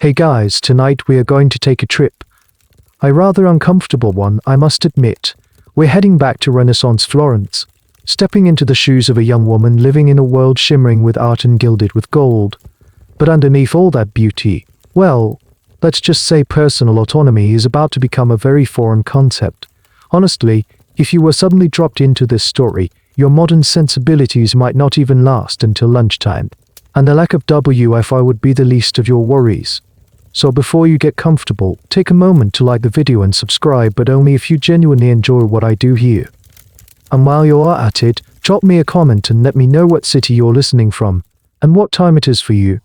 Hey guys, tonight we are going to take a trip. A rather uncomfortable one, I must admit. We're heading back to Renaissance Florence, stepping into the shoes of a young woman living in a world shimmering with art and gilded with gold. But underneath all that beauty, well, let's just say personal autonomy is about to become a very foreign concept. Honestly, if you were suddenly dropped into this story, your modern sensibilities might not even last until lunchtime, and the lack of WFI would be the least of your worries. So before you get comfortable, take a moment to like the video and subscribe, but only if you genuinely enjoy what I do here. And while you are at it, drop me a comment and let me know what city you're listening from, and what time it is for you.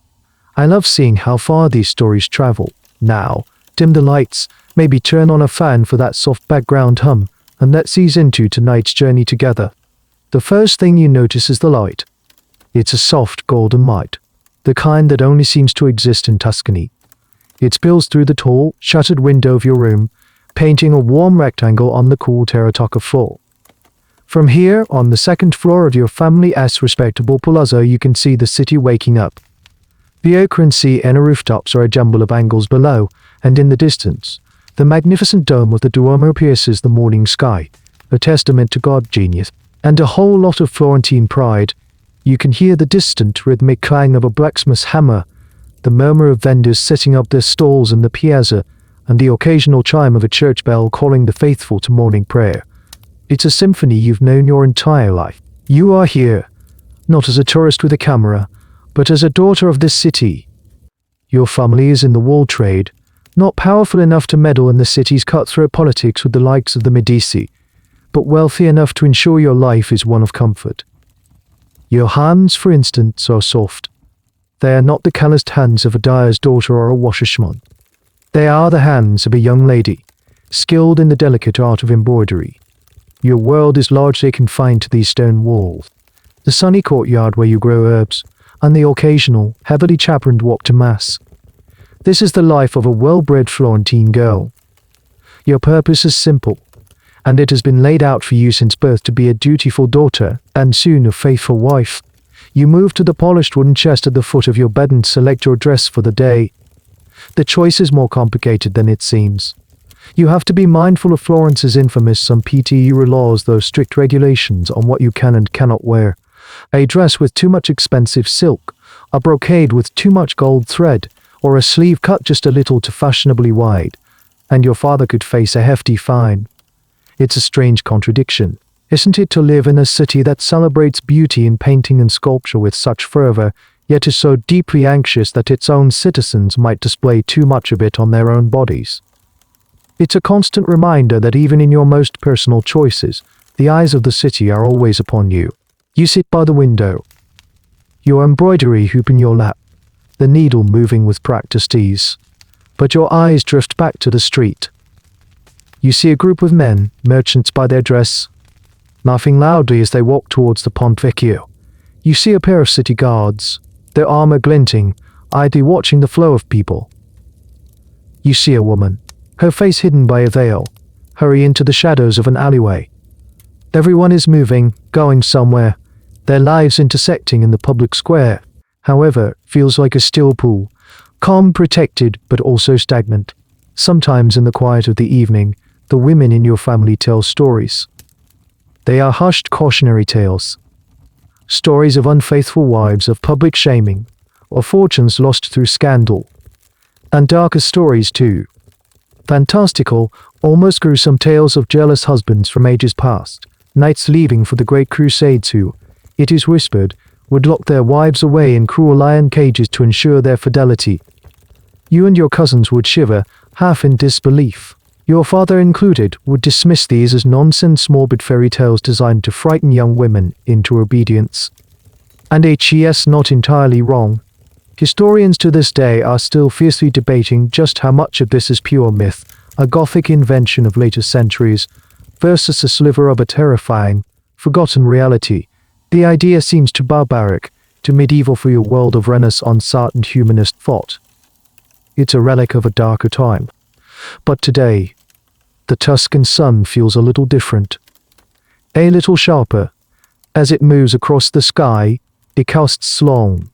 I love seeing how far these stories travel. Now, dim the lights, maybe turn on a fan for that soft background hum, and let's ease into tonight's journey together. The first thing you notice is the light. It's a soft golden light, the kind that only seems to exist in Tuscany. It spills through the tall, shuttered window of your room, painting a warm rectangle on the cool terracotta floor. From here, on the second floor of your family's respectable palazzo, you can see the city waking up. The open sea and rooftops are a jumble of angles below, and in the distance, the magnificent dome of the Duomo pierces the morning sky, a testament to God's genius, and a whole lot of Florentine pride. You can hear the distant rhythmic clang of a blacksmith's hammer, the murmur of vendors setting up their stalls in the piazza, and the occasional chime of a church bell calling the faithful to morning prayer. It's a symphony you've known your entire life. You are here, not as a tourist with a camera, but as a daughter of this city. Your family is in the wool trade, not powerful enough to meddle in the city's cutthroat politics with the likes of the Medici, but wealthy enough to ensure your life is one of comfort. Your hands, for instance, are soft. They are not the calloused hands of a dyer's daughter or a washerwoman. They are the hands of a young lady, skilled in the delicate art of embroidery. Your world is largely confined to these stone walls, the sunny courtyard where you grow herbs, and the occasional, heavily chaperoned walk to mass. This is the life of a well-bred Florentine girl. Your purpose is simple, and it has been laid out for you since birth to be a dutiful daughter, and soon a faithful wife. You move to the polished wooden chest at the foot of your bed and select your dress for the day. The choice is more complicated than it seems. You have to be mindful of Florence's infamous some PTU laws, those strict regulations on what you can and cannot wear. A dress with too much expensive silk, a brocade with too much gold thread, or a sleeve cut just a little too fashionably wide, and your father could face a hefty fine. It's a strange contradiction, isn't it, to live in a city that celebrates beauty in painting and sculpture with such fervor, yet is so deeply anxious that its own citizens might display too much of it on their own bodies? It's a constant reminder that even in your most personal choices, the eyes of the city are always upon you. You sit by the window, your embroidery hoop in your lap, the needle moving with practiced ease, but your eyes drift back to the street. You see a group of men, merchants by their dress, laughing loudly as they walk towards the Ponte Vecchio. You see a pair of city guards, their armor glinting, idly watching the flow of people. You see a woman, her face hidden by a veil, hurry into the shadows of an alleyway. Everyone is moving, going somewhere, their lives intersecting in the public square, however, feels like a still pool, calm, protected, but also stagnant. Sometimes in the quiet of the evening, the women in your family tell stories. They are hushed cautionary tales. Stories of unfaithful wives, of public shaming, or fortunes lost through scandal. And darker stories too. Fantastical, almost gruesome tales of jealous husbands from ages past, knights leaving for the great crusades who, it is whispered, would lock their wives away in cruel iron cages to ensure their fidelity. You and your cousins would shiver, half in disbelief. Your father included would dismiss these as nonsense, morbid fairy tales designed to frighten young women into obedience. And HES not entirely wrong. Historians to this day are still fiercely debating just how much of this is pure myth, a Gothic invention of later centuries, versus a sliver of a terrifying, forgotten reality. The idea seems too barbaric, too medieval for your world of Renaissance art and humanist thought. It's a relic of a darker time. But today, the Tuscan sun feels a little different. A little sharper. As it moves across the sky, it casts long,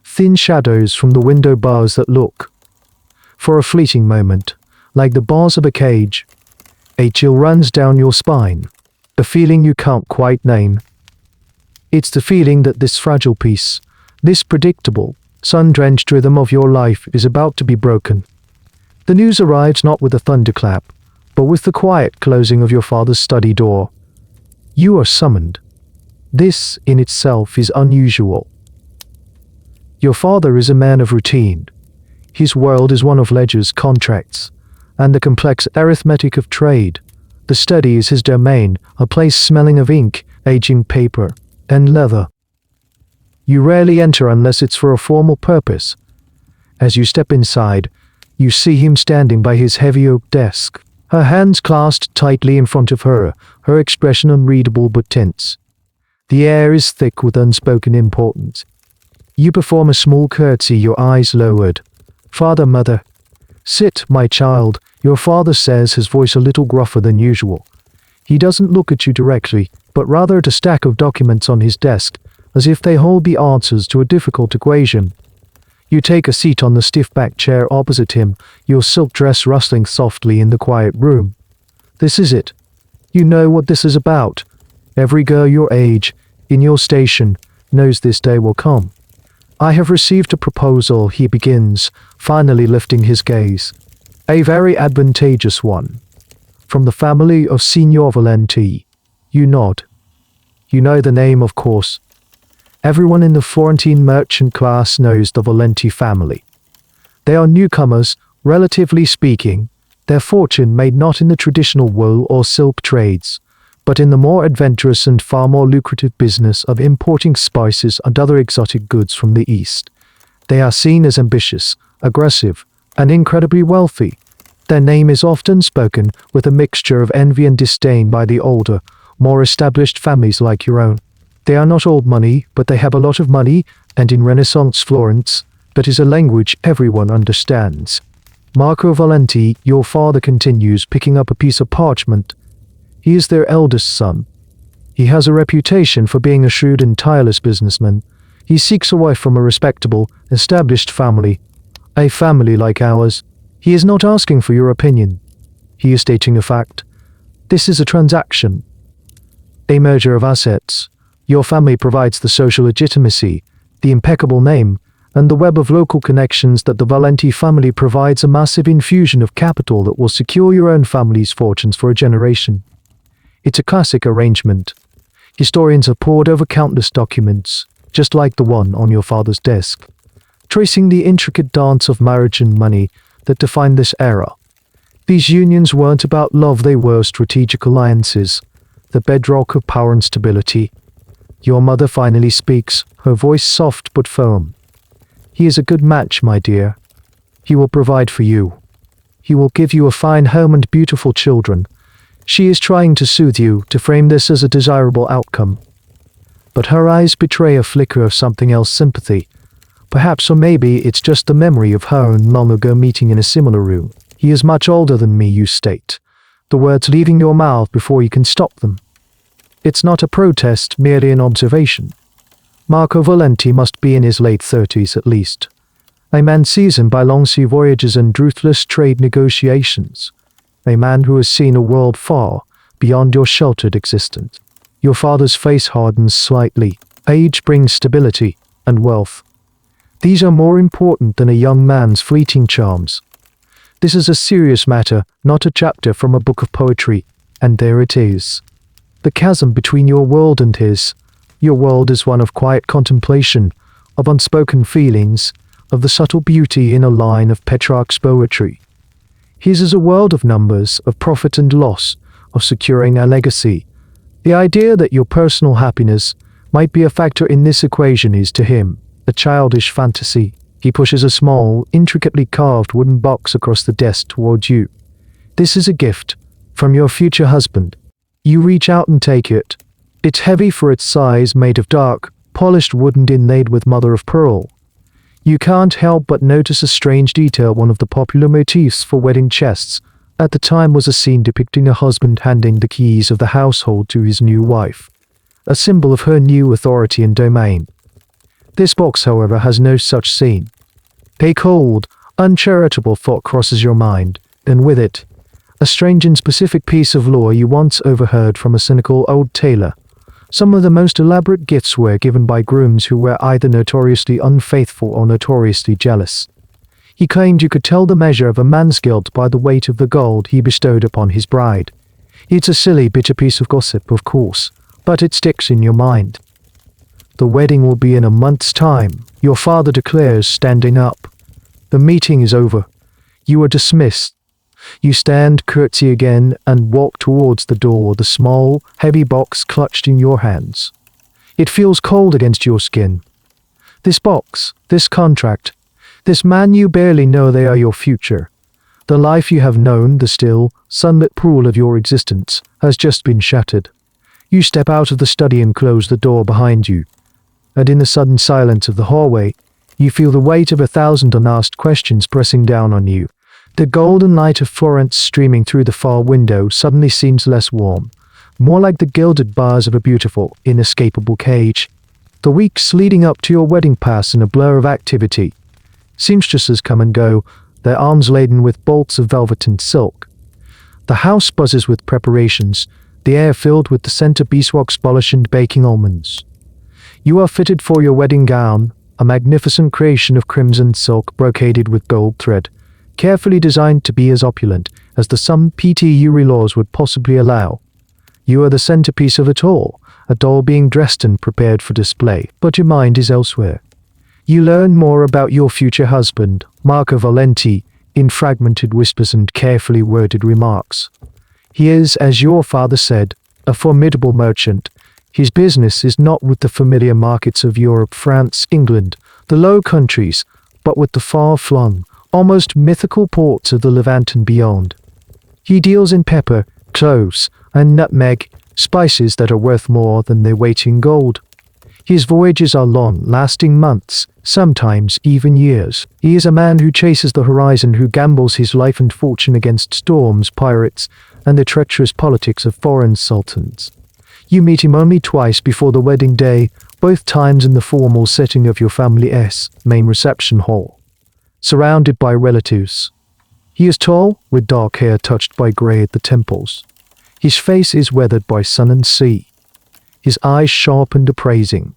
thin shadows from the window bars that look, For a fleeting moment, like the bars of a cage, a chill runs down your spine, a feeling you can't quite name. It's the feeling that this fragile piece, this predictable, sun-drenched rhythm of your life is about to be broken. The news arrives not with a thunderclap, but with the quiet closing of your father's study door. You are summoned. This, in itself, is unusual. Your father is a man of routine. His world is one of ledgers, contracts, and the complex arithmetic of trade. The study is his domain, a place smelling of ink, aging paper, and leather. You rarely enter unless it's for a formal purpose. As you step inside, you see him standing by his heavy oak desk, her hands clasped tightly in front of her expression unreadable but tense. The air is thick with unspoken importance. You perform a small curtsy, your eyes lowered. "Father, mother." "Sit, my child," your father says, his voice a little gruffer than usual. He doesn't look at you directly, but rather at a stack of documents on his desk, as if they hold the answers to a difficult equation. You take a seat on the stiff-backed chair opposite him, your silk dress rustling softly in the quiet room. This is it. You know what this is about. Every girl your age, in your station, knows this day will come. "I have received a proposal," he begins, finally lifting his gaze. "A very advantageous one. From the family of Signor Valenti." You nod. You know the name, of course. Everyone in the Florentine merchant class knows the Valenti family. They are newcomers, relatively speaking, their fortune made not in the traditional wool or silk trades, but in the more adventurous and far more lucrative business of importing spices and other exotic goods from the East. They are seen as ambitious, aggressive, and incredibly wealthy. Their name is often spoken with a mixture of envy and disdain by the older, more established families like your own. They are not old money, but they have a lot of money, and in Renaissance Florence, that is a language everyone understands. Marco Valenti, your father continues, picking up a piece of parchment. He is their eldest son. He has a reputation for being a shrewd and tireless businessman. He seeks a wife from a respectable, established family. A family like ours. He is not asking for your opinion. He is stating a fact. This is a transaction. A merger of assets. Your family provides the social legitimacy, the impeccable name, and the web of local connections that the Valenti family provides a massive infusion of capital that will secure your own family's fortunes for a generation. It's a classic arrangement. Historians have pored over countless documents, just like the one on your father's desk, tracing the intricate dance of marriage and money that defined this era. These unions weren't about love, they were strategic alliances, the bedrock of power and stability. Your mother finally speaks, her voice soft but firm. "He is a good match, my dear. He will provide for you. He will give you a fine home and beautiful children." She is trying to soothe you, to frame this as a desirable outcome. But her eyes betray a flicker of something else, sympathy. Perhaps, or maybe, it's just the memory of her and long ago meeting in a similar room. "He is much older than me," you state, the words leaving your mouth before you can stop them. It's not a protest, merely an observation. Marco Valenti must be in his late 30s at least. A man seasoned by long sea voyages and ruthless trade negotiations. A man who has seen a world far beyond your sheltered existence. Your father's face hardens slightly. Age brings stability and wealth. These are more important than a young man's fleeting charms. This is a serious matter, not a chapter from a book of poetry, and there it is. The chasm between your world and his. Your world is one of quiet contemplation, of unspoken feelings, of the subtle beauty in a line of Petrarch's poetry. His is a world of numbers, of profit and loss, of securing a legacy. The idea that your personal happiness might be a factor in this equation is to him a childish fantasy. He pushes a small, intricately carved wooden box across the desk towards you. "This is a gift from your future husband." You reach out and take it. It's heavy for its size, made of dark, polished wood and inlaid with mother of pearl. You can't help but notice a strange detail. One of the popular motifs for wedding chests at the time was a scene depicting a husband handing the keys of the household to his new wife, a symbol of her new authority and domain. This box, however, has no such scene. A cold, Uncharitable thought crosses your mind, and with it, a strange and specific piece of lore you once overheard from a cynical old tailor. Some of the most elaborate gifts were given by grooms who were either notoriously unfaithful or notoriously jealous. He claimed you could tell the measure of a man's guilt by the weight of the gold he bestowed upon his bride. It's a silly, bitter piece of gossip, of course, but it sticks in your mind. The wedding will be in a month's time, your father declares, standing up. The meeting is over. You are dismissed. You stand, curtsy again, and walk towards the door, the small, heavy box clutched in your hands. It feels cold against your skin. This box, this contract, this man you barely know they are your future. The life you have known, the still, sunlit pool of your existence, has just been shattered. You step out of the study and close the door behind you. And in the sudden silence of the hallway, you feel the weight of 1,000 unasked questions pressing down on you. The golden light of Florence streaming through the far window suddenly seems less warm, more like the gilded bars of a beautiful, inescapable cage. The weeks leading up to your wedding pass in a blur of activity. Seamstresses come and go, their arms laden with bolts of velvet and silk. The house buzzes with preparations, the air filled with the scent of beeswax polish and baking almonds. You are fitted for your wedding gown, a magnificent creation of crimson silk brocaded with gold thread, carefully designed to be as opulent as the some PTU laws would possibly allow. You are the centerpiece of it all, a doll being dressed and prepared for display, but your mind is elsewhere. You learn more about your future husband, Marco Valenti, in fragmented whispers and carefully worded remarks. He is, as your father said, a formidable merchant. His business is not with the familiar markets of Europe, France, England, the Low Countries, but with the far-flung, almost mythical ports of the Levant and beyond. He deals in pepper, cloves, and nutmeg, spices that are worth more than their weight in gold. His voyages are long, lasting months, sometimes even years. He is a man who chases the horizon, who gambles his life and fortune against storms, pirates, and the treacherous politics of foreign sultans. You meet him only twice before the wedding day, both times in the formal setting of your family's main reception hall, surrounded by relatives. He is tall, with dark hair touched by grey at the temples. His face is weathered by sun and sea, his eyes sharp and appraising.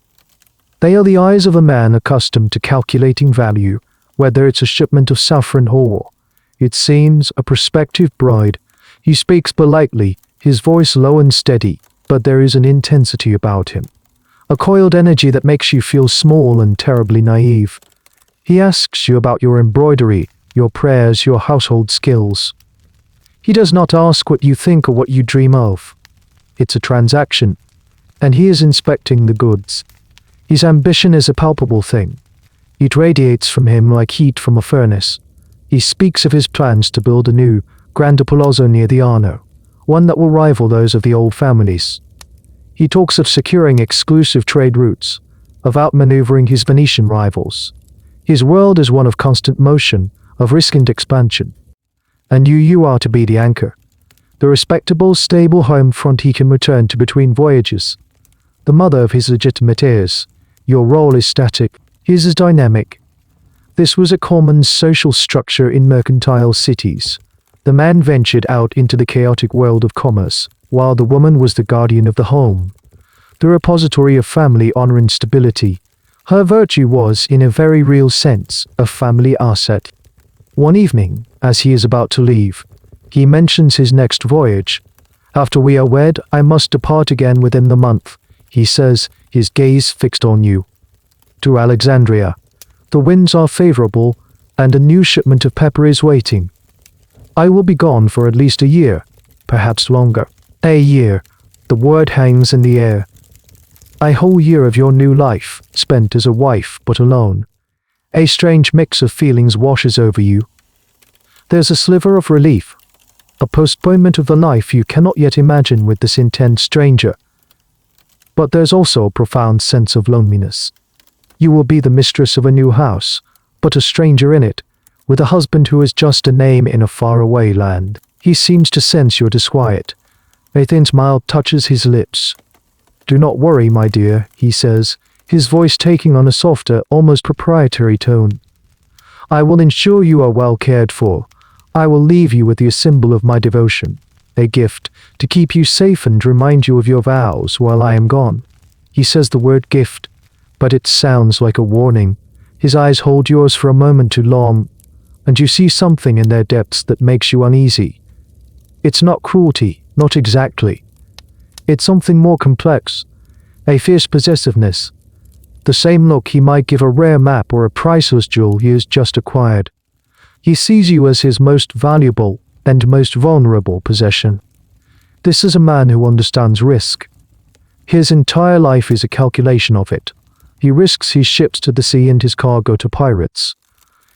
They are the eyes of a man accustomed to calculating value, whether it's a shipment of saffron or, it seems, a prospective bride. He speaks politely, his voice low and steady, but there is an intensity about him, a coiled energy that makes you feel small and terribly naive. He asks you about your embroidery, your prayers, your household skills. He does not ask what you think or what you dream of. It's a transaction, and he is inspecting the goods. His ambition is a palpable thing. It radiates from him like heat from a furnace. He speaks of his plans to build a new, grander palazzo near the Arno, one that will rival those of the old families. He talks of securing exclusive trade routes, of outmaneuvering his Venetian rivals. His world is one of constant motion, of risk and expansion. And you are to be the anchor, the respectable, stable home front he can return to between voyages. The mother of his legitimate heirs. Your role is static, his is dynamic. This was a common social structure in mercantile cities. The man ventured out into the chaotic world of commerce, while the woman was the guardian of the home, the repository of family honor and stability. Her virtue was, in a very real sense, a family asset. One evening, as he is about to leave, he mentions his next voyage. After we are wed, I must depart again within the month, he says, his gaze fixed on you. To Alexandria. The winds are favorable, and a new shipment of pepper is waiting. I will be gone for at least a year, perhaps longer. A year. The word hangs in the air. A whole year of your new life, spent as a wife but alone. A strange mix of feelings washes over you. There's a sliver of relief, a postponement of the life you cannot yet imagine with this intense stranger. But there's also a profound sense of loneliness. You will be the mistress of a new house, but a stranger in it, with a husband who is just a name in a faraway land. He seems to sense your disquiet. A thin smile touches his lips. Do not worry, my dear, he says, his voice taking on a softer, almost proprietary tone. I will ensure you are well cared for. I will leave you with the symbol of my devotion, a gift to keep you safe and remind you of your vows while I am gone." He says the word gift, but it sounds like a warning. His eyes hold yours for a moment too long, and you see something in their depths that makes you uneasy. It's not cruelty, not exactly. It's something more complex, a fierce possessiveness. The same look he might give a rare map or a priceless jewel he has just acquired. He sees you as his most valuable and most vulnerable possession. This is a man who understands risk. His entire life is a calculation of it. He risks his ships to the sea and his cargo to pirates.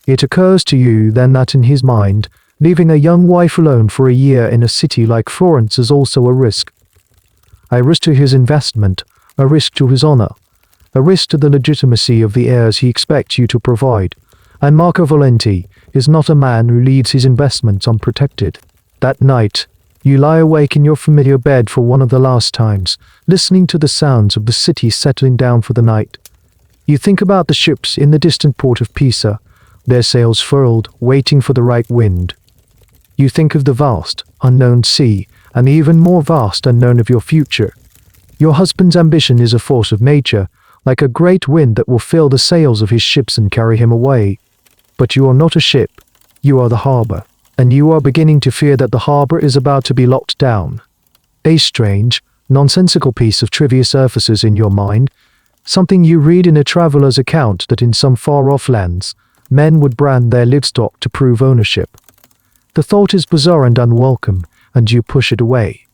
It occurs to you then that in his mind, leaving a young wife alone for a year in a city like Florence is also a risk. A risk to his investment, a risk to his honor, a risk to the legitimacy of the heirs he expects you to provide. And Marco Valenti is not a man who leaves his investments unprotected. That night, you lie awake in your familiar bed for one of the last times, listening to the sounds of the city settling down for the night. You think about the ships in the distant port of Pisa, their sails furled, waiting for the right wind. You think of the vast, unknown sea, and the even more vast unknown of your future. Your husband's ambition is a force of nature, like a great wind that will fill the sails of his ships and carry him away. But you are not a ship, you are the harbor, and you are beginning to fear that the harbor is about to be locked down. A strange, nonsensical piece of trivia surfaces in your mind, something you read in a traveler's account that in some far-off lands, men would brand their livestock to prove ownership. The thought is bizarre and unwelcome, and you push it away.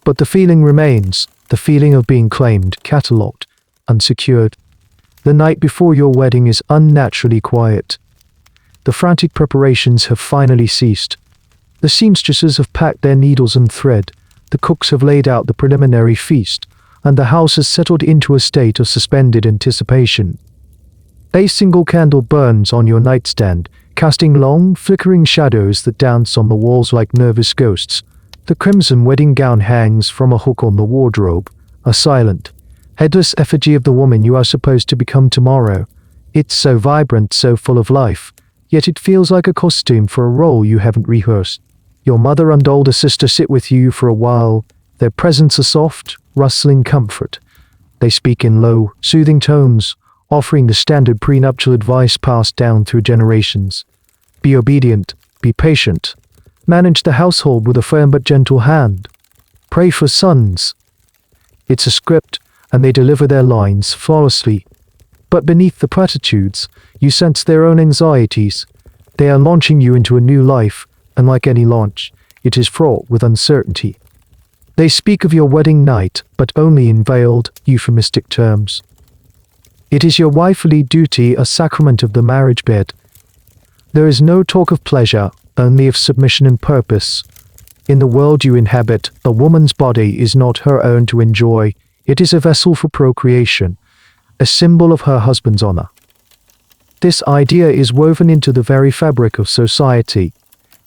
But the feeling remains, the feeling of being claimed, catalogued, unsecured. The night before your wedding is unnaturally quiet. The frantic preparations have finally ceased. The seamstresses have packed their needles and thread, the cooks have laid out the preliminary feast, and the house has settled into a state of suspended anticipation. A single candle burns on your nightstand, casting long, flickering shadows that dance on the walls like nervous ghosts. The crimson wedding gown hangs from a hook on the wardrobe, a silent, headless effigy of the woman you are supposed to become tomorrow. It's so vibrant, so full of life, yet it feels like a costume for a role you haven't rehearsed. Your mother and older sister sit with you for a while, their presence a soft, rustling comfort. They speak in low, soothing tones, offering the standard prenuptial advice passed down through generations. Be obedient, be patient, manage the household with a firm but gentle hand. Pray for sons. It's a script, and they deliver their lines flawlessly. But beneath the platitudes, you sense their own anxieties. They are launching you into a new life, and like any launch, it is fraught with uncertainty. They speak of your wedding night, but only in veiled, euphemistic terms. It is your wifely duty, a sacrament of the marriage bed. There is no talk of pleasure, only of submission and purpose. In the world you inhabit, a woman's body is not her own to enjoy. It is a vessel for procreation, a symbol of her husband's honor. This idea is woven into the very fabric of society,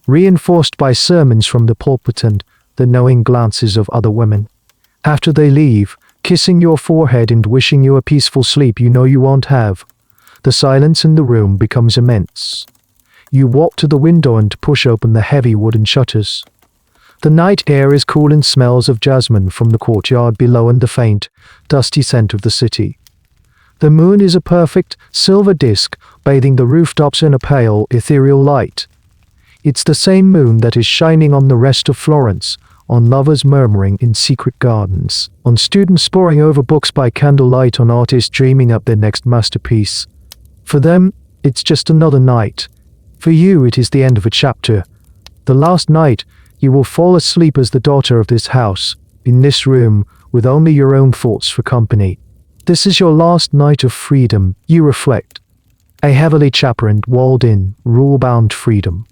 reinforced by sermons from the pulpit and the knowing glances of other women. After they leave, kissing your forehead and wishing you a peaceful sleep you know you won't have, the silence in the room becomes immense. You walk to the window and push open the heavy wooden shutters. The night air is cool and smells of jasmine from the courtyard below and the faint, dusty scent of the city. The moon is a perfect, silver disk, bathing the rooftops in a pale, ethereal light. It's the same moon that is shining on the rest of Florence, on lovers murmuring in secret gardens, on students poring over books by candlelight, on artists dreaming up their next masterpiece. For them, it's just another night. For you, it is the end of a chapter. The last night, you will fall asleep as the daughter of this house, in this room, with only your own thoughts for company. This is your last night of freedom, you reflect. A heavily chaperoned, walled-in, rule-bound freedom.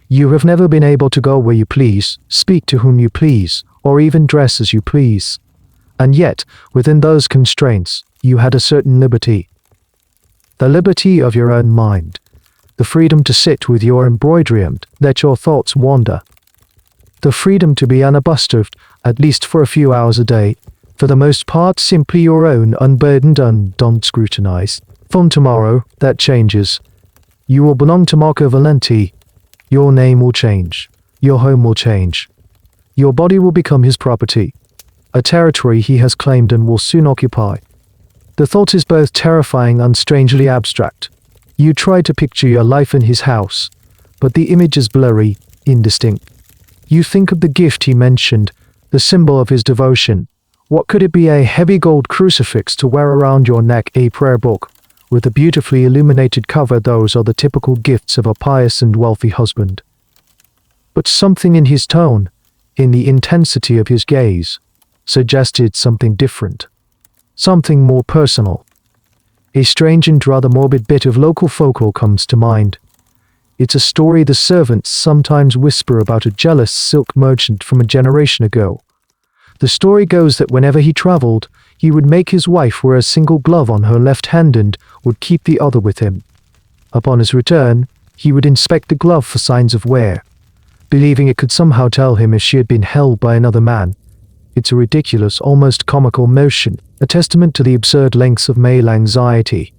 You have never been able to go where you please, speak to whom you please, or even dress as you please. And yet, within those constraints, you had a certain liberty. The liberty of your own mind. The freedom to sit with your embroidery and let your thoughts wander. The freedom to be unabusted, at least for a few hours a day, for the most part simply your own, unburdened and don't scrutinize. From tomorrow, that changes. You will belong to Marco Valenti. Your name will change. Your home will change. Your body will become his property, a territory he has claimed and will soon occupy. The thought is both terrifying and strangely abstract. You try to picture your life in his house, but the image is blurry, indistinct. You think of the gift he mentioned, the symbol of his devotion. What could it be? A heavy gold crucifix to wear around your neck, a prayer book with a beautifully illuminated cover. Those are the typical gifts of a pious and wealthy husband. But something in his tone, in the intensity of his gaze, suggested something different, something more personal. A strange and rather morbid bit of local folklore comes to mind. It's a story the servants sometimes whisper about a jealous silk merchant from a generation ago. The story goes that whenever he traveled, he would make his wife wear a single glove on her left hand and would keep the other with him. Upon his return, he would inspect the glove for signs of wear, believing it could somehow tell him if she had been held by another man. It's a ridiculous, almost comical notion, a testament to the absurd lengths of male anxiety.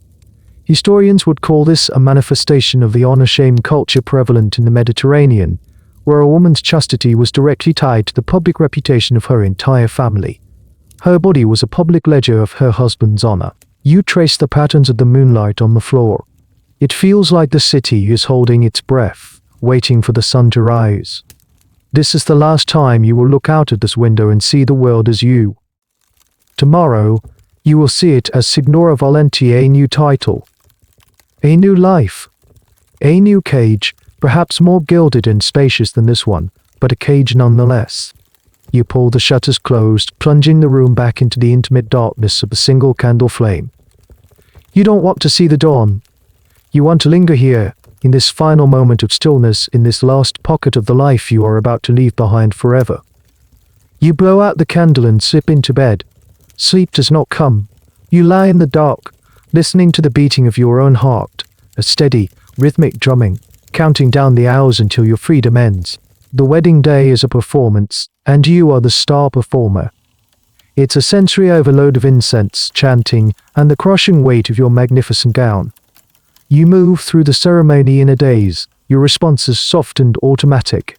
Historians would call this a manifestation of the honor-shame culture prevalent in the Mediterranean, where a woman's chastity was directly tied to the public reputation of her entire family. Her body was a public ledger of her husband's honor. You trace the patterns of the moonlight on the floor. It feels like the city is holding its breath, waiting for the sun to rise. This is the last time you will look out at this window and see the world as you. Tomorrow, you will see it as Signora Valenti, a new title, a new life, a new cage, perhaps more gilded and spacious than this one, but a cage nonetheless. You pull the shutters closed, plunging the room back into the intimate darkness of a single candle flame. You don't want to see the dawn. You want to linger here, in this final moment of stillness, in this last pocket of the life you are about to leave behind forever. You blow out the candle and slip into bed. Sleep does not come. You lie in the dark, listening to the beating of your own heart, a steady, rhythmic drumming, counting down the hours until your freedom ends. The wedding day is a performance, and you are the star performer. It's a sensory overload of incense, chanting, and the crushing weight of your magnificent gown. You move through the ceremony in a daze, your responses soft and automatic.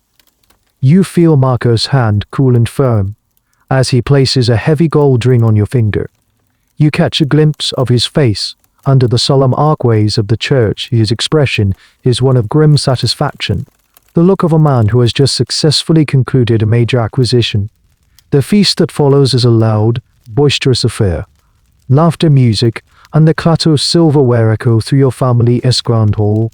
You feel Marco's hand cool and firm, as he places a heavy gold ring on your finger. You catch a glimpse of his face. Under the solemn archways of the church, his expression is one of grim satisfaction, the look of a man who has just successfully concluded a major acquisition. The feast that follows is a loud, boisterous affair. Laughter, music, and the clatter of silverware echo through your family's grand hall.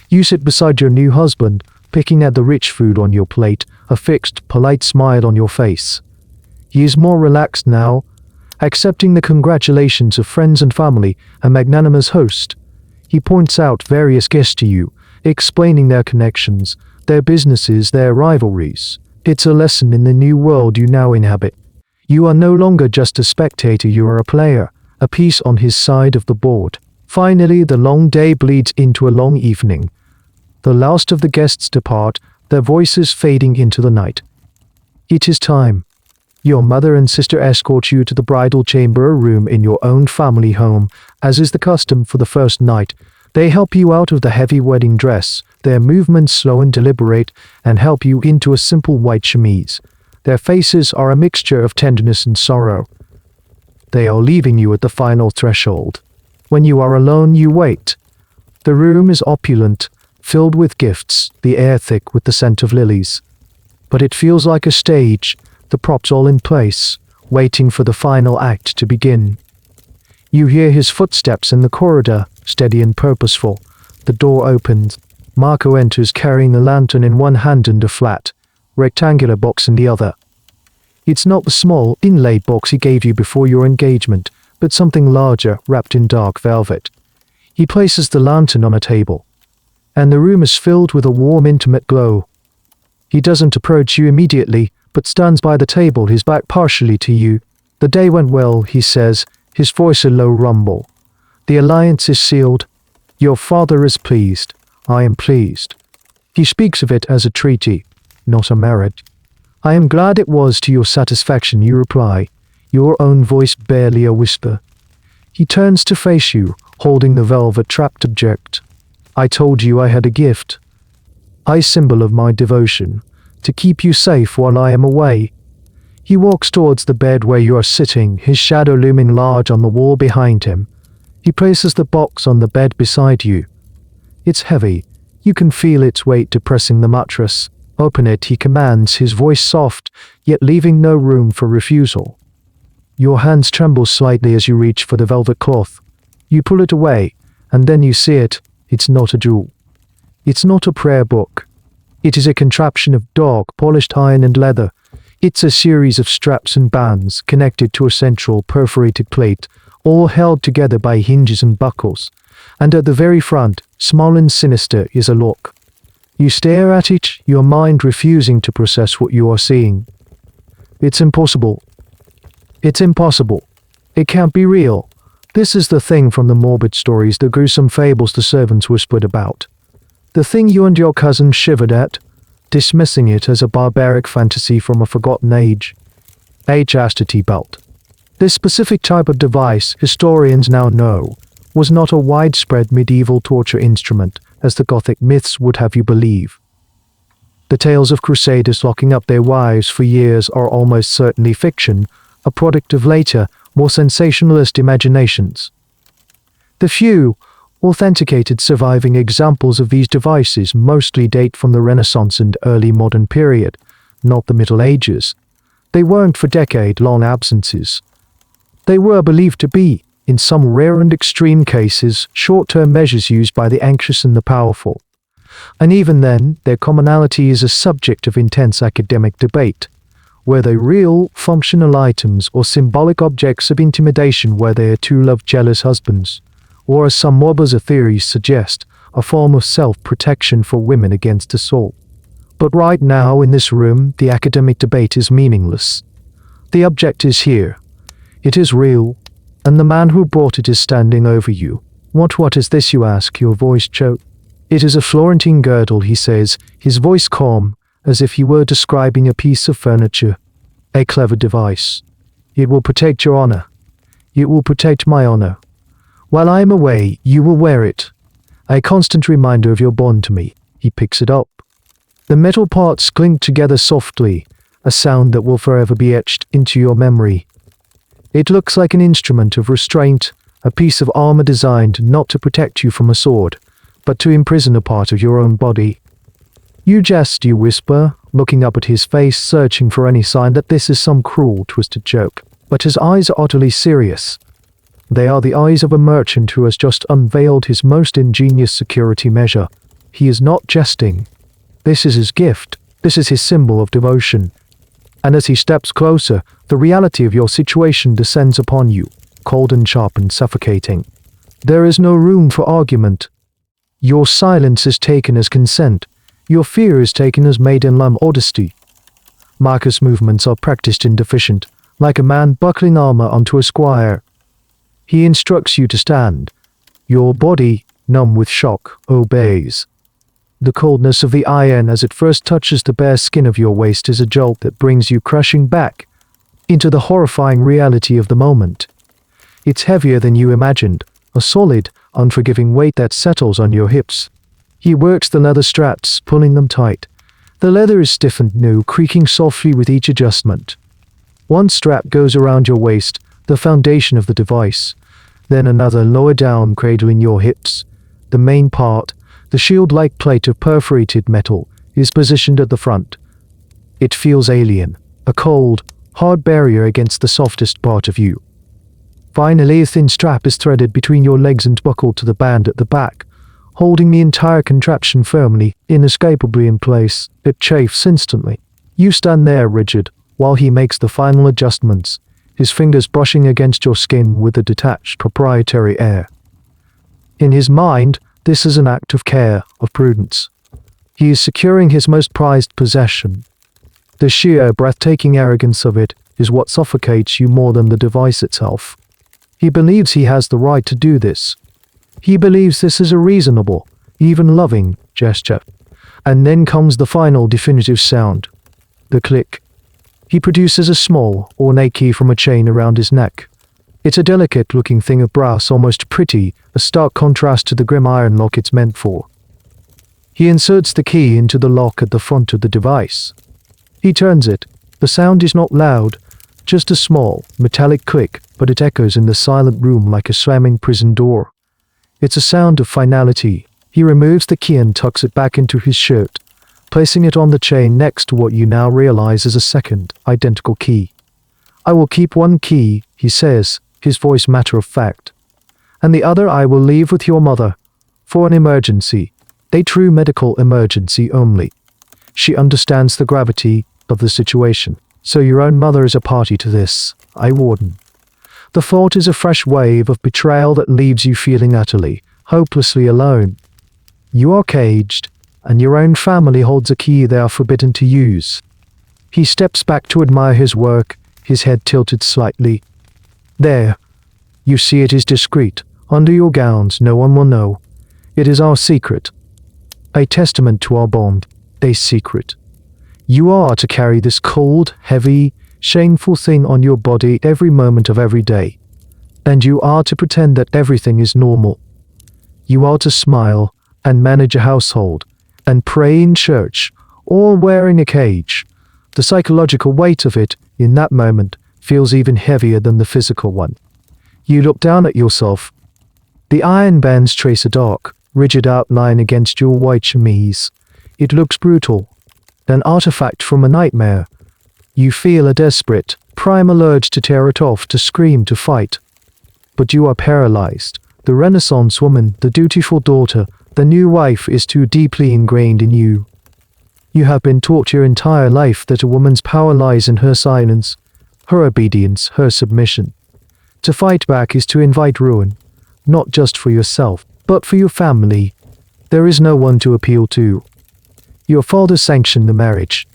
You sit beside your new husband, picking at the rich food on your plate, a fixed, polite smile on your face. He is more relaxed now, accepting the congratulations of friends and family, a magnanimous host. He points out various guests to you, explaining their connections, their businesses, their rivalries. It's a lesson in the new world you now inhabit. You are no longer just a spectator, you are a player, a piece on his side of the board. Finally, the long day bleeds into a long evening. The last of the guests depart, their voices fading into the night. It is time. Your mother and sister escort you to the bridal chamber, a room in your own family home, as is the custom for the first night. They help you out of the heavy wedding dress, their movements slow and deliberate, and help you into a simple white chemise. Their faces are a mixture of tenderness and sorrow. They are leaving you at the final threshold. When you are alone, you wait. The room is opulent, filled with gifts, the air thick with the scent of lilies. But it feels like a stage, the props all in place, waiting for the final act to begin. You hear his footsteps in the corridor, steady and purposeful. The door opens. Marco enters carrying a lantern in one hand and a flat, rectangular box in the other. It's not the small, inlaid box he gave you before your engagement, but something larger, wrapped in dark velvet. He places the lantern on a table, and the room is filled with a warm, intimate glow. He doesn't approach you immediately, but stands by the table, his back partially to you. The day went well, he says, his voice a low rumble. The alliance is sealed. Your father is pleased. I am pleased. He speaks of it as a treaty, not a marriage. I am glad it was to your satisfaction, you reply, your own voice barely a whisper. He turns to face you, holding the velvet-wrapped object. I told you I had a gift. A symbol of my devotion, to keep you safe while I am away. He walks towards the bed where you are sitting, his shadow looming large on the wall behind him. He places the box on the bed beside you. It's heavy. You can feel its weight depressing the mattress. Open it, he commands, his voice soft, yet leaving no room for refusal. Your hands tremble slightly as you reach for the velvet cloth. You pull it away, and then you see it. It's not a jewel. It's not a prayer book. It is a contraption of dark, polished iron and leather. It's a series of straps and bands connected to a central perforated plate, all held together by hinges and buckles. And at the very front, small and sinister, is a lock. You stare at it, your mind refusing to process what you are seeing. It's impossible. It's impossible. It can't be real. This is the thing from the morbid stories, the gruesome fables the servants whispered about. The thing you and your cousin shivered at, dismissing it as a barbaric fantasy from a forgotten age. A chastity belt. This specific type of device, historians now know, was not a widespread medieval torture instrument, as the Gothic myths would have you believe. The tales of crusaders locking up their wives for years are almost certainly fiction, a product of later, more sensationalist imaginations. The few, authenticated surviving examples of these devices mostly date from the Renaissance and early modern period, not the Middle Ages. They weren't for decade-long absences. They were believed to be, in some rare and extreme cases, short-term measures used by the anxious and the powerful. And even then, their commonality is a subject of intense academic debate. Were they real, functional items or symbolic objects of intimidation where they are two love-jealous husbands? Or, as some Morbasa theories suggest, a form of self-protection for women against assault. But right now, in this room, the academic debate is meaningless. The object is here. It is real, and the man who brought it is standing over you. What is this, you ask, your voice choked? It is a Florentine girdle, he says, his voice calm, as if he were describing a piece of furniture. A clever device. It will protect your honor. It will protect my honor. While I am away, you will wear it. A constant reminder of your bond to me. He picks it up. The metal parts clink together softly, a sound that will forever be etched into your memory. It looks like an instrument of restraint, a piece of armor designed not to protect you from a sword, but to imprison a part of your own body. You jest, you whisper, looking up at his face, searching for any sign that this is some cruel, twisted joke. But his eyes are utterly serious. They are the eyes of a merchant who has just unveiled his most ingenious security measure. He is not jesting. This is his gift. This is his symbol of devotion. And as he steps closer, the reality of your situation descends upon you, cold and sharp and suffocating. There is no room for argument. Your silence is taken as consent. Your fear is taken as maiden-lamb honesty. Marcus' movements are practiced and deficient, like a man buckling armor onto a squire. He instructs you to stand. Your body, numb with shock, obeys. The coldness of the iron as it first touches the bare skin of your waist is a jolt that brings you crashing back into the horrifying reality of the moment. It's heavier than you imagined, a solid, unforgiving weight that settles on your hips. He works the leather straps, pulling them tight. The leather is stiff and new, creaking softly with each adjustment. One strap goes around your waist, the foundation of the device. Then another lower down, cradling your hips. The main part, the shield-like plate of perforated metal, is positioned at the front. It feels alien, a cold, hard barrier against the softest part of you. Finally, a thin strap is threaded between your legs and buckled to the band at the back, holding the entire contraption firmly, inescapably in place. It chafes instantly. You stand there rigid, while he makes the final adjustments, his fingers brushing against your skin with a detached, proprietary air. In his mind, this is an act of care, of prudence. He is securing his most prized possession. The sheer, breathtaking arrogance of it is what suffocates you more than the device itself. He believes he has the right to do this. He believes this is a reasonable, even loving, gesture. And then comes the final definitive sound. The click. He produces a small, ornate key from a chain around his neck. It's a delicate-looking thing of brass, almost pretty, a stark contrast to the grim iron lock it's meant for. He inserts the key into the lock at the front of the device. He turns it. The sound is not loud, just a small, metallic click, but it echoes in the silent room like a slamming prison door. It's a sound of finality. He removes the key and tucks it back into his shirt, placing it on the chain next to what you now realize is a second, identical key. "I will keep one key," he says, his voice matter of fact. "And the other I will leave with your mother. For an emergency. A true medical emergency only." She understands the gravity of the situation. "So your own mother is a party to this, I warden." The thought is a fresh wave of betrayal that leaves you feeling utterly, hopelessly alone. You are caged, and your own family holds a key they are forbidden to use. He steps back to admire his work, his head tilted slightly. "There. You see, it is discreet. Under your gowns, no one will know. It is our secret. A testament to our bond. A secret. You are to carry this cold, heavy, shameful thing on your body every moment of every day. And you are to pretend that everything is normal. You are to smile, and manage a household, and pray in church, all wearing a cage. The psychological weight of it, in that moment, feels even heavier than the physical one. You look down at yourself. The iron bands trace a dark, rigid outline against your white chemise. It looks brutal. An artifact from a nightmare. You feel a desperate, primal urge to tear it off, to scream, to fight. But you are paralyzed. The Renaissance woman, the dutiful daughter, the new wife is too deeply ingrained in you. You have been taught your entire life that a woman's power lies in her silence, her obedience, her submission. To fight back is to invite ruin, not just for yourself, but for your family. There is no one to appeal to. Your father sanctioned the marriage.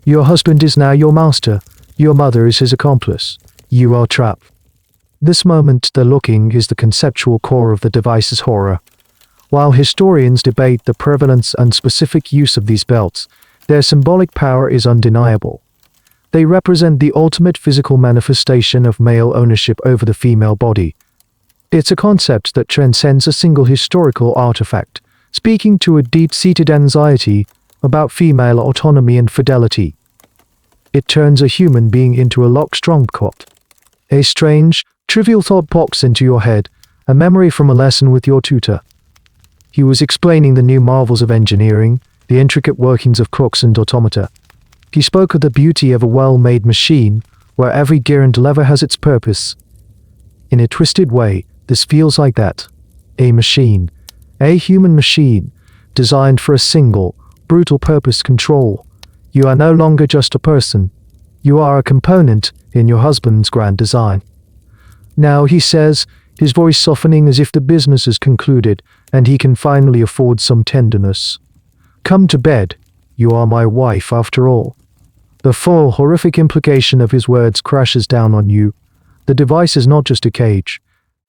Your husband is now your master. Your mother is his accomplice. You are trapped. This moment, the looking, is the conceptual core of the device's horror. While historians debate the prevalence and specific use of these belts, their symbolic power is undeniable. They represent the ultimate physical manifestation of male ownership over the female body. It's a concept that transcends a single historical artifact, speaking to a deep-seated anxiety about female autonomy and fidelity. It turns a human being into a lock-strong cot. A strange, trivial thought pops into your head, a memory from a lesson with your tutor. He was explaining the new marvels of engineering, the intricate workings of clocks and automata. He spoke of the beauty of a well-made machine, where every gear and lever has its purpose. In a twisted way, this feels like that. A machine. A human machine, designed for a single, brutal purpose: control. You are no longer just a person. You are a component in your husband's grand design. Now, he says, his voice softening as if the business is concluded and he can finally afford some tenderness. "Come to bed. You are my wife after all." The full, horrific implication of his words crashes down on you. The device is not just a cage.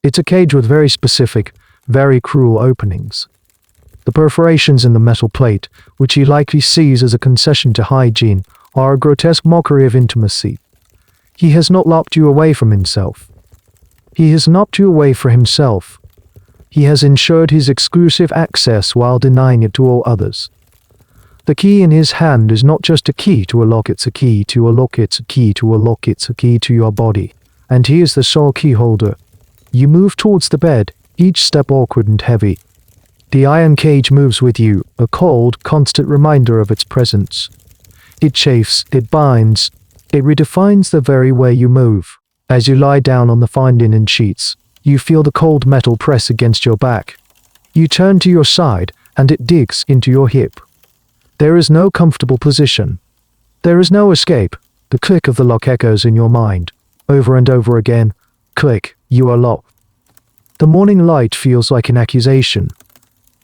It's a cage with very specific, very cruel openings. The perforations in the metal plate, which he likely sees as a concession to hygiene, are a grotesque mockery of intimacy. He has not locked you away from himself. He has knocked you away for himself. He has ensured his exclusive access while denying it to all others. The key in his hand is not just a key to a lock, it's a key to a lock, it's a key to a lock, it's a key to your body. And he is the sole key holder. You move towards the bed, each step awkward and heavy. The iron cage moves with you, a cold, constant reminder of its presence. It chafes, it binds, it redefines the very way you move. As you lie down on the fine linen sheets, you feel the cold metal press against your back. You turn to your side, and it digs into your hip. There is no comfortable position. There is no escape. The click of the lock echoes in your mind. Over and over again. Click, you are locked. The morning light feels like an accusation.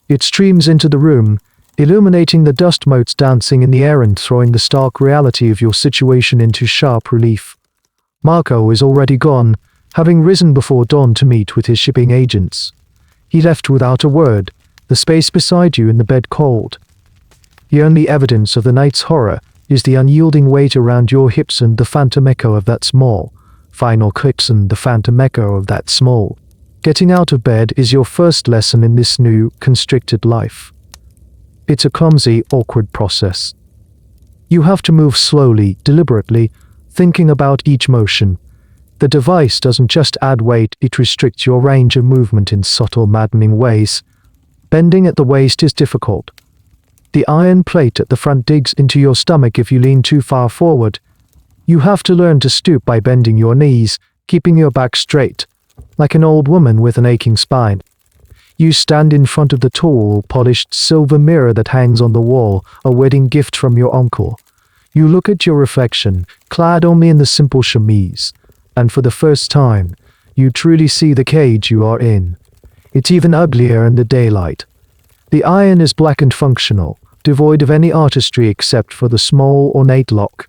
It streams into the room, illuminating the dust motes dancing in the air and throwing the stark reality of your situation into sharp relief. Marco is already gone, having risen before dawn to meet with his shipping agents. He left without a word, the space beside you in the bed cold. The only evidence of the night's horror is the unyielding weight around your hips and the phantom echo of that small, final clicks and the phantom echo of that small. Getting out of bed is your first lesson in this new, constricted life. It's a clumsy, awkward process. You have to move slowly, deliberately, thinking about each motion. The device doesn't just add weight, it restricts your range of movement in subtle, maddening ways. Bending at the waist is difficult. The iron plate at the front digs into your stomach if you lean too far forward. You have to learn to stoop by bending your knees, keeping your back straight, like an old woman with an aching spine. You stand in front of the tall, polished silver mirror that hangs on the wall, a wedding gift from your uncle. You look at your reflection, clad only in the simple chemise, and for the first time, you truly see the cage you are in. It's even uglier in the daylight. The iron is black and functional, devoid of any artistry except for the small, ornate lock.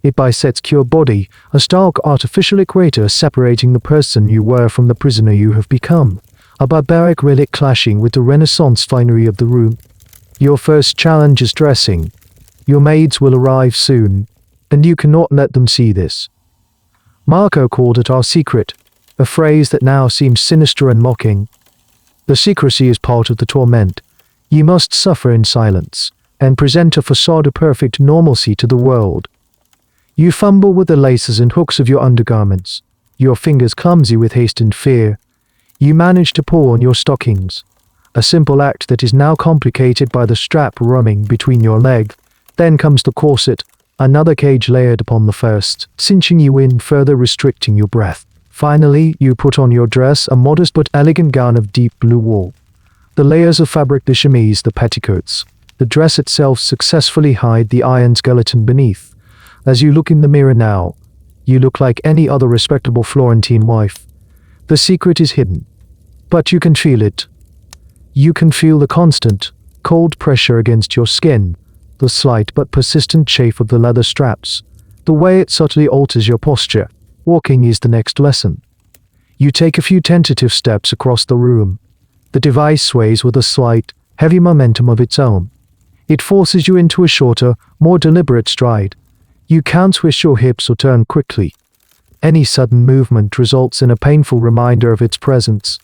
It bisects your body, a stark artificial equator separating the person you were from the prisoner you have become, a barbaric relic clashing with the Renaissance finery of the room. Your first challenge is dressing. Your maids will arrive soon, and you cannot let them see this. Marco called it our secret, a phrase that now seems sinister and mocking. The secrecy is part of the torment. You must suffer in silence, and present a facade of perfect normalcy to the world. You fumble with the laces and hooks of your undergarments, your fingers clumsy with haste and fear. You manage to pull on your stockings, a simple act that is now complicated by the strap running between your legs. Then comes the corset, another cage layered upon the first, cinching you in, further restricting your breath. Finally, you put on your dress, a modest but elegant gown of deep blue wool. The layers of fabric, the chemise, the petticoats, the dress itself successfully hide the iron skeleton beneath. As you look in the mirror now, you look like any other respectable Florentine wife. The secret is hidden, but you can feel it. You can feel the constant, cold pressure against your skin, the slight but persistent chafe of the leather straps, the way it subtly alters your posture. Walking is the next lesson. You take a few tentative steps across the room. The device sways with a slight, heavy momentum of its own. It forces you into a shorter, more deliberate stride. You can't twist your hips or turn quickly. Any sudden movement results in a painful reminder of its presence.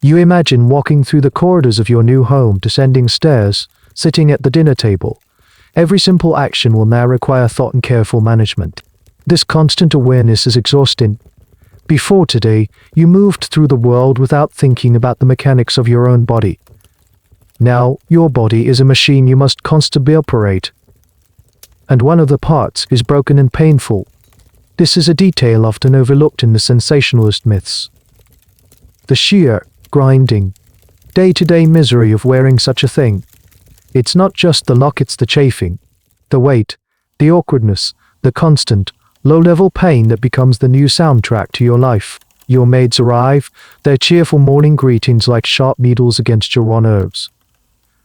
You imagine walking through the corridors of your new home, descending stairs, sitting at the dinner table. Every simple action will now require thought and careful management. This constant awareness is exhausting. Before today, you moved through the world without thinking about the mechanics of your own body. Now, your body is a machine you must constantly operate. And one of the parts is broken and painful. This is a detail often overlooked in the sensationalist myths. The sheer, grinding, day-to-day misery of wearing such a thing. It's not just the lock, it's the chafing, the weight, the awkwardness, the constant, low-level pain that becomes the new soundtrack to your life. Your maids arrive, their cheerful morning greetings like sharp needles against your raw nerves.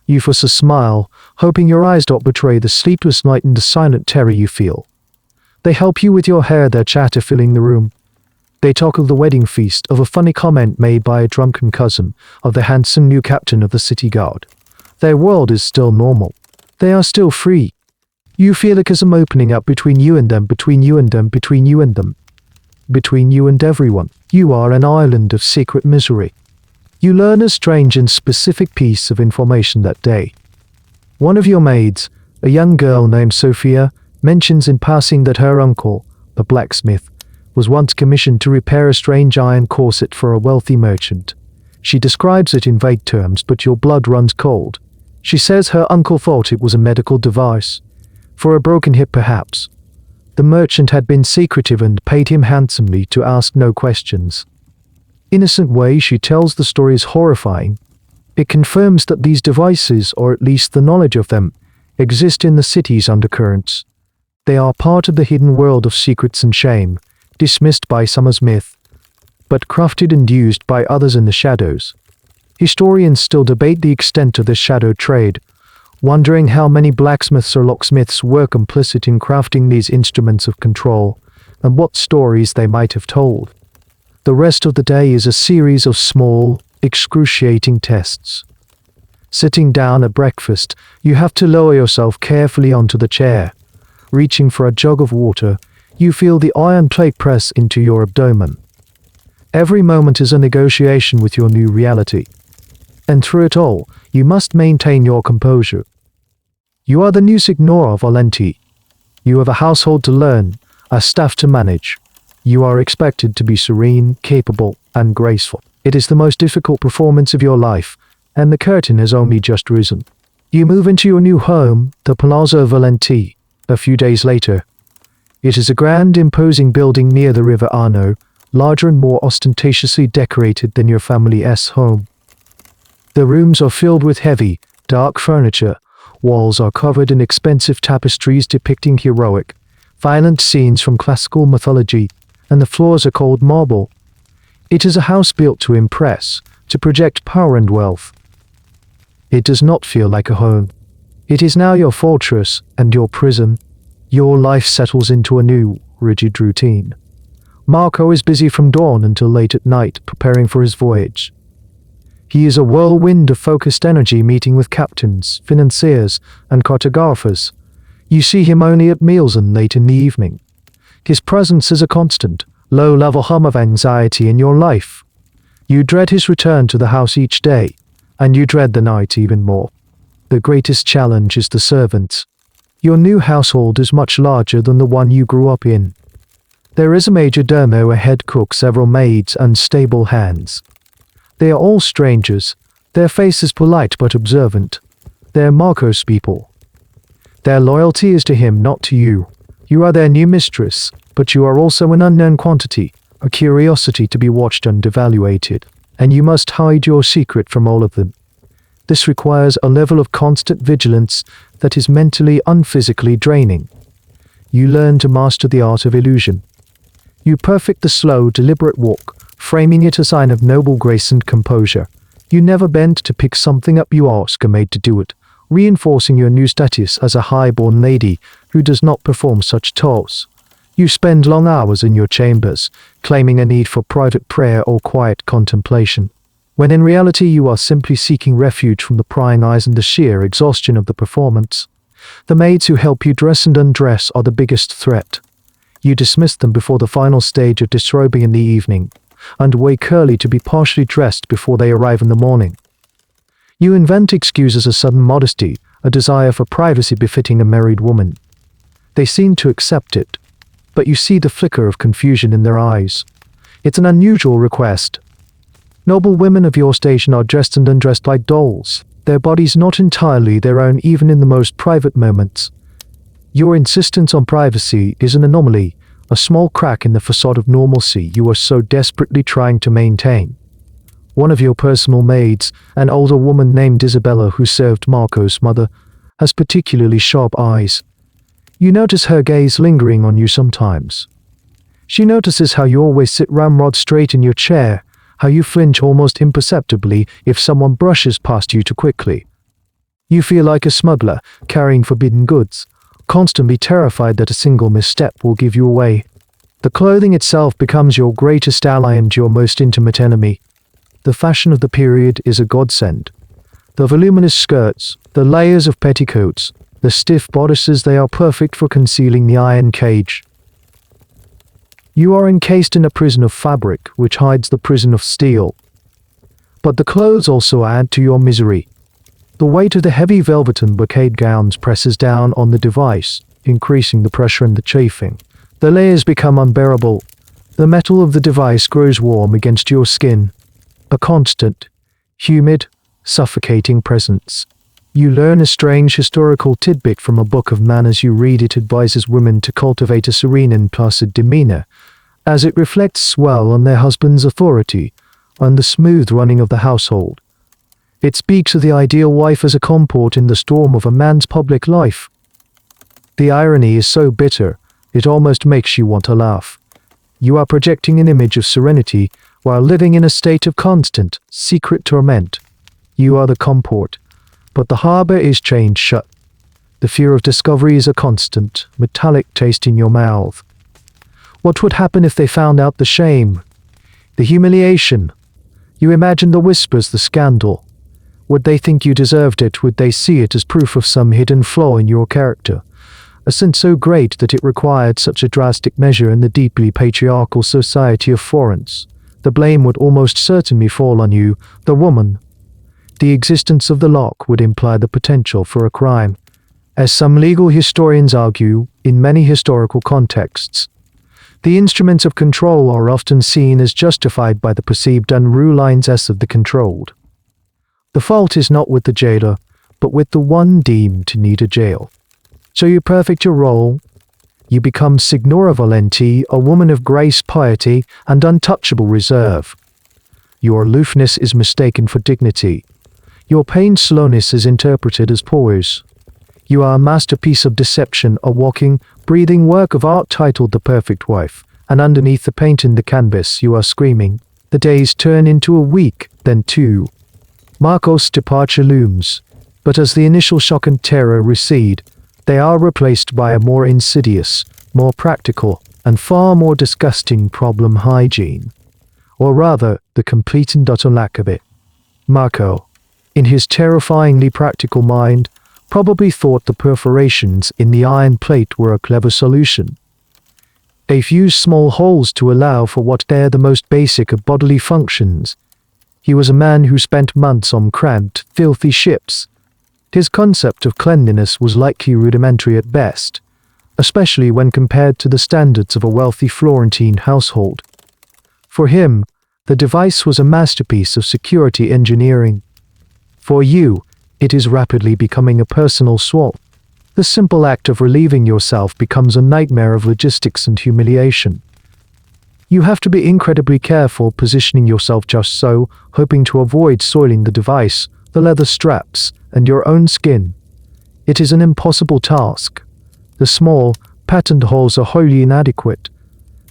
You force a smile, hoping your eyes don't betray the sleepless night and the silent terror you feel. They help you with your hair, their chatter filling the room. They talk of the wedding feast, of a funny comment made by a drunken cousin, of the handsome new captain of the city guard. Their world is still normal. They are still free. You feel a chasm opening up between you and them, between you and them, between you and them. Between you and everyone. You are an island of secret misery. You learn a strange and specific piece of information that day. One of your maids, a young girl named Sophia, mentions in passing that her uncle, the blacksmith, was once commissioned to repair a strange iron corset for a wealthy merchant. She describes it in vague terms, but your blood runs cold. She says her uncle thought it was a medical device. For a broken hip, perhaps. The merchant had been secretive and paid him handsomely to ask no questions. Innocent way she tells the story is horrifying. It confirms that these devices, or at least the knowledge of them, exist in the city's undercurrents. They are part of the hidden world of secrets and shame, dismissed by some as myth, but crafted and used by others in the shadows. Historians still debate the extent of this shadow trade, wondering how many blacksmiths or locksmiths were complicit in crafting these instruments of control, and what stories they might have told. The rest of the day is a series of small, excruciating tests. Sitting down at breakfast, you have to lower yourself carefully onto the chair. Reaching for a jug of water, You feel the iron plate press into your abdomen. Every moment is a negotiation with your new reality. And through it all, you must maintain your composure. You are the new Signora Valenti. You have a household to learn, a staff to manage. You are expected to be serene, capable, and graceful. It is the most difficult performance of your life, and the curtain has only just risen. You move into your new home, the Palazzo Valenti, a few days later. It is a grand, imposing building near the River Arno, larger and more ostentatiously decorated than your family's home. The rooms are filled with heavy, dark furniture. Walls are covered in expensive tapestries depicting heroic, violent scenes from classical mythology, and the floors are cold marble. It is a house built to impress, to project power and wealth. It does not feel like a home. It is now your fortress and your prison. Your life settles into a new, rigid routine. Marco is busy from dawn until late at night, preparing for his voyage. He is a whirlwind of focused energy, meeting with captains, financiers, and cartographers. You see him only at meals and late in the evening. His presence is a constant, low-level hum of anxiety in your life. You dread his return to the house each day, and you dread the night even more. The greatest challenge is the servants. Your new household is much larger than the one you grew up in. There is a major domo, a head cook, several maids, and stable hands. They are all strangers, their faces polite but observant. They're Marco's people. Their loyalty is to him, not to you. You are their new mistress, but you are also an unknown quantity, a curiosity to be watched and evaluated, and you must hide your secret from all of them. This requires a level of constant vigilance that is mentally and physically draining. You learn to master the art of illusion. You perfect the slow, deliberate walk, framing it a sign of noble grace and composure. You never bend to pick something up, you ask a maid to do it, reinforcing your new status as a high-born lady who does not perform such chores. You spend long hours in your chambers, claiming a need for private prayer or quiet contemplation, when in reality you are simply seeking refuge from the prying eyes and the sheer exhaustion of the performance. The maids who help you dress and undress are the biggest threat. You dismiss them before the final stage of disrobing in the evening, and wake early to be partially dressed before they arrive in the morning. You invent excuses, a sudden modesty, a desire for privacy befitting a married woman. They seem to accept it, but you see the flicker of confusion in their eyes. It's an unusual request. Noble women of your station are dressed and undressed like dolls, their bodies not entirely their own even in the most private moments. Your insistence on privacy is an anomaly, a small crack in the facade of normalcy you are so desperately trying to maintain. One of your personal maids, an older woman named Isabella who served Marco's mother, has particularly sharp eyes. You notice her gaze lingering on you sometimes. She notices how you always sit ramrod straight in your chair, how you flinch almost imperceptibly if someone brushes past you too quickly. You feel like a smuggler carrying forbidden goods, constantly terrified that a single misstep will give you away. The clothing itself becomes your greatest ally and your most intimate enemy. The fashion of the period is a godsend. The voluminous skirts, the layers of petticoats, the stiff bodices, they are perfect for concealing the iron cage. You are encased in a prison of fabric which hides the prison of steel. But the clothes also add to your misery. The weight of the heavy velvet and brocade gowns presses down on the device, increasing the pressure and the chafing. The layers become unbearable. The metal of the device grows warm against your skin. A constant, humid, suffocating presence. You learn a strange historical tidbit from a book of manners you read. It advises women to cultivate a serene and placid demeanor, as it reflects well on their husband's authority and the smooth running of the household. It speaks of the ideal wife as a comport in the storm of a man's public life. The irony is so bitter, it almost makes you want to laugh. You are projecting an image of serenity while living in a state of constant, secret torment. You are the comport, but the harbor is chained shut. The fear of discovery is a constant, metallic taste in your mouth. What would happen if they found out the shame, the humiliation? You imagine the whispers, the scandal. Would they think you deserved it? Would they see it as proof of some hidden flaw in your character? a sin so great that it required such a drastic measure in the deeply patriarchal society of Florence. The blame would almost certainly fall on you, the woman. The existence of the lock would imply the potential for a crime. As some legal historians argue, in many historical contexts, the instruments of control are often seen as justified by the perceived unruliness of the controlled. The fault is not with the jailer, but with the one deemed to need a jail. So you perfect your role. You become Signora Valenti, a woman of grace, piety, and untouchable reserve. Your aloofness is mistaken for dignity. Your pained slowness is interpreted as poise. You are a masterpiece of deception, a walking, breathing work of art titled The Perfect Wife, and underneath the paint in the canvas you are screaming. The days turn into a week, then two. Marcos' departure looms, but as the initial shock and terror recede, they are replaced by a more insidious, more practical, and far more disgusting problem: hygiene. Or rather, the complete and utter lack of it. Marco, in his terrifyingly practical mind, probably thought the perforations in the iron plate were a clever solution. A few small holes to allow for what are the most basic of bodily functions. He was a man who spent months on cramped, filthy ships. His concept of cleanliness was likely rudimentary at best, especially when compared to the standards of a wealthy Florentine household. For him, the device was a masterpiece of security engineering. For you, it is rapidly becoming a personal swap. The simple act of relieving yourself becomes a nightmare of logistics and humiliation. You have to be incredibly careful positioning yourself just so, hoping to avoid soiling the device, the leather straps, and your own skin. It is an impossible task. The small, patterned holes are wholly inadequate.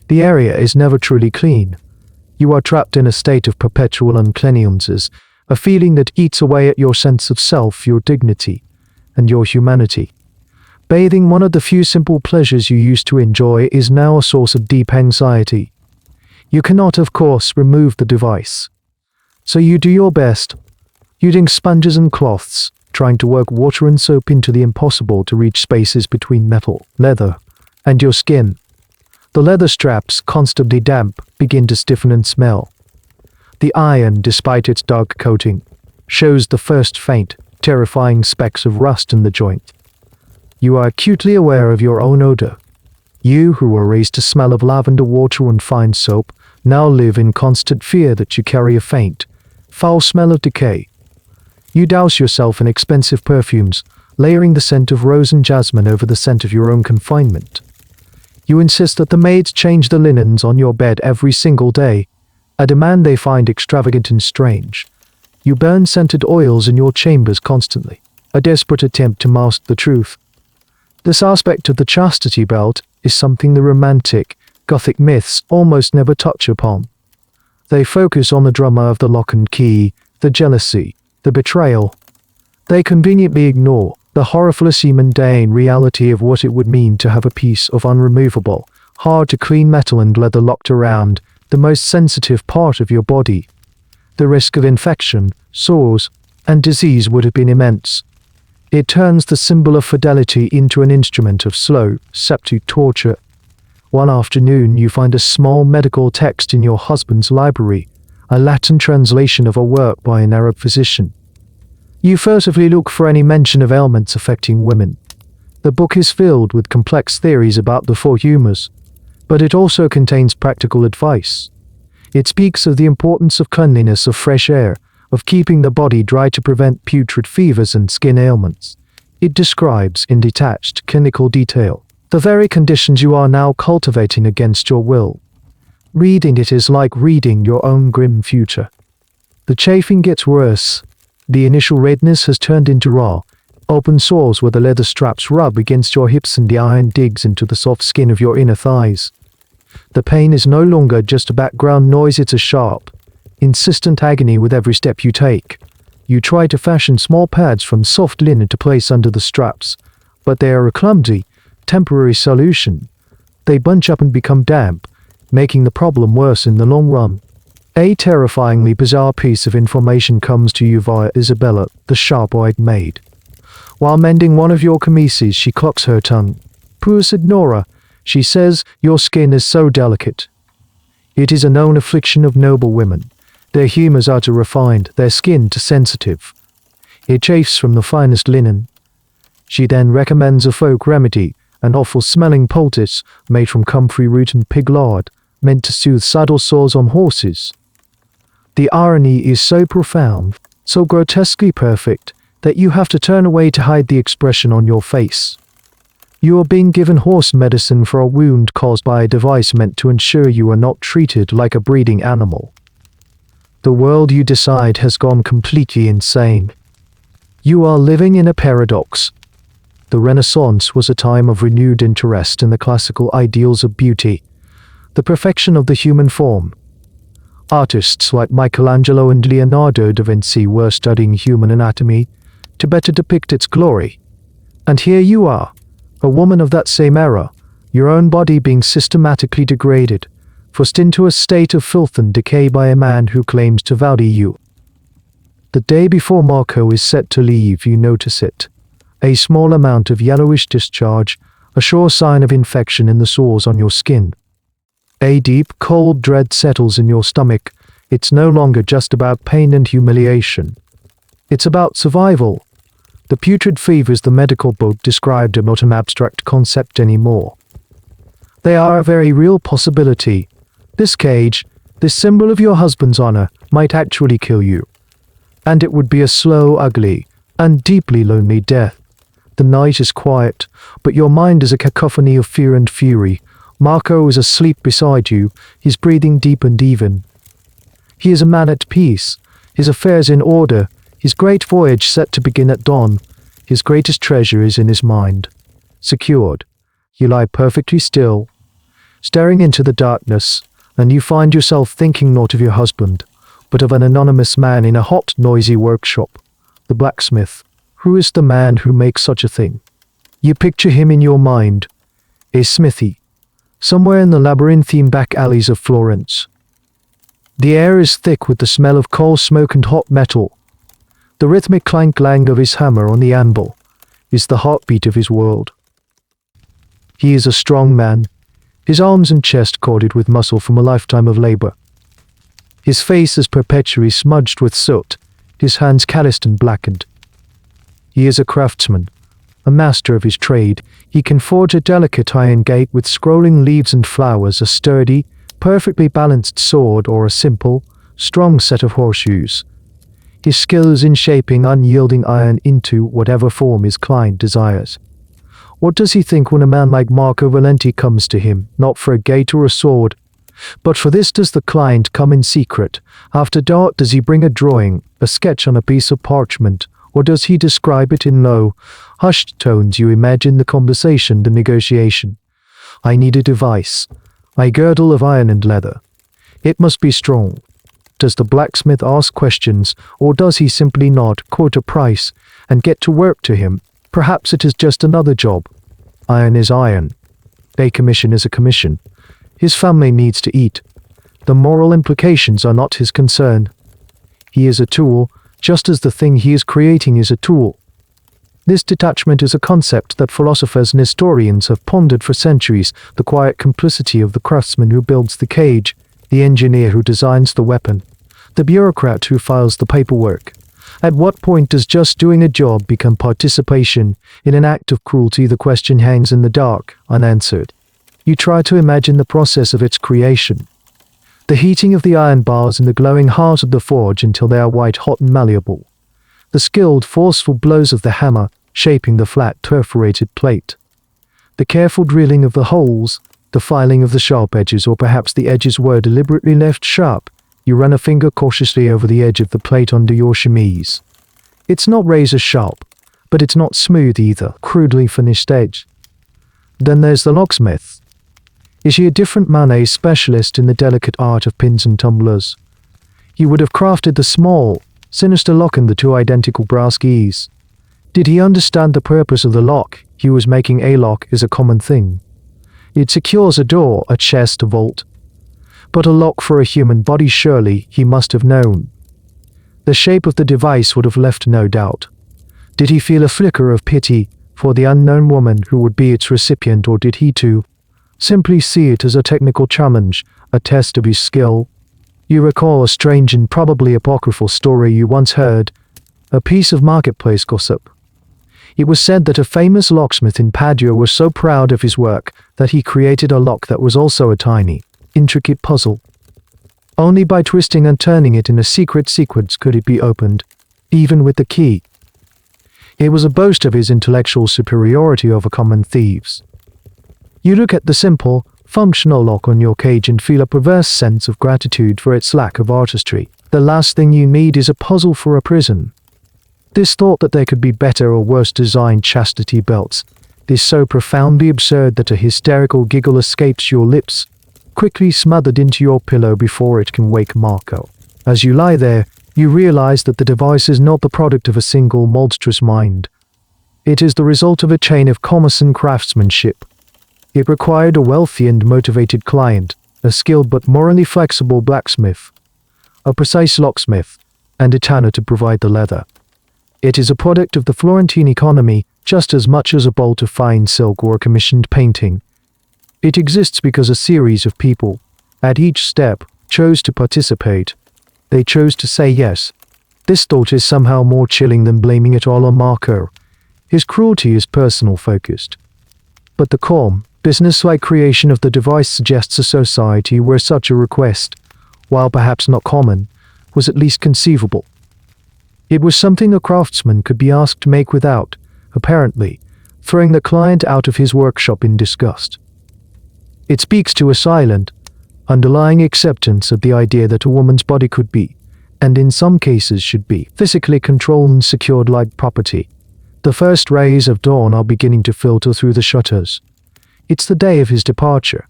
The area is never truly clean. You are trapped in a state of perpetual uncleanliness, a feeling that eats away at your sense of self, your dignity, and your humanity. Bathing, one of the few simple pleasures you used to enjoy, is now a source of deep anxiety. You cannot, of course, remove the device. So you do your best, using sponges and cloths, trying to work water and soap into the impossible to reach spaces between metal, leather, and your skin. The leather straps, constantly damp, begin to stiffen and smell. The iron, despite its dark coating, shows the first faint, terrifying specks of rust in the joint. You are acutely aware of your own odor. You, who were raised to smell of lavender water and fine soap, now live in constant fear that you carry a faint, foul smell of decay. You douse yourself in expensive perfumes, layering the scent of rose and jasmine over the scent of your own confinement. You insist that the maids change the linens on your bed every single day, a demand they find extravagant and strange. You burn scented oils in your chambers constantly, a desperate attempt to mask the truth. This aspect of the chastity belt is something the romantic, Gothic myths almost never touch upon. They focus on the drama of the lock and key, the jealousy, the betrayal. They conveniently ignore the horrificously mundane reality of what it would mean to have a piece of unremovable, hard-to-clean metal and leather locked around the most sensitive part of your body. The risk of infection, sores, and disease would have been immense. It turns the symbol of fidelity into an instrument of slow, subtle torture. One afternoon you find a small medical text in your husband's library, a Latin translation of a work by an Arab physician. You furtively look for any mention of ailments affecting women. The book is filled with complex theories about the four humors, but it also contains practical advice. It speaks of the importance of cleanliness, of fresh air, of keeping the body dry to prevent putrid fevers and skin ailments. It describes, in detached, clinical detail, the very conditions you are now cultivating against your will. Reading it is like reading your own grim future. The chafing gets worse. The initial redness has turned into raw, open sores where the leather straps rub against your hips and the iron digs into the soft skin of your inner thighs. The pain is no longer just a background noise, it's a sharp, insistent agony with every step you take. You try to fashion small pads from soft linen to place under the straps, but they are a clumsy, temporary solution. They bunch up and become damp, making the problem worse in the long run. A terrifyingly bizarre piece of information comes to you via Isabella, the sharp-eyed maid. While mending one of your chemises, she cocks her tongue. Poor Signora, she says, your skin is so delicate. It is a known affliction of noble women. Their humours are too refined, their skin too sensitive. It chafes from the finest linen. She then recommends a folk remedy, an awful-smelling poultice made from comfrey root and pig lard, meant to soothe saddle sores on horses. The irony is so profound, so grotesquely perfect, that you have to turn away to hide the expression on your face. You are being given horse medicine for a wound caused by a device meant to ensure you are not treated like a breeding animal. The world, you decide, has gone completely insane. You are living in a paradox. The Renaissance was a time of renewed interest in the classical ideals of beauty, the perfection of the human form. Artists like Michelangelo and Leonardo da Vinci were studying human anatomy to better depict its glory. And here you are, a woman of that same era, your own body being systematically degraded, forced into a state of filth and decay by a man who claims to value you. The day before Marco is set to leave, you notice it. A small amount of yellowish discharge, a sure sign of infection in the sores on your skin. A deep, cold dread settles in your stomach. It's no longer just about pain and humiliation. It's about survival. The putrid fevers the medical book described are not an abstract concept anymore. They are a very real possibility. This cage, this symbol of your husband's honor, might actually kill you. And it would be a slow, ugly, and deeply lonely death. The night is quiet, but your mind is a cacophony of fear and fury. Marco is asleep beside you, his breathing deep and even. He is a man at peace, his affairs in order, his great voyage set to begin at dawn. His greatest treasure is in his mind. Secured, you lie perfectly still, staring into the darkness, and you find yourself thinking not of your husband, but of an anonymous man in a hot, noisy workshop. The blacksmith. Who is the man who makes such a thing? You picture him in your mind. A smithy. Somewhere in the labyrinthine back alleys of Florence. The air is thick with the smell of coal smoke and hot metal. The rhythmic clank-clang of his hammer on the anvil is the heartbeat of his world. He is a strong man, his arms and chest corded with muscle from a lifetime of labor. His face is perpetually smudged with soot, his hands calloused and blackened. He is a craftsman, a master of his trade. He can forge a delicate iron gate with scrolling leaves and flowers, a sturdy, perfectly balanced sword, or a simple, strong set of horseshoes. His skill is in shaping unyielding iron into whatever form his client desires. What does he think when a man like Marco Valenti comes to him? Not for a gate or a sword, but for this does the client come in secret. After dark does he bring a drawing, a sketch on a piece of parchment, or does he describe it in low, hushed tones? You imagine the conversation, the negotiation. I need a device, my girdle of iron and leather. It must be strong. Does the blacksmith ask questions, or does he simply nod, quote a price, and get to work to him? Perhaps it is just another job. Iron is iron. A commission is a commission. His family needs to eat. The moral implications are not his concern. He is a tool, just as the thing he is creating is a tool. This detachment is a concept that philosophers and historians have pondered for centuries, the quiet complicity of the craftsman who builds the cage, the engineer who designs the weapon, the bureaucrat who files the paperwork. At what point does just doing a job become participation in an act of cruelty? The question hangs in the dark, unanswered. You try to imagine the process of its creation. The heating of the iron bars in the glowing heart of the forge until they are white hot and malleable. The skilled, forceful blows of the hammer shaping the flat, perforated plate. The careful drilling of the holes, the filing of the sharp edges, or perhaps the edges were deliberately left sharp. You run a finger cautiously over the edge of the plate under your chemise. It's not razor sharp, but it's not smooth either, crudely finished edge. Then there's the locksmith. Is he a different man, a specialist in the delicate art of pins and tumblers? He would have crafted the small, sinister lock and the two identical brass keys. Did he understand the purpose of the lock? He was making a lock is a common thing. It secures a door, a chest, a vault. But a lock for a human body, surely he must have known. The shape of the device would have left no doubt. Did he feel a flicker of pity, for the unknown woman who would be its recipient, or did he too simply see it as a technical challenge, a test of his skill? You recall a strange and probably apocryphal story you once heard, a piece of marketplace gossip. It was said that a famous locksmith in Padua was so proud of his work that he created a lock that was also a tiny, intricate puzzle. Only by twisting and turning it in a secret sequence could it be opened, even with the key. It was a boast of his intellectual superiority over common thieves. You look at the simple, functional lock on your cage and feel a perverse sense of gratitude for its lack of artistry. The last thing you need is a puzzle for a prison. This thought that there could be better or worse designed chastity belts is so profoundly absurd that a hysterical giggle escapes your lips, quickly smothered into your pillow before it can wake Marco. As you lie there, you realize that the device is not the product of a single monstrous mind. It is the result of a chain of commerce and craftsmanship. It required a wealthy and motivated client, a skilled but morally flexible blacksmith, a precise locksmith, and a tanner to provide the leather. It is a product of the Florentine economy just as much as a bolt of fine silk or a commissioned painting. It exists because a series of people, at each step, chose to participate. They chose to say yes. This thought is somehow more chilling than blaming it all on Marco. His cruelty is personal focused. But the calm, business-like creation of the device suggests a society where such a request, while perhaps not common, was at least conceivable. It was something a craftsman could be asked to make without, apparently, throwing the client out of his workshop in disgust. It speaks to a silent, underlying acceptance of the idea that a woman's body could be, and in some cases should be, physically controlled and secured like property. The first rays of dawn are beginning to filter through the shutters. It's the day of his departure.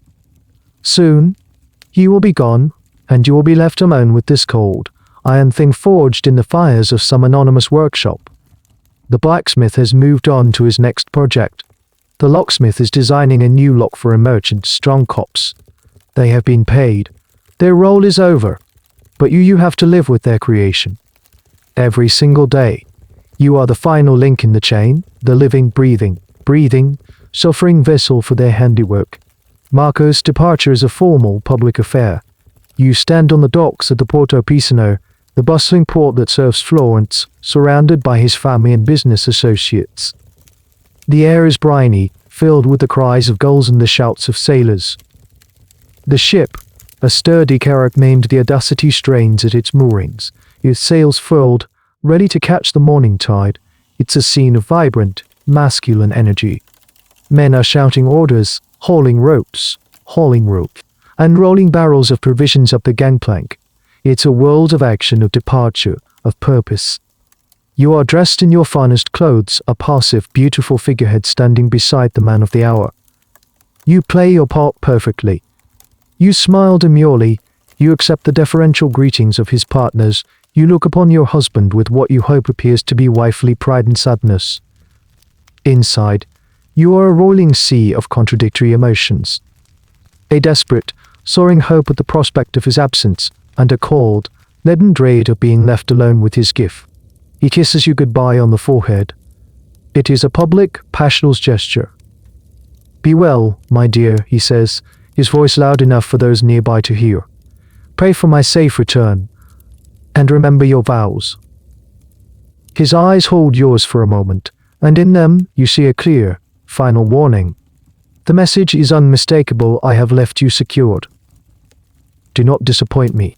Soon, he will be gone, and you will be left alone with this cold, iron thing forged in the fires of some anonymous workshop. The blacksmith has moved on to his next project. The locksmith is designing a new lock for a merchant's strong cops. They have been paid. Their role is over, but you have to live with their creation. Every single day, you are the final link in the chain, the living, breathing, suffering vessel for their handiwork. Marco's departure is a formal public affair. You stand on the docks at the Porto Pisano, the bustling port that serves Florence, surrounded by his family and business associates. The air is briny, filled with the cries of gulls and the shouts of sailors. The ship, a sturdy carrack named the Chastity, strains at its moorings, its sails furled, ready to catch the morning tide. It's a scene of vibrant, masculine energy. Men are shouting orders, hauling rope, and rolling barrels of provisions up the gangplank. It's a world of action, of departure, of purpose. You are dressed in your finest clothes, a passive, beautiful figurehead standing beside the man of the hour. You play your part perfectly. You smile demurely, you accept the deferential greetings of his partners, you look upon your husband with what you hope appears to be wifely pride and sadness. Inside, you are a roiling sea of contradictory emotions. A desperate, soaring hope at the prospect of his absence, and a cold, leaden dread of being left alone with his gift. He kisses you goodbye on the forehead. It is a public, passionate gesture. "Be well, my dear," he says, his voice loud enough for those nearby to hear. "Pray for my safe return, and remember your vows." His eyes hold yours for a moment, and in them you see a clear, final warning. The message is unmistakable: I have left you secured. Do not disappoint me.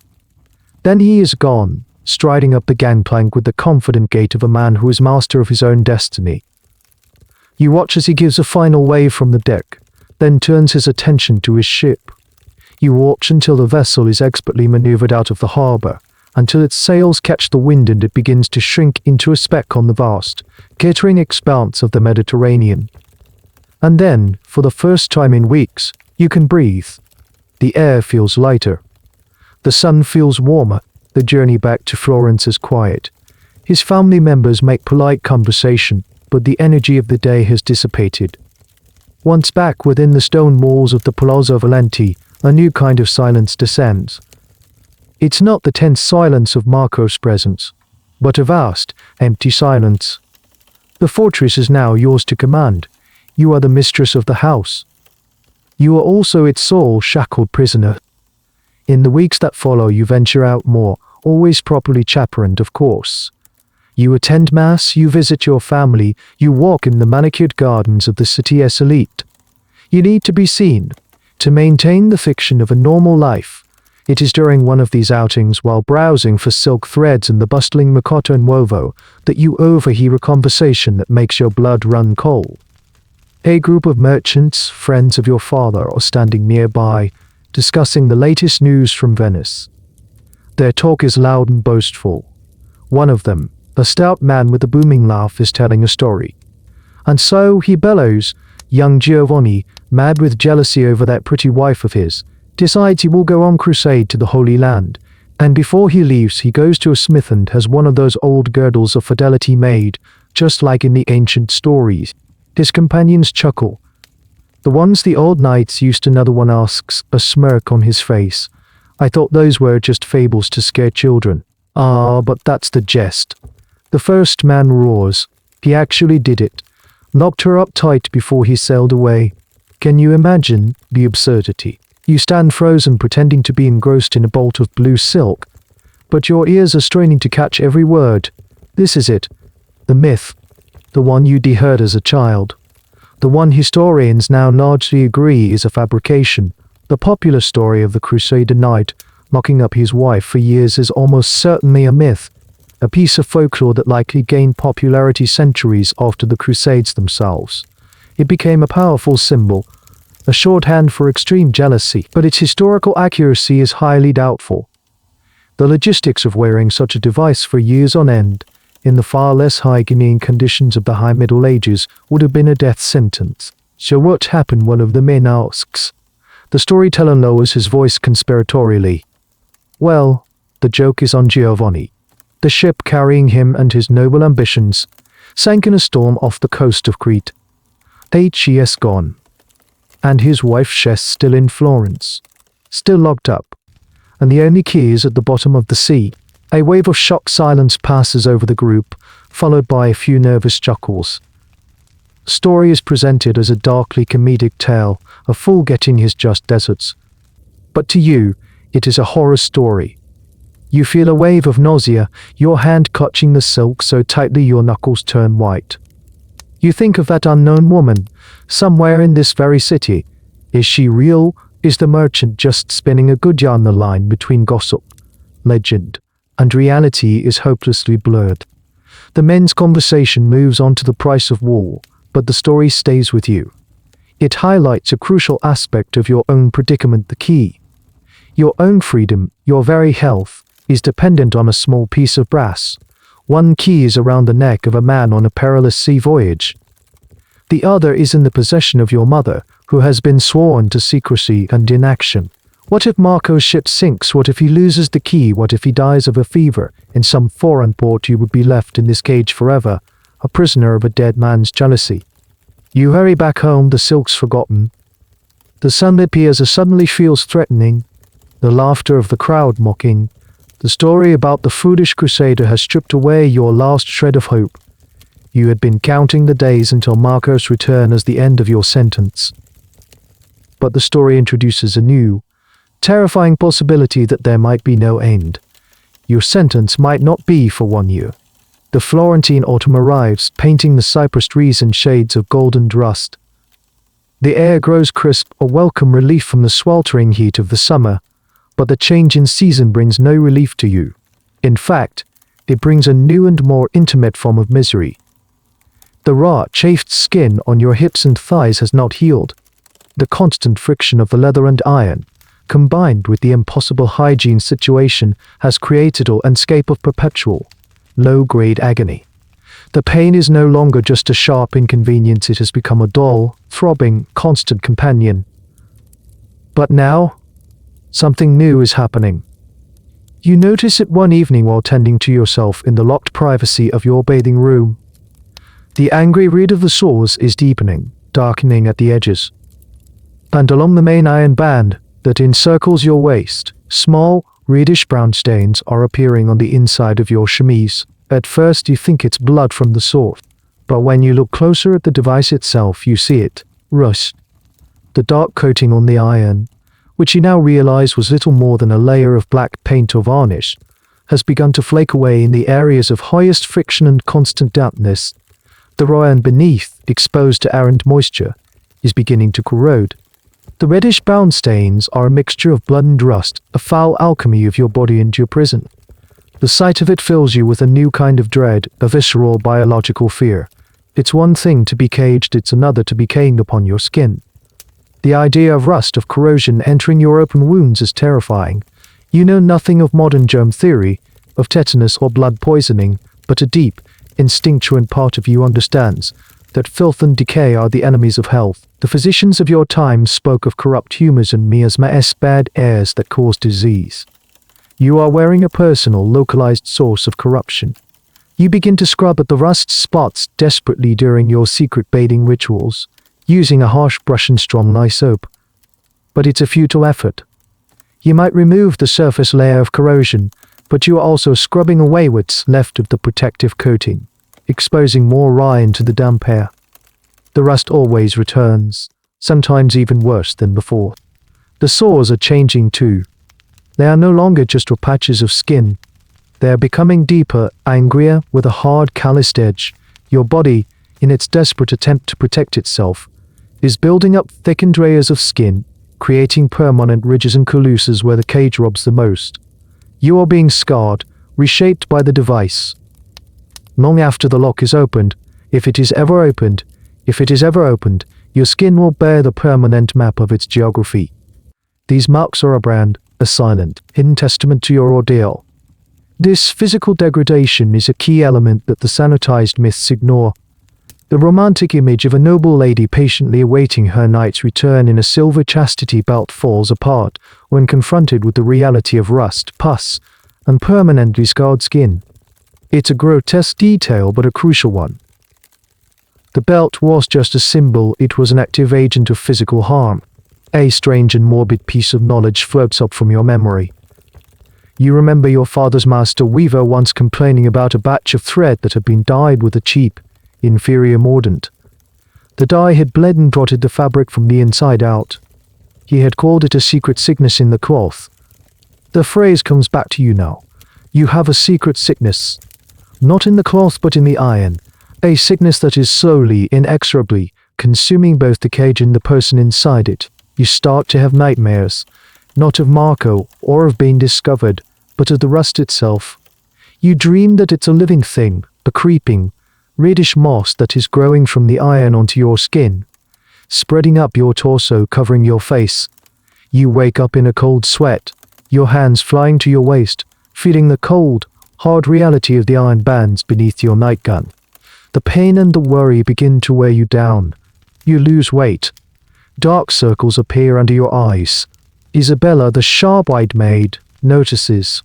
Then he is gone, striding up the gangplank with the confident gait of a man who is master of his own destiny. You watch as he gives a final wave from the deck, then turns his attention to his ship. You watch until the vessel is expertly maneuvered out of the harbor, until its sails catch the wind and it begins to shrink into a speck on the vast, glittering expanse of the Mediterranean. And then, for the first time in weeks, you can breathe. The air feels lighter. The sun feels warmer. The journey back to Florence is quiet. His family members make polite conversation, but the energy of the day has dissipated. Once back within the stone walls of the Palazzo Valenti, a new kind of silence descends. It's not the tense silence of Marco's presence, but a vast, empty silence. The fortress is now yours to command. You are the mistress of the house. You are also its sole shackled prisoner. In the weeks that follow, you venture out more, always properly chaperoned, of course. You attend mass, you visit your family, you walk in the manicured gardens of the city's elite. You need to be seen, to maintain the fiction of a normal life. It is during one of these outings, while browsing for silk threads in the bustling Mercato Nuovo, that you overhear a conversation that makes your blood run cold. A group of merchants, friends of your father, are standing nearby, discussing the latest news from Venice. Their talk is loud and boastful. One of them, a stout man with a booming laugh, is telling a story. And so he bellows, young Giovanni, mad with jealousy over that pretty wife of his, decides he will go on crusade to the Holy Land, and before he leaves he goes to a smith and has one of those old girdles of fidelity made, just like in the ancient stories. His companions chuckle. The ones the old knights used. Another one asks, a smirk on his face, "I thought those were just fables to scare children." "Ah, but that's the jest." The first man roars. He actually did it. Locked her up tight before he sailed away. Can you imagine the absurdity? You stand frozen, pretending to be engrossed in a bolt of blue silk, but your ears are straining to catch every word. This is it. The myth. The one you'd heard as a child. The one historians now largely agree is a fabrication. The popular story of the Crusader knight locking up his wife for years is almost certainly a myth, a piece of folklore that likely gained popularity centuries after the Crusades themselves. It became a powerful symbol, a shorthand for extreme jealousy, but its historical accuracy is highly doubtful. The logistics of wearing such a device for years on end, in the far less hygienic conditions of the High Middle Ages, would have been a death sentence. So what happened? One of the men asks. The storyteller lowers his voice conspiratorially. Well, the joke is on Giovanni. The ship carrying him and his noble ambitions sank in a storm off the coast of Crete. H.E.S. gone. And his wife Chess still in Florence, still locked up, and the only key is at the bottom of the sea. A wave of shocked silence passes over the group, followed by a few nervous chuckles. The story is presented as a darkly comedic tale, a fool getting his just deserts. But to you, it is a horror story. You feel a wave of nausea, your hand clutching the silk so tightly your knuckles turn white. You think of that unknown woman, somewhere in this very city. Is she real? Is the merchant just spinning a good yarn? The line between gossip, legend, and reality is hopelessly blurred. The men's conversation moves on to the price of wool, but the story stays with you. It highlights a crucial aspect of your own predicament. The key, your own freedom, your very health, is dependent on a small piece of brass. One key is around the neck of a man on a perilous sea voyage. The other is in the possession of your mother, who has been sworn to secrecy and inaction. What if Marco's ship sinks? What if he loses the key? What if he dies of a fever in some foreign port? You would be left in this cage forever, a prisoner of a dead man's jealousy. You hurry back home, the silk's forgotten. The sunlit piazza suddenly feels threatening, the laughter of the crowd mocking. The story about the foolish crusader has stripped away your last shred of hope. You had been counting the days until Marco's return as the end of your sentence. But the story introduces a new, terrifying possibility that there might be no end. Your sentence might not be for 1 year. The Florentine autumn arrives, painting the cypress trees in shades of golden rust. The air grows crisp, a welcome relief from the sweltering heat of the summer, but the change in season brings no relief to you. In fact, it brings a new and more intimate form of misery. The raw, chafed skin on your hips and thighs has not healed. The constant friction of the leather and iron, combined with the impossible hygiene situation, has created a landscape of perpetual, low-grade agony. The pain is no longer just a sharp inconvenience, it has become a dull, throbbing, constant companion. But now, something new is happening. You notice it one evening while tending to yourself in the locked privacy of your bathing room. The angry red of the sores is deepening, darkening at the edges. And along the main iron band that encircles your waist, small, reddish-brown stains are appearing on the inside of your chemise. At first you think it's blood from the sword, But when you look closer at the device itself, you see it. Rust. The dark coating on the iron, which you now realize was little more than a layer of black paint or varnish, has begun to flake away in the areas of highest friction and constant dampness. The iron beneath, exposed to air and moisture, is beginning to corrode. The reddish-brown stains are a mixture of blood and rust, a foul alchemy of your body and your prison. The sight of it fills you with a new kind of dread, a visceral biological fear. It's one thing to be caged, it's another to be caned upon your skin. The idea of rust, of corrosion entering your open wounds is terrifying. You know nothing of modern germ theory, of tetanus or blood poisoning, but a deep, instinctual part of you understands that filth and decay are the enemies of health. The physicians of your time spoke of corrupt humors and miasma as bad airs that cause disease. You are wearing a personal, localized source of corruption. You begin to scrub at the rust spots desperately during your secret bathing rituals, using a harsh brush and strong lye soap. But it's a futile effort. You might remove the surface layer of corrosion, but you are also scrubbing away what's left of the protective coating, exposing more rye into the damp air. The rust always returns, sometimes even worse than before. The sores are changing too. They are no longer just patches of skin. They are becoming deeper, angrier, with a hard, calloused edge. Your body, in its desperate attempt to protect itself, is building up thickened layers of skin, creating permanent ridges and calluses where the cage robs the most. You are being scarred, reshaped by the device. Long after the lock is opened, if it is ever opened, your skin will bear the permanent map of its geography. These marks are a brand, a silent, hidden testament to your ordeal. This physical degradation is a key element that the sanitized myths ignore. The romantic image of a noble lady patiently awaiting her knight's return in a silver chastity belt falls apart when confronted with the reality of rust, pus, and permanently scarred skin. It's a grotesque detail, but a crucial one. The belt was just a symbol, it was an active agent of physical harm. A strange and morbid piece of knowledge floats up from your memory. You remember your father's master weaver once complaining about a batch of thread that had been dyed with a cheap, inferior mordant. The dye had bled and rotted the fabric from the inside out. He had called it a secret sickness in the cloth. The phrase comes back to you now. You have a secret sickness. Not in the cloth but in the iron. A sickness that is slowly, inexorably, consuming both the cage and the person inside it. You start to have nightmares, not of Marco or of being discovered, but of the rust itself. You dream that it's a living thing, a creeping, reddish moss that is growing from the iron onto your skin, spreading up your torso, covering your face. You wake up in a cold sweat, your hands flying to your waist, feeling the cold, hard reality of the iron bands beneath your nightgown. The pain and the worry begin to wear you down. You lose weight. Dark circles appear under your eyes. Isabella, the sharp-eyed maid, notices.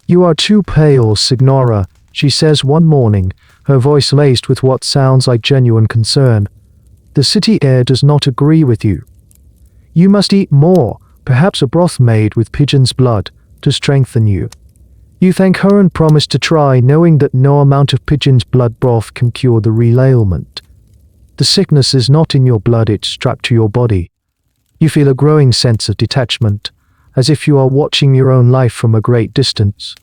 "You are too pale, Signora," she says one morning, her voice laced with what sounds like genuine concern. "The city air does not agree with you. You must eat more, perhaps a broth made with pigeon's blood, to strengthen you." You thank her and promise to try, knowing that no amount of pigeon's blood broth can cure the real ailment. The sickness is not in your blood, it's strapped to your body. You feel a growing sense of detachment, as if you are watching your own life from a great distance.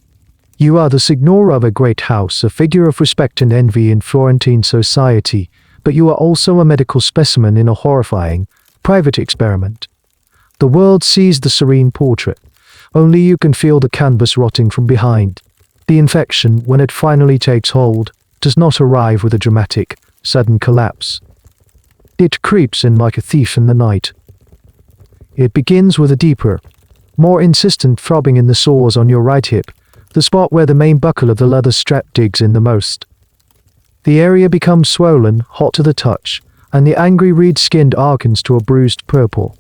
You are the signora of a great house, a figure of respect and envy in Florentine society, but you are also a medical specimen in a horrifying, private experiment. The world sees the serene portrait. Only you can feel the canvas rotting from behind. The infection, when it finally takes hold, does not arrive with a dramatic, sudden collapse. It creeps in like a thief in the night. It begins with a deeper, more insistent throbbing in the sores on your right hip, the spot where the main buckle of the leather strap digs in the most. The area becomes swollen, hot to the touch, and the angry red skin darkens to a bruised purple.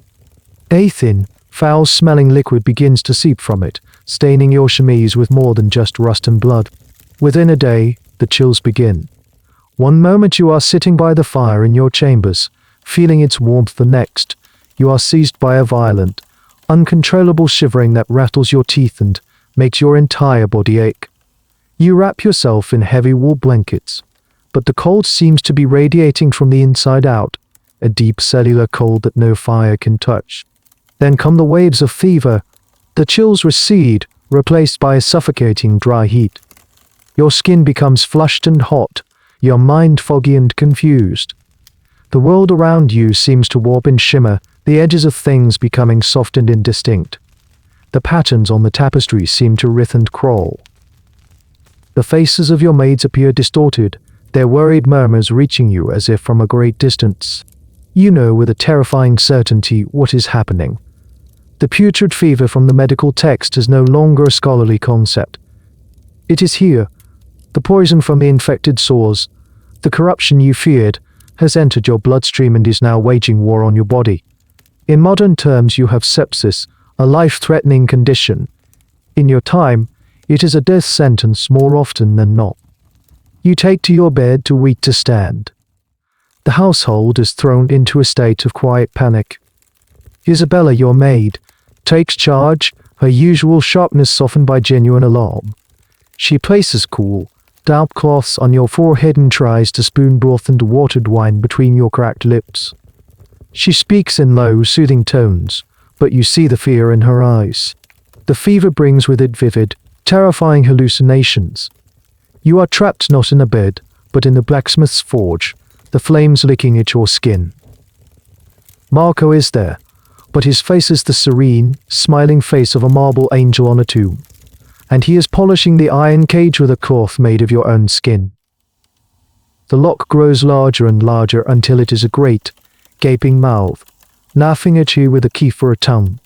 A thin, foul-smelling liquid begins to seep from it, staining your chemise with more than just rust and blood. Within a day, the chills begin. One moment you are sitting by the fire in your chambers, feeling its warmth. The next, you are seized by a violent, uncontrollable shivering that rattles your teeth and makes your entire body ache. You wrap yourself in heavy wool blankets, but the cold seems to be radiating from the inside out, a deep cellular cold that no fire can touch. Then come the waves of fever. The chills recede, replaced by a suffocating dry heat. Your skin becomes flushed and hot, your mind foggy and confused. The world around you seems to warp and shimmer, the edges of things becoming soft and indistinct. The patterns on the tapestry seem to writhe and crawl. The faces of your maids appear distorted, their worried murmurs reaching you as if from a great distance. You know with a terrifying certainty what is happening. The putrid fever from the medical text is no longer a scholarly concept. It is here. The poison from the infected sores, the corruption you feared, has entered your bloodstream and is now waging war on your body. In modern terms, you have sepsis, a life-threatening condition. In your time, it is a death sentence more often than not. You take to your bed too weak to stand. The household is thrown into a state of quiet panic. Isabella, your maid, takes charge, her usual sharpness softened by genuine alarm. She places cool, damp cloths on your forehead and tries to spoon broth and watered wine between your cracked lips. She speaks in low, soothing tones, but you see the fear in her eyes. The fever brings with it vivid, terrifying hallucinations. You are trapped not in a bed, but in the blacksmith's forge, the flames licking at your skin. Marco is there, but his face is the serene, smiling face of a marble angel on a tomb, and he is polishing the iron cage with a cloth made of your own skin. The lock grows larger and larger until it is a great, gaping mouth, laughing at you with a key for a tongue.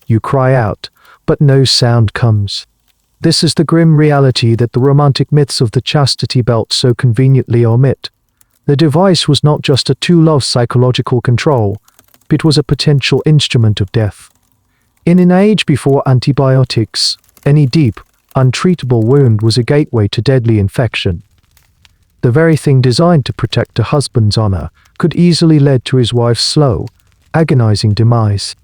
You cry out, but no sound comes. This is the grim reality that the romantic myths of the chastity belt so conveniently omit. The device was not just a tool of psychological control, it was a potential instrument of death. In an age before antibiotics, any deep, untreatable wound was a gateway to deadly infection. The very thing designed to protect a husband's honor could easily lead to his wife's slow, agonizing demise.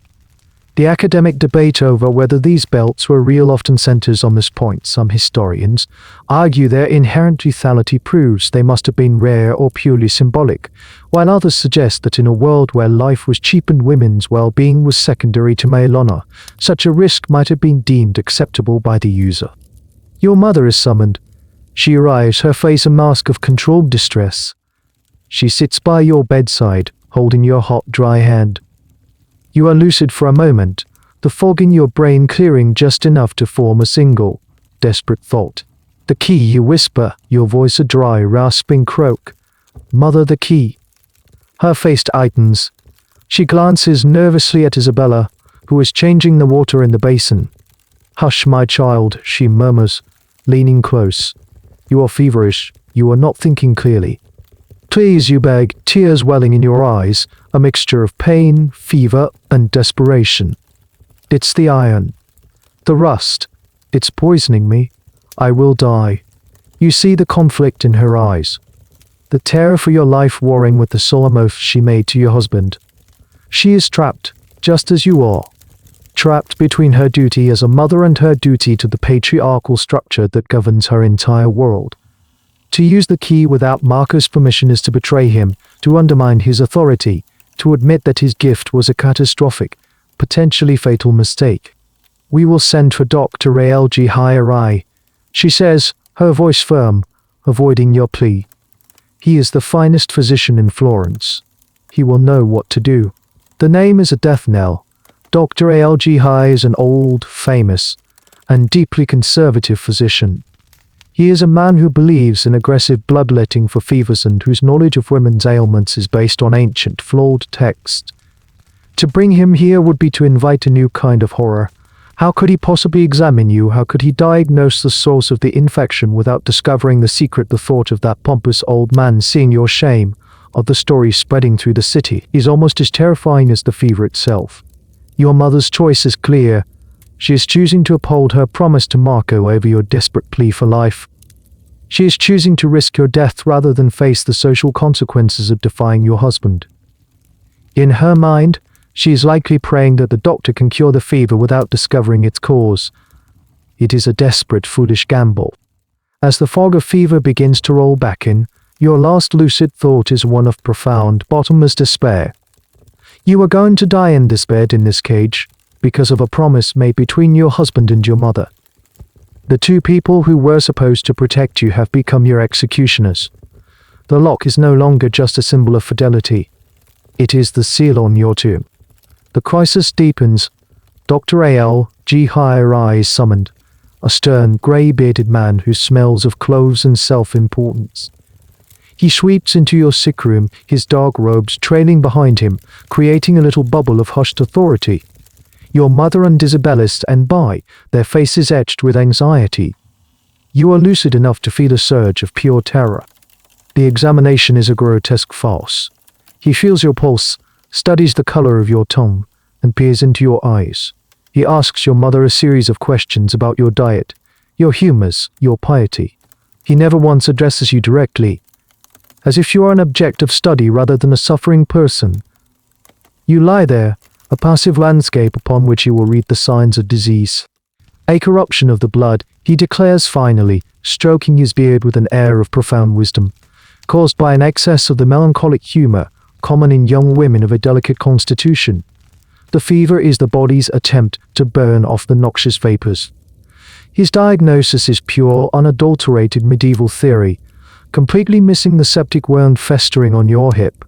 The academic debate over whether these belts were real often centers on this point. Some historians argue their inherent lethality proves they must have been rare or purely symbolic, while others suggest that in a world where life was cheap and women's well-being was secondary to male honor, such a risk might have been deemed acceptable by the user. Your mother is summoned. She arrives, her face a mask of controlled distress. She sits by your bedside, holding your hot, dry hand. You are lucid for a moment, the fog in your brain clearing just enough to form a single, desperate thought. The key, you whisper, your voice a dry, rasping croak. Mother, the key. Her face tightens. She glances nervously at Isabella, who is changing the water in the basin. Hush, my child, she murmurs, leaning close. You are feverish, you are not thinking clearly. Please, you beg, tears welling in your eyes, a mixture of pain, fever, and desperation. It's the iron. The rust. It's poisoning me. I will die. You see the conflict in her eyes. The terror for your life warring with the solemn oath she made to your husband. She is trapped, just as you are. Trapped between her duty as a mother and her duty to the patriarchal structure that governs her entire world. To use the key without Marco's permission is to betray him, to undermine his authority, to admit that his gift was a catastrophic, potentially fatal mistake. We will send for Dr. A.L.G. Higher, she says, her voice firm, avoiding your plea. He is the finest physician in Florence. He will know what to do. The name is a death knell. Dr. A.L.G. High is an old, famous, and deeply conservative physician. He is a man who believes in aggressive bloodletting for fevers and whose knowledge of women's ailments is based on ancient, flawed texts. To bring him here would be to invite a new kind of horror. How could he possibly examine you? How could he diagnose the source of the infection without discovering the secret? The thought of that pompous old man seeing your shame, of the story spreading through the city, is almost as terrifying as the fever itself. Your mother's choice is clear. She is choosing to uphold her promise to Marco over your desperate plea for life. She is choosing to risk your death rather than face the social consequences of defying your husband. In her mind, she is likely praying that the doctor can cure the fever without discovering its cause. It is a desperate, foolish gamble. As the fog of fever begins to roll back in, Your last lucid thought is one of profound, bottomless despair. You are going to die in this bed in this cage, because of a promise made between your husband and your mother. The two people who were supposed to protect you have become your executioners. The lock is no longer just a symbol of fidelity. It is the seal on your tomb. The crisis deepens. Dr. A.L.G. Hira is summoned, a stern, grey-bearded man who smells of cloves and self-importance. He sweeps into your sick room, his dark robes trailing behind him, creating a little bubble of hushed authority. Your mother and Isabella stand by, their faces etched with anxiety. You are lucid enough to feel a surge of pure terror. The examination is a grotesque farce. He feels your pulse, studies the color of your tongue, and peers into your eyes. He asks your mother a series of questions about your diet, your humors, your piety. He never once addresses you directly, as if you are an object of study rather than a suffering person. You lie there, a passive landscape upon which you will read the signs of disease. A corruption of the blood, he declares finally, stroking his beard with an air of profound wisdom, caused by an excess of the melancholic humor common in young women of a delicate constitution. The fever is the body's attempt to burn off the noxious vapors. His diagnosis is pure, unadulterated medieval theory, completely missing the septic wound festering on your hip.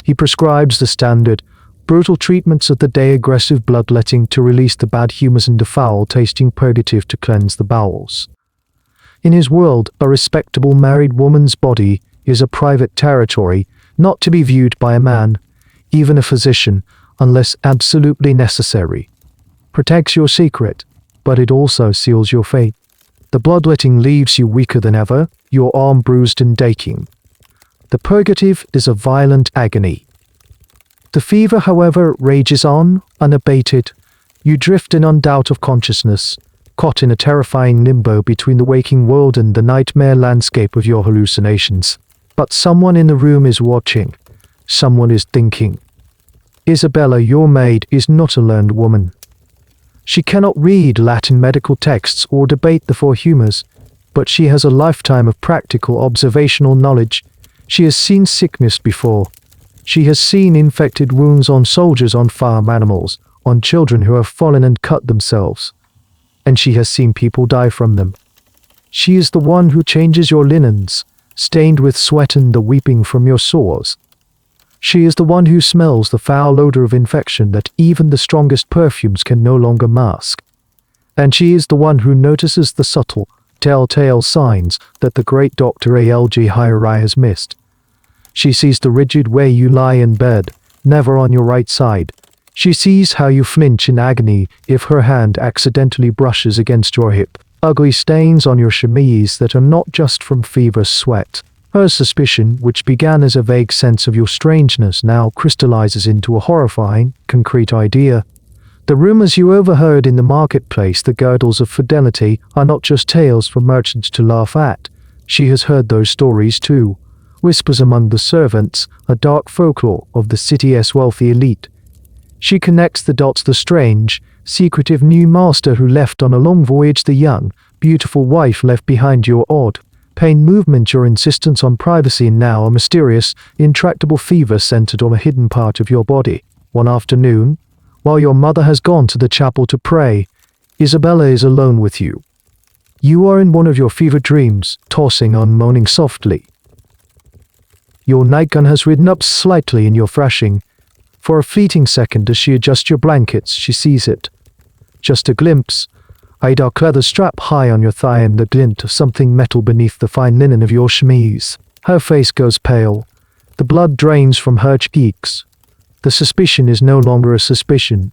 He prescribes the standard, brutal treatments of the day: aggressive bloodletting to release the bad humors and a foul-tasting purgative to cleanse the bowels. In his world, a respectable married woman's body is a private territory, not to be viewed by a man, even a physician, unless absolutely necessary. Protects your secret, but it also seals your fate. The bloodletting leaves you weaker than ever, your arm bruised and aching. The purgative is a violent agony. The fever, however, rages on, unabated. You drift in and out of consciousness, caught in a terrifying limbo between the waking world and the nightmare landscape of your hallucinations. But someone in the room is watching. Someone is thinking. Isabella, your maid, is not a learned woman. She cannot read Latin medical texts or debate the four humors, but she has a lifetime of practical observational knowledge. She has seen sickness before. She has seen infected wounds on soldiers, on farm animals, on children who have fallen and cut themselves. And she has seen people die from them. She is the one who changes your linens, stained with sweat and the weeping from your sores. She is the one who smells the foul odor of infection that even the strongest perfumes can no longer mask. And she is the one who notices the subtle, telltale signs that the great Dr. A.L.G. Hira has missed. She sees the rigid way you lie in bed, never on your right side. She sees how you flinch in agony if her hand accidentally brushes against your hip. Ugly stains on your chemise that are not just from fever sweat. Her suspicion, which began as a vague sense of your strangeness, now crystallizes into a horrifying, concrete idea. The rumors you overheard in the marketplace, the girdles of fidelity, are not just tales for merchants to laugh at. She has heard those stories too. Whispers among the servants, a dark folklore of the city's wealthy elite. She connects the dots, the strange, secretive new master who left on a long voyage, the young, beautiful wife left behind, your odd, pain movement, your insistence on privacy, and now a mysterious, intractable fever centered on a hidden part of your body. One afternoon, while your mother has gone to the chapel to pray, Isabella is alone with you. You are in one of your fever dreams, tossing and moaning softly. Your nightgown has ridden up slightly in your thrashing. For a fleeting second, as she adjusts your blankets, she sees it. Just a glimpse. A dark leather strap high on your thigh and the glint of something metal beneath the fine linen of your chemise. Her face goes pale. The blood drains from her cheeks. The suspicion is no longer a suspicion.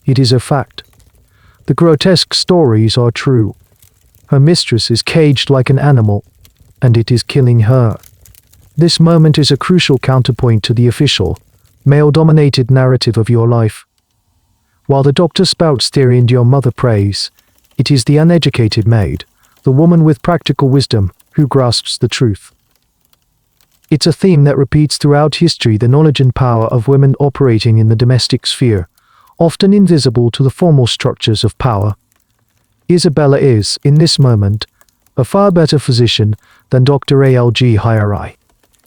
It is a fact. The grotesque stories are true. Her mistress is caged like an animal, and it is killing her. This moment is a crucial counterpoint to the official, male-dominated narrative of your life. While the doctor spouts theory and your mother prays, it is the uneducated maid, the woman with practical wisdom, who grasps the truth. It's a theme that repeats throughout history, the knowledge and power of women operating in the domestic sphere, often invisible to the formal structures of power. Isabella is, in this moment, a far better physician than Dr. Alg Hiri.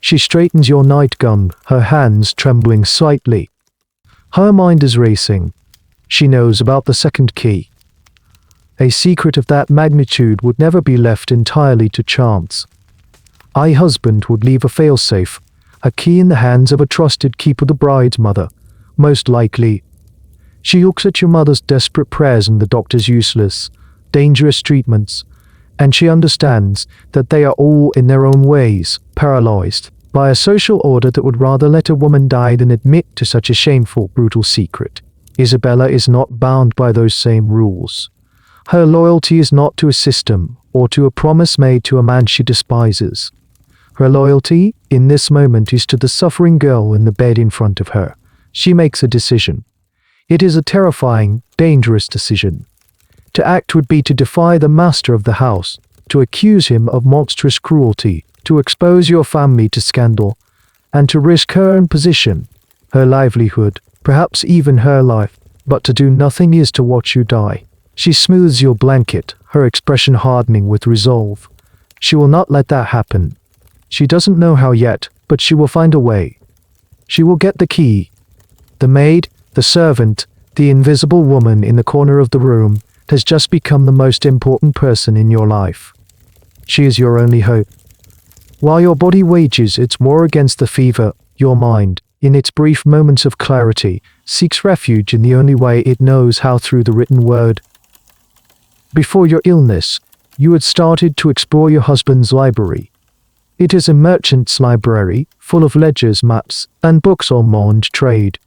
She straightens your nightgown, her hands trembling slightly. Her mind is racing. She knows about the second key. A secret of that magnitude would never be left entirely to chance. A husband would leave a failsafe, a key in the hands of a trusted keeper, the bride's mother, most likely. She looks at your mother's desperate prayers and the doctor's useless, dangerous treatments, and she understands that they are all in their own ways paralyzed by a social order that would rather let a woman die than admit to such a shameful, brutal secret. Isabella is not bound by those same rules. Her loyalty is not to a system or to a promise made to a man she despises. Her loyalty, in this moment, is to the suffering girl in the bed in front of her. She makes a decision. It is a terrifying, dangerous decision. To act would be to defy the master of the house, to accuse him of monstrous cruelty, to expose your family to scandal, and to risk her own position, her livelihood, perhaps even her life, but to do nothing is to watch you die. She smooths your blanket, her expression hardening with resolve. She will not let that happen. She doesn't know how yet, but she will find a way. She will get the key. The maid, the servant, the invisible woman in the corner of the room has just become the most important person in your life. She is your only hope. While your body wages its war against the fever, your mind, in its brief moments of clarity, seeks refuge in the only way it knows how, through the written word. Before your illness, you had started to explore your husband's library. It is a merchant's library, full of ledgers, maps, and books on monde trade.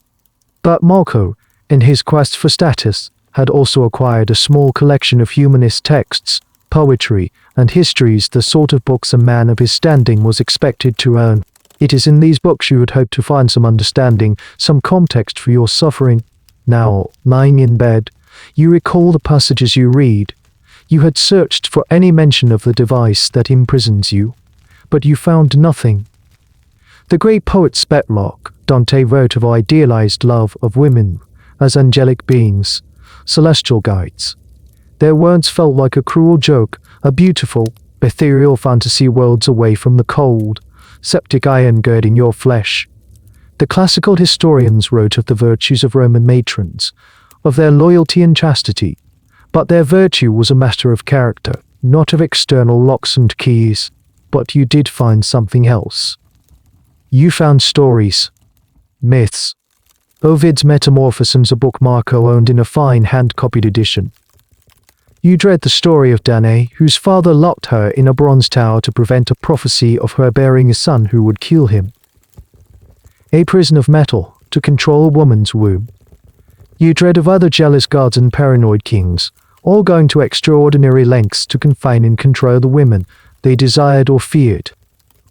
But Marco, in his quest for status, had also acquired a small collection of humanist texts, poetry, and histories, the sort of books a man of his standing was expected to own. It is in these books you would hope to find some understanding, some context for your suffering. Now, lying in bed, you recall the passages you read. You had searched for any mention of the device that imprisons you, but you found nothing. The great poet Spetlock, Dante, wrote of idealized love of women as angelic beings, celestial guides. Their words felt like a cruel joke, a beautiful, ethereal fantasy worlds away from the cold, septic iron girding your flesh. The classical historians wrote of the virtues of Roman matrons, of their loyalty and chastity, but their virtue was a matter of character, not of external locks and keys. But you did find something else. You found stories, myths. Ovid's Metamorphosms, a book Marco owned in a fine hand-copied edition. You read the story of Danae, whose father locked her in a bronze tower to prevent a prophecy of her bearing a son who would kill him. A prison of metal, to control a woman's womb. You read of other jealous gods and paranoid kings, all going to extraordinary lengths to confine and control the women they desired or feared.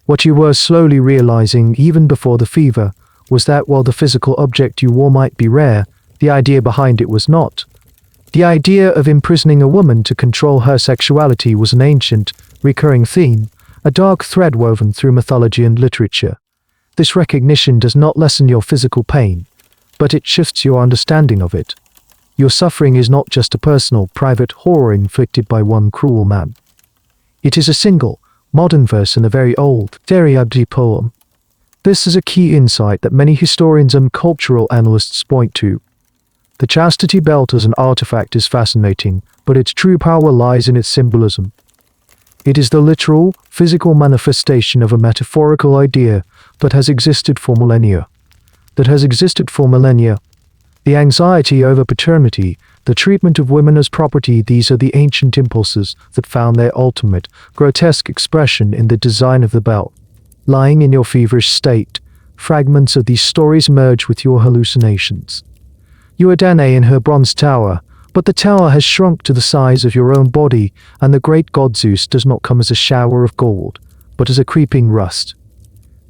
What you were slowly realizing, even before the fever, was that while the physical object you wore might be rare, the idea behind it was not. The idea of imprisoning a woman to control her sexuality was an ancient, recurring theme, a dark thread woven through mythology and literature. This recognition does not lessen your physical pain, but it shifts your understanding of it. Your suffering is not just a personal, private horror inflicted by one cruel man. It is a single, modern verse in a very old, very ugly poem. This is a key insight that many historians and cultural analysts point to. The chastity belt as an artifact is fascinating, but its true power lies in its symbolism. It is the literal, physical manifestation of a metaphorical idea that has existed for millennia. The anxiety over paternity, the treatment of women as property, these are the ancient impulses that found their ultimate, grotesque expression in the design of the belt. Lying in your feverish state, fragments of these stories merge with your hallucinations. You are Danae in her bronze tower, but the tower has shrunk to the size of your own body, and the great god Zeus does not come as a shower of gold, but as a creeping rust.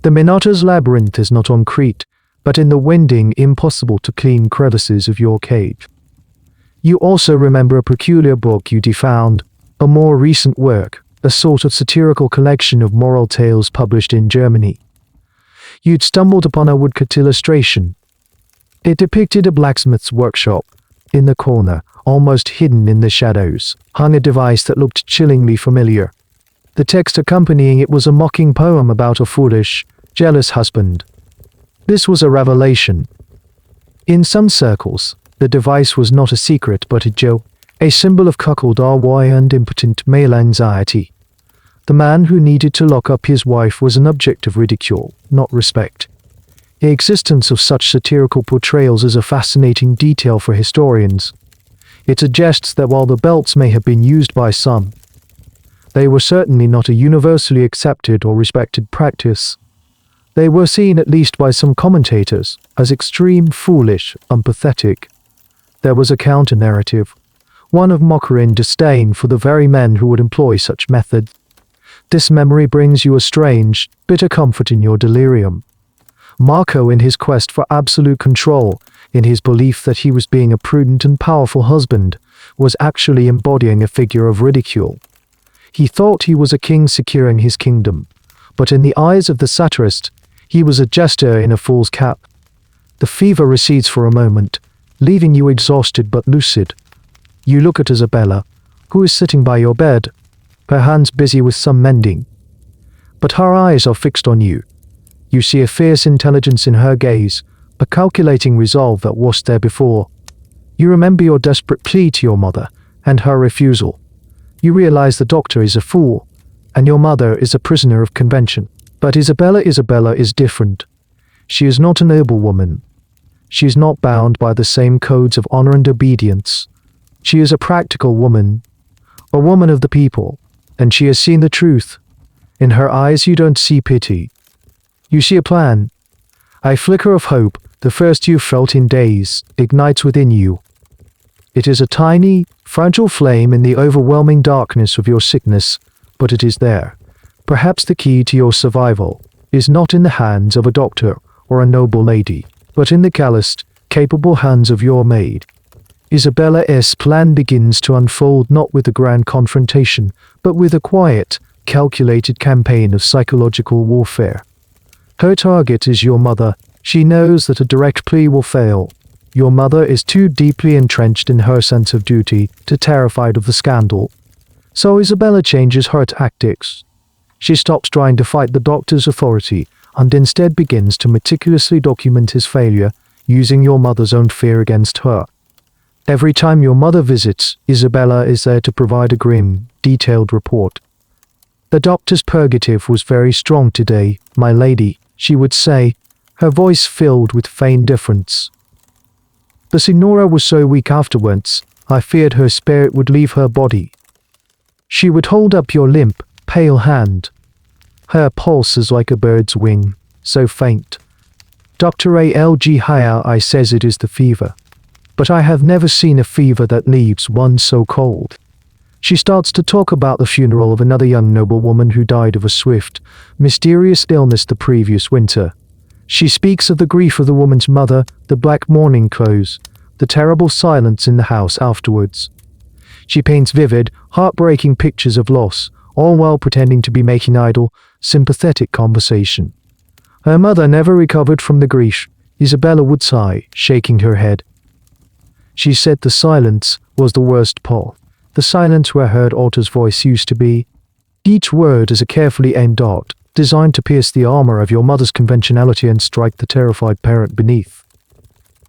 The Minotaur's labyrinth is not on Crete, but in the winding, impossible-to-clean crevices of your cave. You also remember a peculiar book you found, a more recent work, a sort of satirical collection of moral tales published in Germany. You'd stumbled upon a woodcut illustration. It depicted a blacksmith's workshop. In the corner, almost hidden in the shadows, hung a device that looked chillingly familiar. The text accompanying it was a mocking poem about a foolish, jealous husband. This was a revelation. In some circles, the device was not a secret but a joke, a symbol of cuckold and impotent male anxiety. The man who needed to lock up his wife was an object of ridicule, not respect. The existence of such satirical portrayals is a fascinating detail for historians. It suggests that while the belts may have been used by some, they were certainly not a universally accepted or respected practice. They were seen, at least by some commentators, as extreme, foolish, unpathetic. There was a counter-narrative, one of mockery and disdain for the very men who would employ such methods. This memory brings you a strange, bitter comfort in your delirium. Marco, in his quest for absolute control, in his belief that he was being a prudent and powerful husband, was actually embodying a figure of ridicule. He thought he was a king securing his kingdom, but in the eyes of the satirist, he was a jester in a fool's cap. The fever recedes for a moment, leaving you exhausted but lucid. You look at Isabella, who is sitting by your bed, her hands busy with some mending. But her eyes are fixed on you. You see a fierce intelligence in her gaze, a calculating resolve that was there before. You remember your desperate plea to your mother, and her refusal. You realize the doctor is a fool, and your mother is a prisoner of convention. But Isabella is different. She is not a noblewoman. She is not bound by the same codes of honor and obedience. She is a practical woman, a woman of the people, and she has seen the truth. In her eyes you don't see pity. You see a plan. A flicker of hope, the first you've felt in days, ignites within you. It is a tiny, fragile flame in the overwhelming darkness of your sickness, but it is there. Perhaps the key to your survival is not in the hands of a doctor or a noble lady, but in the calloused, capable hands of your maid. Isabella's plan begins to unfold not with a grand confrontation, but with a quiet, calculated campaign of psychological warfare. Her target is your mother. She knows that a direct plea will fail. Your mother is too deeply entrenched in her sense of duty to terrified of the scandal. So Isabella changes her tactics. She stops trying to fight the doctor's authority and instead begins to meticulously document his failure, using your mother's own fear against her. Every time your mother visits, Isabella is there to provide a grim, detailed report. The doctor's purgative was very strong today, my lady, she would say, her voice filled with feigned deference. The signora was so weak afterwards, I feared her spirit would leave her body. She would hold up your limp, pale hand. Her pulse is like a bird's wing, so faint. Dr. A.L.G. Haya I says it is the fever. But I have never seen a fever that leaves one so cold. She starts to talk about the funeral of another young noblewoman who died of a swift, mysterious illness the previous winter. She speaks of the grief of the woman's mother, the black mourning clothes, the terrible silence in the house afterwards. She paints vivid, heartbreaking pictures of loss, all while pretending to be making idle, sympathetic conversation. Her mother never recovered from the grief, Isabella would sigh, shaking her head. She said the silence was the worst part, the silence where heard Otter's voice used to be. Each word is a carefully aimed dart, designed to pierce the armor of your mother's conventionality and strike the terrified parent beneath.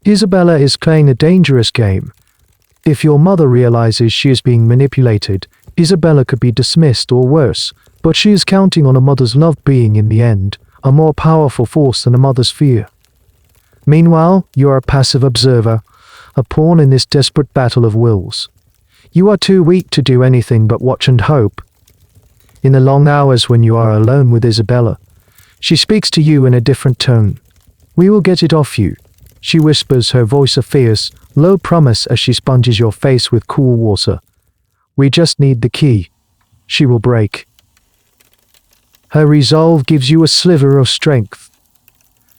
Isabella is playing a dangerous game. If your mother realizes she is being manipulated, Isabella could be dismissed or worse, but she is counting on a mother's love being, in the end, a more powerful force than a mother's fear. Meanwhile, you are a passive observer, a pawn in this desperate battle of wills. You are too weak to do anything but watch and hope. In the long hours when you are alone with Isabella, she speaks to you in a different tone. We will get it off you, she whispers, her voice a fierce, low promise as she sponges your face with cool water. We just need the key. She will break. Her resolve gives you a sliver of strength.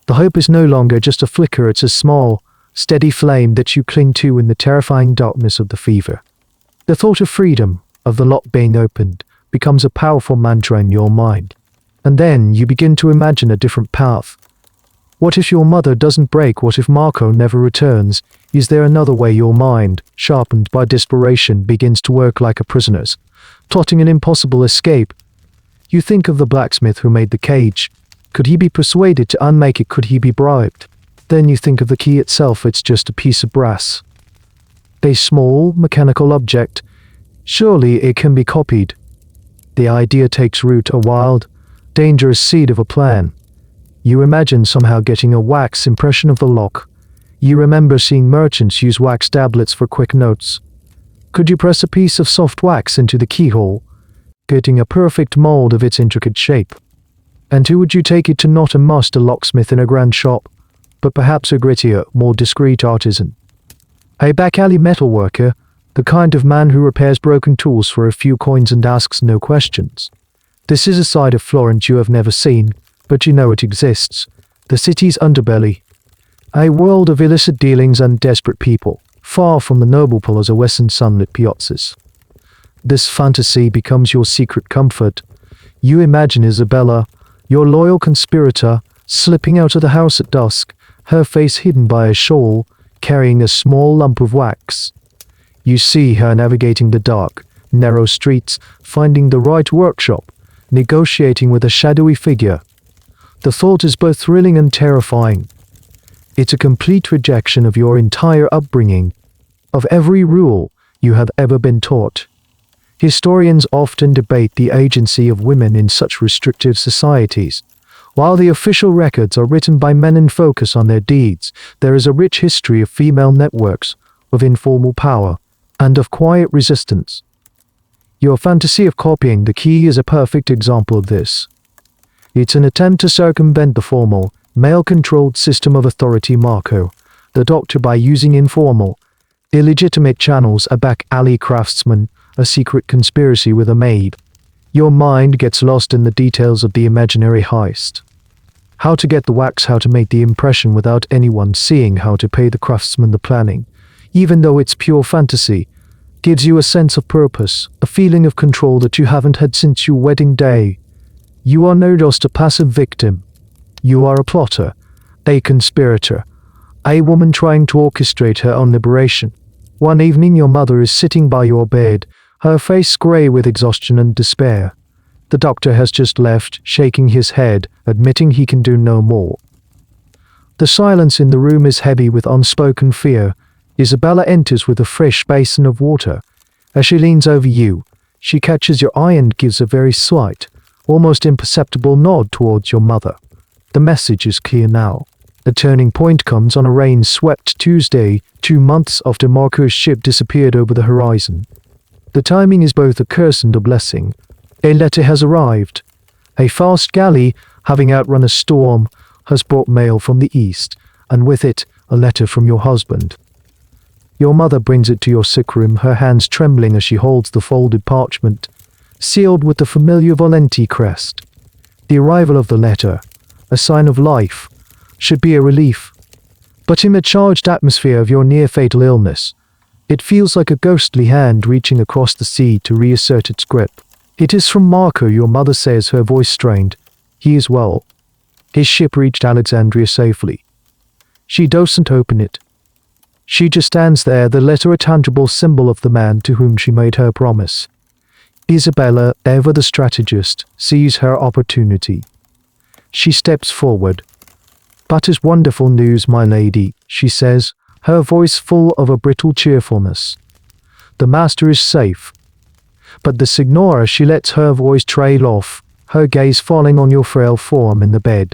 The hope is no longer just a flicker, it's a small, steady flame that you cling to in the terrifying darkness of the fever. The thought of freedom, of the lock being opened, becomes a powerful mantra in your mind. And then you begin to imagine a different path. What if your mother doesn't break? What if Marco never returns? Is there another way? Your mind, sharpened by desperation, begins to work like a prisoner's, plotting an impossible escape. You think of the blacksmith who made the cage. Could he be persuaded to unmake it? Could he be bribed? Then you think of the key itself. It's just a piece of brass. A small, mechanical object. Surely it can be copied. The idea takes root, a wild, dangerous seed of a plan. You imagine somehow getting a wax impression of the lock. You remember seeing merchants use wax tablets for quick notes. Could you press a piece of soft wax into the keyhole, getting a perfect mold of its intricate shape? And who would you take it to? Not a master locksmith in a grand shop, but perhaps a grittier, more discreet artisan. A back-alley metalworker, the kind of man who repairs broken tools for a few coins and asks no questions. This is a side of Florence you have never seen, but you know it exists. The city's underbelly. A world of illicit dealings and desperate people, far from the noblewoman as a western sunlit piazzas. This fantasy becomes your secret comfort. You imagine Isabella, your loyal conspirator, slipping out of the house at dusk, her face hidden by a shawl, carrying a small lump of wax. You see her navigating the dark, narrow streets, finding the right workshop, negotiating with a shadowy figure. The thought is both thrilling and terrifying. It's a complete rejection of your entire upbringing, of every rule you have ever been taught. Historians often debate the agency of women in such restrictive societies. While the official records are written by men and focus on their deeds, there is a rich history of female networks, of informal power, and of quiet resistance. Your fantasy of copying the key is a perfect example of this. It's an attempt to circumvent the formal, male-controlled system of authority. Marco, the doctor, by using informal, illegitimate channels, a back-alley craftsman, a secret conspiracy with a maid. Your mind gets lost in the details of the imaginary heist. How to get the wax, how to make the impression without anyone seeing, how to pay the craftsman. The planning, even though it's pure fantasy, gives you a sense of purpose, a feeling of control that you haven't had since your wedding day. You are no just a passive victim. You are a plotter, a conspirator, a woman trying to orchestrate her own liberation. One evening your mother is sitting by your bed, her face grey with exhaustion and despair. The doctor has just left, shaking his head, admitting he can do no more. The silence in the room is heavy with unspoken fear. Isabella enters with a fresh basin of water. As she leans over you, she catches your eye and gives a very slight, almost imperceptible nod towards your mother. The message is clear now. The turning point comes on a rain-swept Tuesday, 2 months after Marco's ship disappeared over the horizon. The timing is both a curse and a blessing. A letter has arrived. A fast galley, having outrun a storm, has brought mail from the east, and with it, a letter from your husband. Your mother brings it to your sick room, her hands trembling as she holds the folded parchment, sealed with the familiar Valenti crest. The arrival of the letter, a sign of life, should be a relief. But in the charged atmosphere of your near-fatal illness, it feels like a ghostly hand reaching across the sea to reassert its grip. It is from Marco, your mother says, her voice strained. He is well. His ship reached Alexandria safely. She doesn't open it. She just stands there, the letter a tangible symbol of the man to whom she made her promise. Isabella, ever the strategist, sees her opportunity. She steps forward. "That is wonderful news, my lady," she says, her voice full of a brittle cheerfulness. "The master is safe." But the signora, she lets her voice trail off, her gaze falling on your frail form in the bed.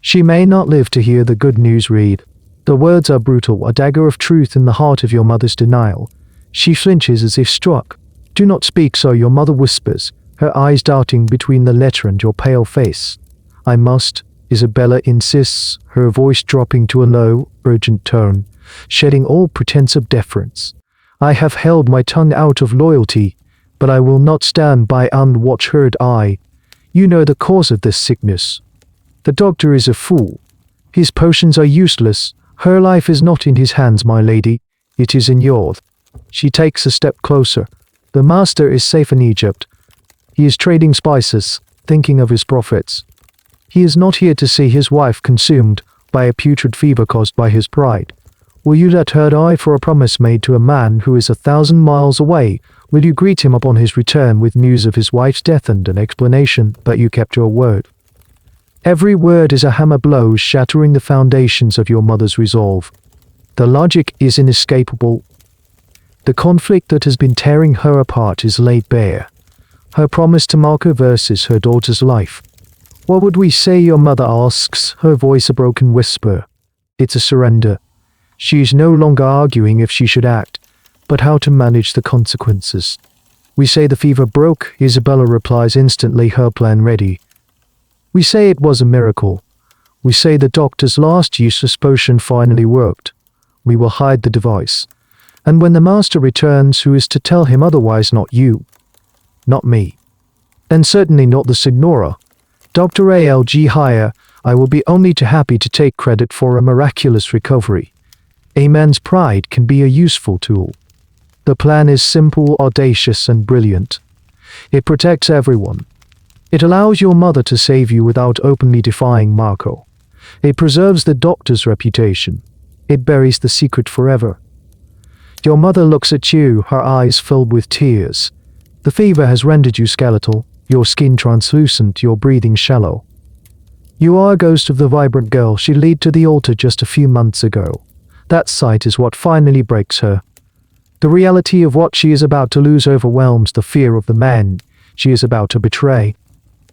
She may not live to hear the good news read. The words are brutal, a dagger of truth in the heart of your mother's denial. She flinches as if struck. "Do not speak so," your mother whispers, her eyes darting between the letter and your pale face. "I must," Isabella insists, her voice dropping to a low, urgent tone, shedding all pretense of deference. "I have held my tongue out of loyalty, but I will not stand by and watch her die. You know the cause of this sickness. The doctor is a fool. His potions are useless. Her life is not in his hands, my lady. It is in yours." She takes a step closer. "The master is safe in Egypt. He is trading spices, thinking of his profits. He is not here to see his wife consumed by a putrid fever caused by his pride. Will you let her die for a promise made to a man who is 1,000 miles away, Will you greet him upon his return with news of his wife's death and an explanation that you kept your word? Every word is a hammer blow shattering the foundations of your mother's resolve. The logic is inescapable. The conflict that has been tearing her apart is laid bare. Her promise to Marco versus her daughter's life. What would we say, your mother asks, her voice a broken whisper. It's a surrender. She is no longer arguing if she should act, but how to manage the consequences. We say the fever broke, Isabella replies instantly, her plan ready. We say it was a miracle. We say the doctor's last useless potion finally worked. We will hide the device. And when the master returns, who is to tell him otherwise? Not you. Not me. And certainly not the Signora. Dr. ALG higher, I will be only too happy to take credit for a miraculous recovery. A man's pride can be a useful tool. The plan is simple, audacious, and brilliant. It protects everyone. It allows your mother to save you without openly defying Marco. It preserves the doctor's reputation. It buries the secret forever. Your mother looks at you, her eyes filled with tears. The fever has rendered you skeletal, your skin translucent, your breathing shallow. You are a ghost of the vibrant girl she led to the altar just a few months ago. That sight is what finally breaks her. The reality of what she is about to lose overwhelms the fear of the man she is about to betray.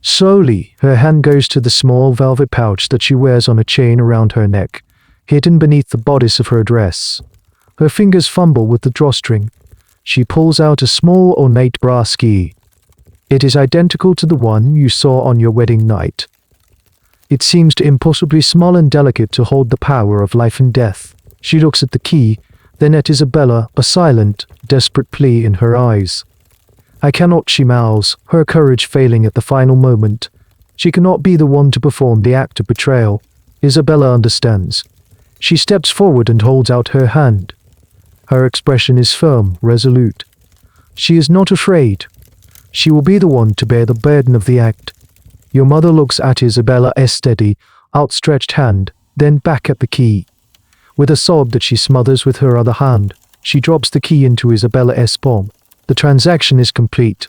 Slowly, her hand goes to the small velvet pouch that she wears on a chain around her neck, hidden beneath the bodice of her dress. Her fingers fumble with the drawstring. She pulls out a small ornate brass key. It is identical to the one you saw on your wedding night. It seems impossibly small and delicate to hold the power of life and death. She looks at the key, then at Isabella, a silent, desperate plea in her eyes. I cannot, she mouths, her courage failing at the final moment. She cannot be the one to perform the act of betrayal. Isabella understands. She steps forward and holds out her hand. Her expression is firm, resolute. She is not afraid. She will be the one to bear the burden of the act. Your mother looks at Isabella's steady, outstretched hand, then back at the key. With a sob that she smothers with her other hand, she drops the key into Isabella's palm. The transaction is complete.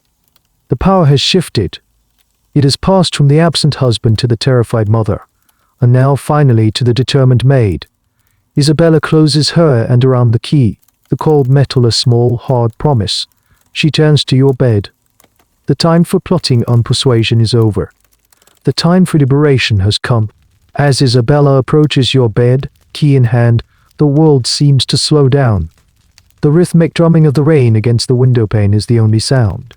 The power has shifted. It has passed from the absent husband to the terrified mother, and now finally to the determined maid. Isabella closes her hand around the key, the cold metal a small, hard promise. She turns to your bed. The time for plotting on persuasion is over. The time for liberation has come. As Isabella approaches your bed, key in hand, the world seems to slow down. The rhythmic drumming of the rain against the windowpane is the only sound.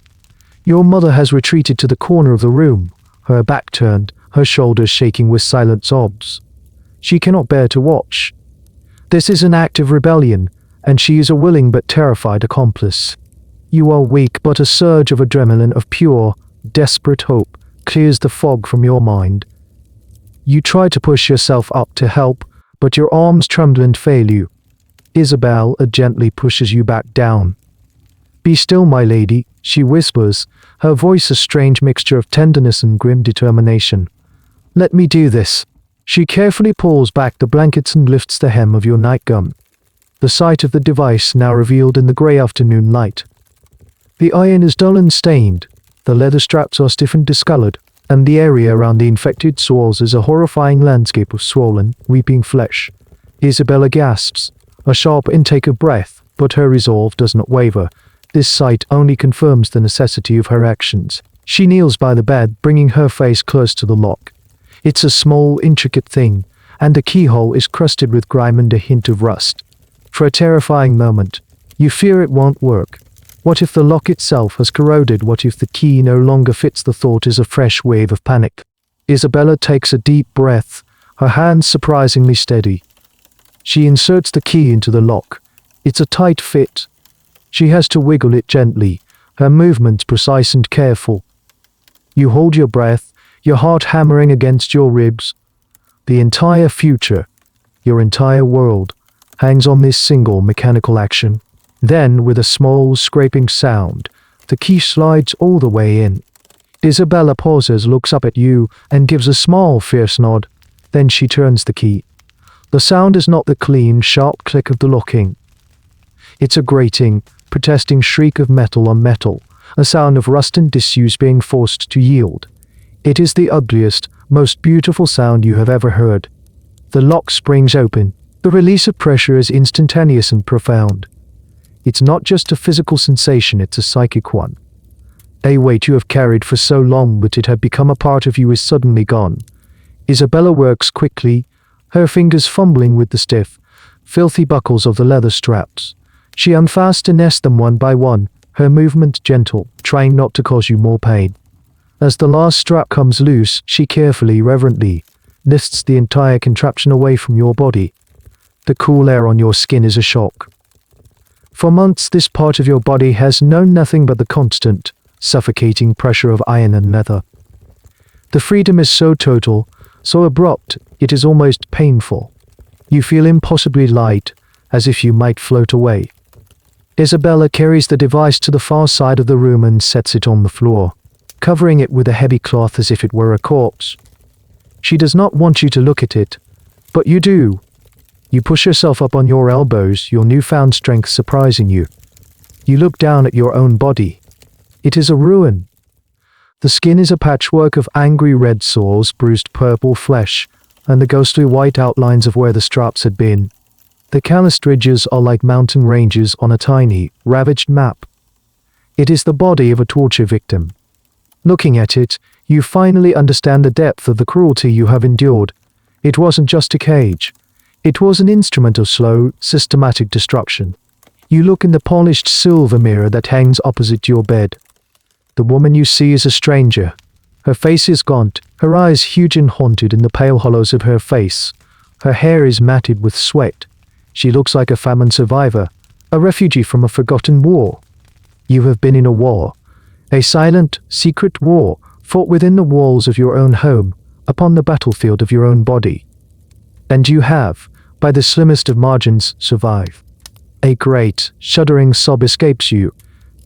Your mother has retreated to the corner of the room, her back turned, her shoulders shaking with silent sobs. She cannot bear to watch. This is an act of rebellion, and she is a willing but terrified accomplice. You are weak, but a surge of adrenaline of pure, desperate hope clears the fog from your mind. You try to push yourself up to help, but your arms tremble and fail you. Isabel gently pushes you back down. Be still, my lady, she whispers, her voice a strange mixture of tenderness and grim determination. Let me do this. She carefully pulls back the blankets and lifts the hem of your nightgown. The sight of the device now revealed in the grey afternoon light. The iron is dull and stained, the leather straps are stiff and discolored, and the area around the infected sores is a horrifying landscape of swollen, weeping flesh. Isabella gasps, a sharp intake of breath, but her resolve does not waver. This sight only confirms the necessity of her actions. She kneels by the bed, bringing her face close to the lock. It's a small, intricate thing, and the keyhole is crusted with grime and a hint of rust. For a terrifying moment, you fear it won't work. What if the lock itself has corroded? What if the key no longer fits? The thought is a fresh wave of panic. Isabella takes a deep breath, her hands surprisingly steady. She inserts the key into the lock. It's a tight fit. She has to wiggle it gently, her movements precise and careful. You hold your breath, your heart hammering against your ribs. The entire future, your entire world, hangs on this single mechanical action. Then, with a small scraping sound, the key slides all the way in. Isabella pauses, looks up at you, and gives a small, fierce nod. Then she turns the key. The sound is not the clean, sharp click of the locking. It's a grating, protesting shriek of metal on metal, a sound of rust and disuse being forced to yield. It is the ugliest, most beautiful sound you have ever heard. The lock springs open. The release of pressure is instantaneous and profound. It's not just a physical sensation, it's a psychic one. A weight you have carried for so long that it had become a part of you is suddenly gone. Isabella works quickly, her fingers fumbling with the stiff, filthy buckles of the leather straps. She unfastens them one by one, her movement gentle, trying not to cause you more pain. As the last strap comes loose, she carefully, reverently, lifts the entire contraption away from your body. The cool air on your skin is a shock. For months this part of your body has known nothing but the constant, suffocating pressure of iron and leather. The freedom is so total, so abrupt, it is almost painful. You feel impossibly light, as if you might float away. Isabella carries the device to the far side of the room and sets it on the floor, covering it with a heavy cloth as if it were a corpse. She does not want you to look at it, but you do. You push yourself up on your elbows, your newfound strength surprising you. You look down at your own body. It is a ruin. The skin is a patchwork of angry red sores, bruised purple flesh, and the ghostly white outlines of where the straps had been. The calloused ridges are like mountain ranges on a tiny, ravaged map. It is the body of a torture victim. Looking at it, you finally understand the depth of the cruelty you have endured. It wasn't just a cage. It was an instrument of slow, systematic destruction. You look in the polished silver mirror that hangs opposite your bed. The woman you see is a stranger. Her face is gaunt, her eyes huge and haunted in the pale hollows of her face. Her hair is matted with sweat. She looks like a famine survivor, a refugee from a forgotten war. You have been in a war. A silent, secret war, fought within the walls of your own home, upon the battlefield of your own body. And you have, by the slimmest of margins, survived. A great, shuddering sob escapes you.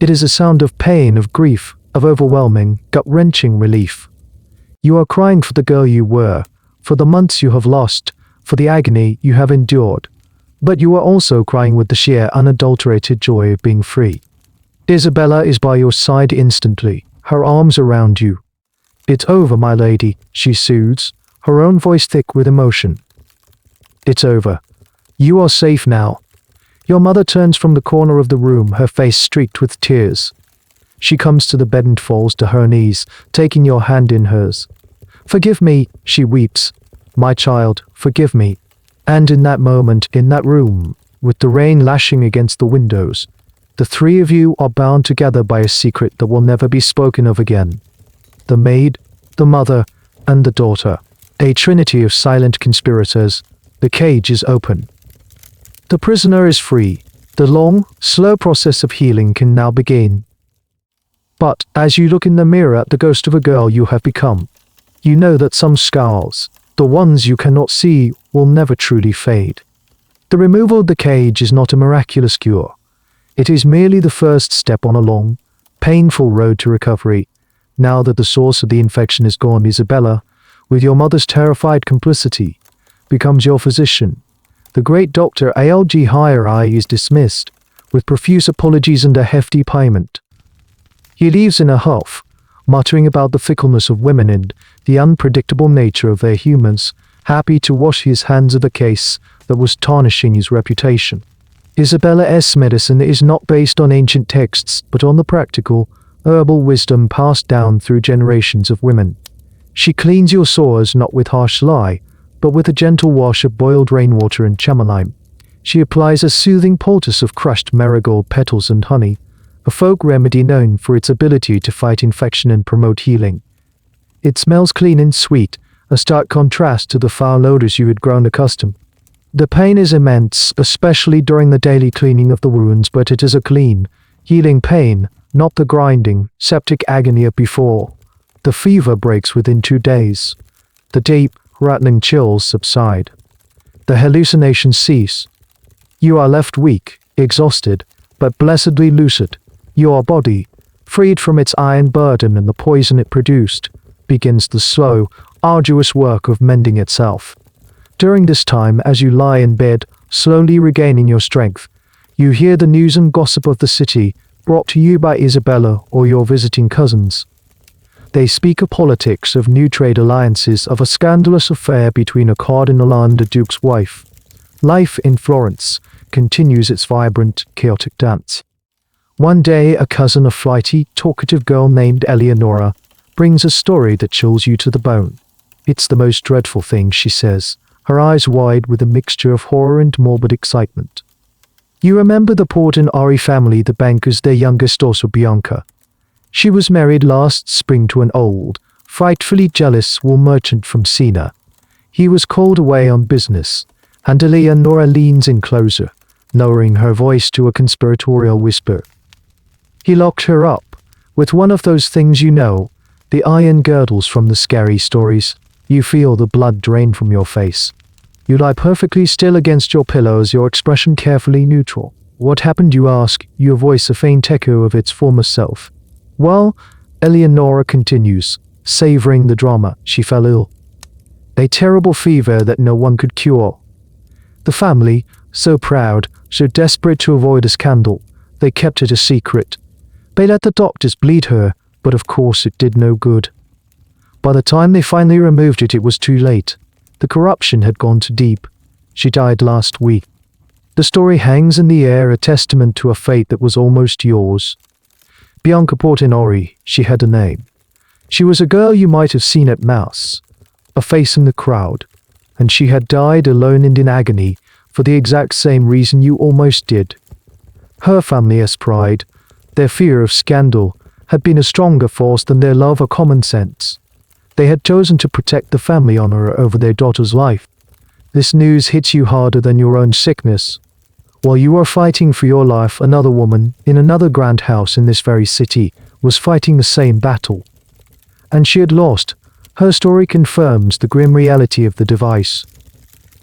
It is a sound of pain, of grief, of overwhelming, gut-wrenching relief. You are crying for the girl you were, for the months you have lost, for the agony you have endured. But you are also crying with the sheer, unadulterated joy of being free. Isabella is by your side instantly, her arms around you. "It's over, my lady," she soothes, her own voice thick with emotion. "It's over. You are safe now." Your mother turns from the corner of the room, her face streaked with tears. She comes to the bed and falls to her knees, taking your hand in hers. "Forgive me," she weeps. "My child, forgive me." And in that moment, in that room, with the rain lashing against the windows, the three of you are bound together by a secret that will never be spoken of again. The maid, the mother, and the daughter, a trinity of silent conspirators. The cage is open. The prisoner is free. The long, slow process of healing can now begin. But as you look in the mirror at the ghost of a girl you have become, you know that some scars, the ones you cannot see, will never truly fade. The removal of the cage is not a miraculous cure. It is merely the first step on a long, painful road to recovery. Now that the source of the infection is gone, Isabella, with your mother's terrified complicity, becomes your physician. The great Dr. A.L.G. Higher is dismissed, with profuse apologies and a hefty payment. He leaves in a huff, muttering about the fickleness of women and the unpredictable nature of their humors, happy to wash his hands of a case that was tarnishing his reputation. Isabella's medicine is not based on ancient texts, but on the practical, herbal wisdom passed down through generations of women. She cleans your sores not with harsh lye, but with a gentle wash of boiled rainwater and chamomile. She applies a soothing poultice of crushed marigold petals and honey, a folk remedy known for its ability to fight infection and promote healing. It smells clean and sweet, a stark contrast to the foul odors you had grown accustomed. The pain is immense, especially during the daily cleaning of the wounds, but it is a clean, healing pain, not the grinding, septic agony of before. The fever breaks within 2 days. The deep, rattling chills subside. The hallucinations cease. You are left weak, exhausted, but blessedly lucid. Your body, freed from its iron burden and the poison it produced, begins the slow, arduous work of mending itself. During this time, as you lie in bed, slowly regaining your strength, You hear the news and gossip of the city, brought to you by Isabella or your visiting cousins. They speak of politics, of new trade alliances, of a scandalous affair between a cardinal and a duke's wife. Life in Florence continues its vibrant, chaotic dance. One day, a cousin, a flighty, talkative girl named Eleonora, brings a story that chills you to the bone. It's the most dreadful thing, she says, her eyes wide with a mixture of horror and morbid excitement. You remember the Portinari family, the bankers, their youngest daughter Bianca. She was married last spring to an old, frightfully jealous wool merchant from Siena. He was called away on business, and Eleonora leans in closer, lowering her voice to a conspiratorial whisper. He locked her up, with one of those things you know, the iron girdles from the scary stories. You feel the blood drain from your face. You lie perfectly still against your pillows, your expression carefully neutral. What happened, you ask, your voice a faint echo of its former self. Well, Eleonora continues, savoring the drama, she fell ill. A terrible fever that no one could cure. The family, so proud, so desperate to avoid a scandal, they kept it a secret. They let the doctors bleed her, but of course it did no good. By the time they finally removed it, it was too late. The corruption had gone too deep. She died last week. The story hangs in the air, a testament to a fate that was almost yours. Bianca Portinari, she had a name. She was a girl you might have seen at Mass, a face in the crowd, and she had died alone and in agony for the exact same reason you almost did. Her family's pride, their fear of scandal, had been a stronger force than their love or common sense. They had chosen to protect the family honor over their daughter's life. This news hits you harder than your own sickness. While you were fighting for your life, another woman, in another grand house in this very city, was fighting the same battle. And she had lost. Her story confirms the grim reality of the device.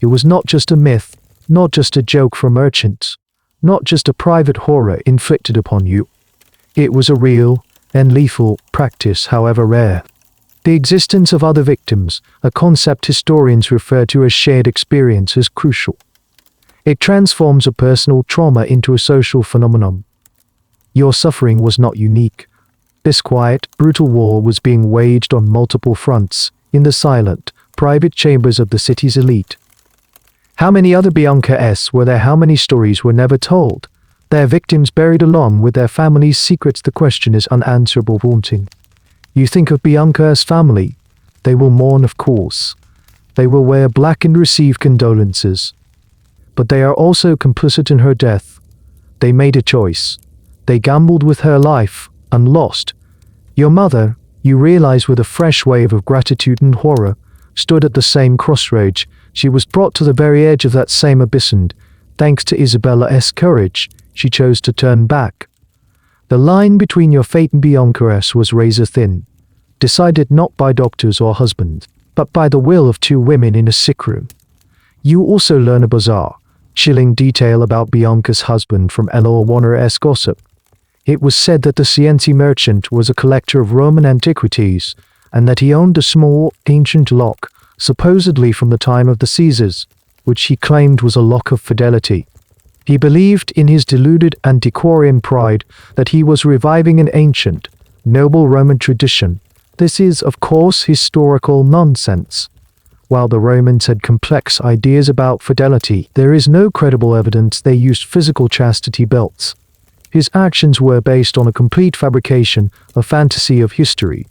It was not just a myth, not just a joke for merchants, not just a private horror inflicted upon you. It was a real and lethal practice, however rare. The existence of other victims, a concept historians refer to as shared experience, is crucial. It transforms a personal trauma into a social phenomenon. Your suffering was not unique. This quiet, brutal war was being waged on multiple fronts, in the silent, private chambers of the city's elite. How many other Bianca's were there? How many stories were never told? Their victims buried along with their families' secrets. The question is unanswerable, haunting. You think of Bianca's family. They will mourn, of course. They will wear black and receive condolences. But they are also complicit in her death. They made a choice. They gambled with her life, and lost. Your mother, you realize with a fresh wave of gratitude and horror, stood at the same crossroads. She was brought to the very edge of that same abyss, and, thanks to Isabella's courage, she chose to turn back. The line between your fate and Bianca's was razor thin, decided not by doctors or husband, but by the will of two women in a sick room. You also learn a bizarre, chilling detail about Bianca's husband from Eleonora's gossip. It was said that the Sienese merchant was a collector of Roman antiquities, and that he owned a small, ancient lock, supposedly from the time of the Caesars, which he claimed was a lock of fidelity. He believed in his deluded antiquarian pride that he was reviving an ancient, noble Roman tradition. This is, of course, historical nonsense. While the Romans had complex ideas about fidelity, there is no credible evidence they used physical chastity belts. His actions were based on a complete fabrication, a fantasy of history.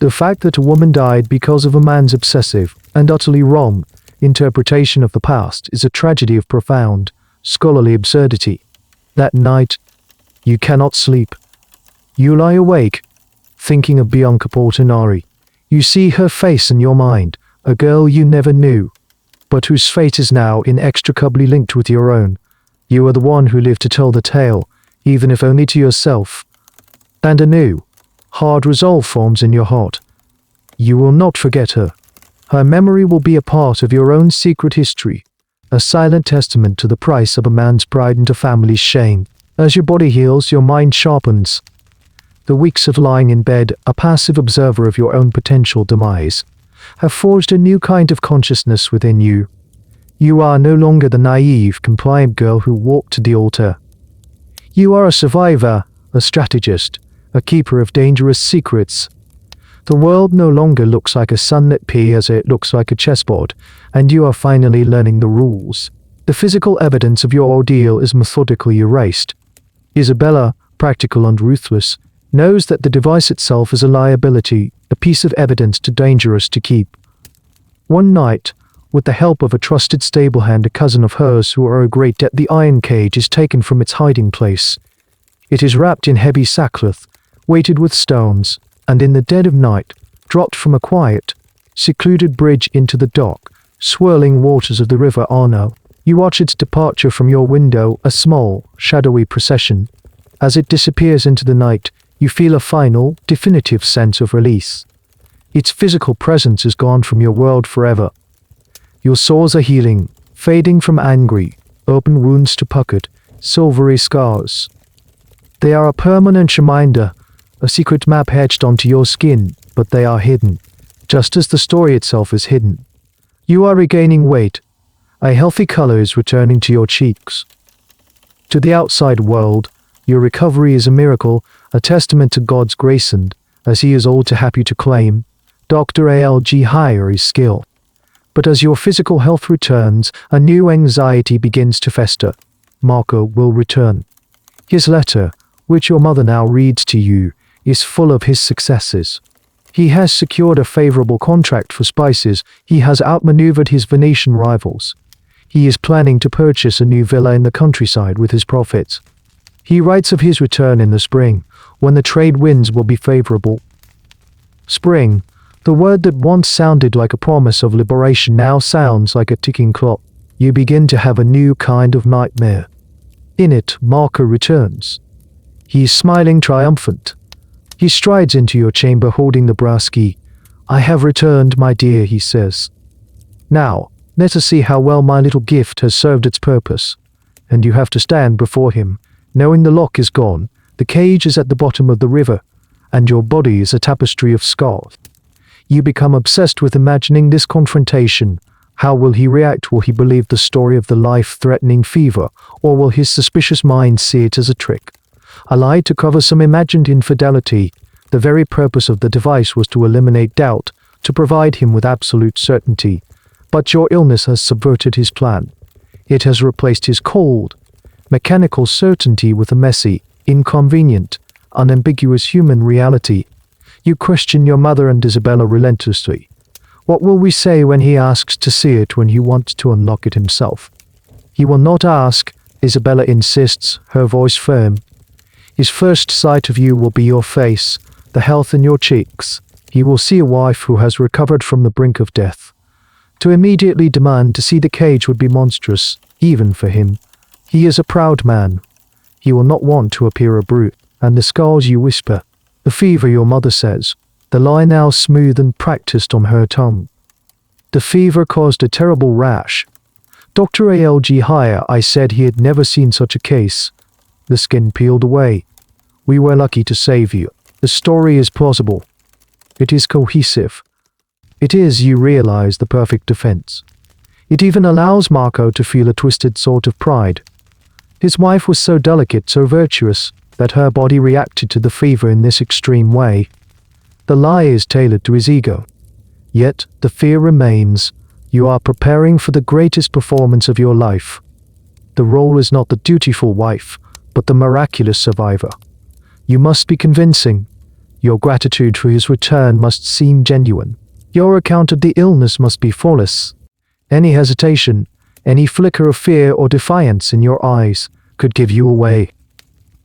The fact that a woman died because of a man's obsessive, and utterly wrong, interpretation of the past is a tragedy of profound, scholarly absurdity. That night, you cannot sleep. You lie awake, thinking of Bianca Portinari. You see her face in your mind, a girl you never knew, but whose fate is now inextricably linked with your own. You are the one who lived to tell the tale, even if only to yourself. And a new, hard resolve forms in your heart. You will not forget her. Her memory will be a part of your own secret history, a silent testament to the price of a man's pride and a family's shame. As your body heals, your mind sharpens. The weeks of lying in bed, a passive observer of your own potential demise, have forged a new kind of consciousness within you. You are no longer the naive, compliant girl who walked to the altar. You are a survivor, a strategist, a keeper of dangerous secrets. The world no longer looks like a sunlit pea as it looks like a chessboard, and you are finally learning the rules. The physical evidence of your ordeal is methodically erased. Isabella, practical and ruthless, knows that the device itself is a liability, a piece of evidence too dangerous to keep. One night, with the help of a trusted stable hand, a cousin of hers who are a great debt, the iron cage is taken from its hiding place. It is wrapped in heavy sackcloth, weighted with stones, and in the dead of night, dropped from a quiet, secluded bridge into the dark, swirling waters of the river Arno. You watch its departure from your window, a small, shadowy procession. As it disappears into the night, you feel a final, definitive sense of release. Its physical presence is gone from your world forever. Your sores are healing, fading from angry, open wounds to puckered, silvery scars. They are a permanent reminder, a secret map etched onto your skin, but they are hidden, just as the story itself is hidden. You are regaining weight. A healthy color is returning to your cheeks. To the outside world, your recovery is a miracle, a testament to God's grace and, as he is all too happy to claim, Dr. A.L.G. Higher skill. But as your physical health returns, a new anxiety begins to fester. Marco will return. His letter, which your mother now reads to you, is full of his successes. He has secured a favorable contract for spices, he has outmaneuvered his Venetian rivals. He is planning to purchase a new villa in the countryside with his profits. He writes of his return in the spring, when the trade winds will be favorable. Spring, the word that once sounded like a promise of liberation now sounds like a ticking clock. You begin to have a new kind of nightmare. In it, Marco returns. He is smiling triumphant. He strides into your chamber holding the brass key. "I have returned, my dear," he says. "Now, let us see how well my little gift has served its purpose." And you have to stand before him, knowing the lock is gone, the cage is at the bottom of the river, and your body is a tapestry of scars. You become obsessed with imagining this confrontation. How will he react? Will he believe the story of the life-threatening fever, or will his suspicious mind see it as a trick? A lie to cover some imagined infidelity. The very purpose of the device was to eliminate doubt, to provide him with absolute certainty. But your illness has subverted his plan. It has replaced his cold, mechanical certainty with a messy, inconvenient, unambiguous human reality. You question your mother and Isabella relentlessly. What will we say when he asks to see it when he wants to unlock it himself? He will not ask, Isabella insists, her voice firm. His first sight of you will be your face, the health in your cheeks. He will see a wife who has recovered from the brink of death. To immediately demand to see the cage would be monstrous, even for him. He is a proud man. He will not want to appear a brute, and the scars you whisper, the fever your mother says, the lie now smooth and practiced on her tongue. The fever caused a terrible rash. Dr. A.L.G. Higher, I said he had never seen such a case. The skin peeled away. We were lucky to save you. The story is plausible. It is cohesive. It is, you realize, the perfect defense. It even allows Marco to feel a twisted sort of pride. His wife was so delicate, so virtuous, that her body reacted to the fever in this extreme way. The lie is tailored to his ego. Yet, the fear remains. You are preparing for the greatest performance of your life. The role is not the dutiful wife, but the miraculous survivor. You must be convincing. Your gratitude for his return must seem genuine. Your account of the illness must be flawless. Any hesitation, any flicker of fear or defiance in your eyes could give you away.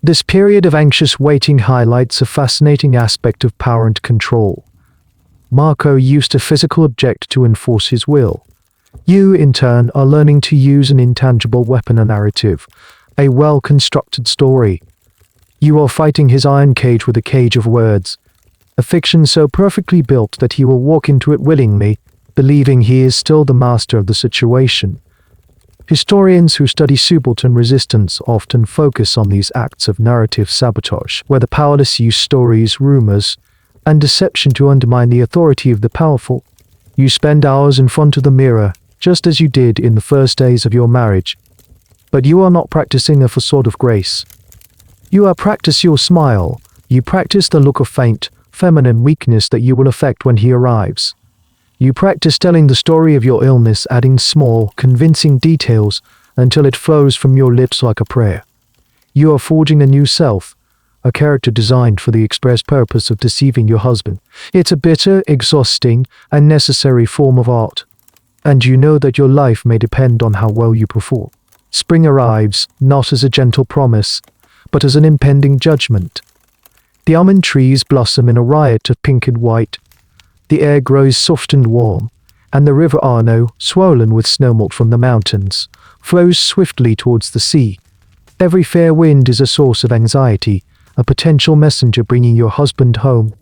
This period of anxious waiting highlights a fascinating aspect of power and control. Marco used a physical object to enforce his will. You, in turn, are learning to use an intangible weapon, a narrative, a well-constructed story. You are fighting his iron cage with a cage of words, a fiction so perfectly built that he will walk into it willingly, believing he is still the master of the situation. Historians who study subaltern resistance often focus on these acts of narrative sabotage, where the powerless use stories, rumors, and deception to undermine the authority of the powerful. You spend hours in front of the mirror, just as you did in the first days of your marriage. But you are not practicing a facade of grace. You practice your smile. You practice the look of faint, feminine weakness that you will affect when he arrives. You practice telling the story of your illness, adding small, convincing details until it flows from your lips like a prayer. You are forging a new self, a character designed for the express purpose of deceiving your husband. It's a bitter, exhausting, and necessary form of art. And you know that your life may depend on how well you perform. Spring arrives, not as a gentle promise, but as an impending judgment. The almond trees blossom in a riot of pink and white. The air grows soft and warm, and the river Arno, swollen with snowmelt from the mountains, flows swiftly towards the sea. Every fair wind is a source of anxiety, a potential messenger bringing your husband home.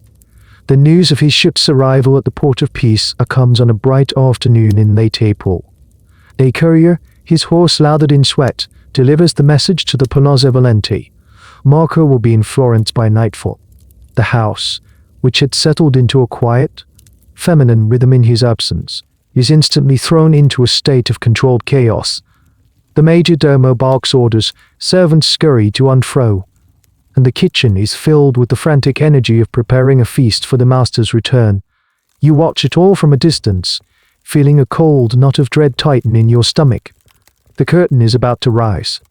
The news of his ship's arrival at the port of peace comes on a bright afternoon in late April. A courier, his horse lathered in sweat, delivers the message to the Palazzo Valente. Marco will be in Florence by nightfall. The house, which had settled into a quiet, feminine rhythm in his absence, is instantly thrown into a state of controlled chaos. The major domo barks orders, servants scurry to and fro, and the kitchen is filled with the frantic energy of preparing a feast for the master's return. You watch it all from a distance, feeling a cold knot of dread tighten in your stomach. The curtain is about to rise.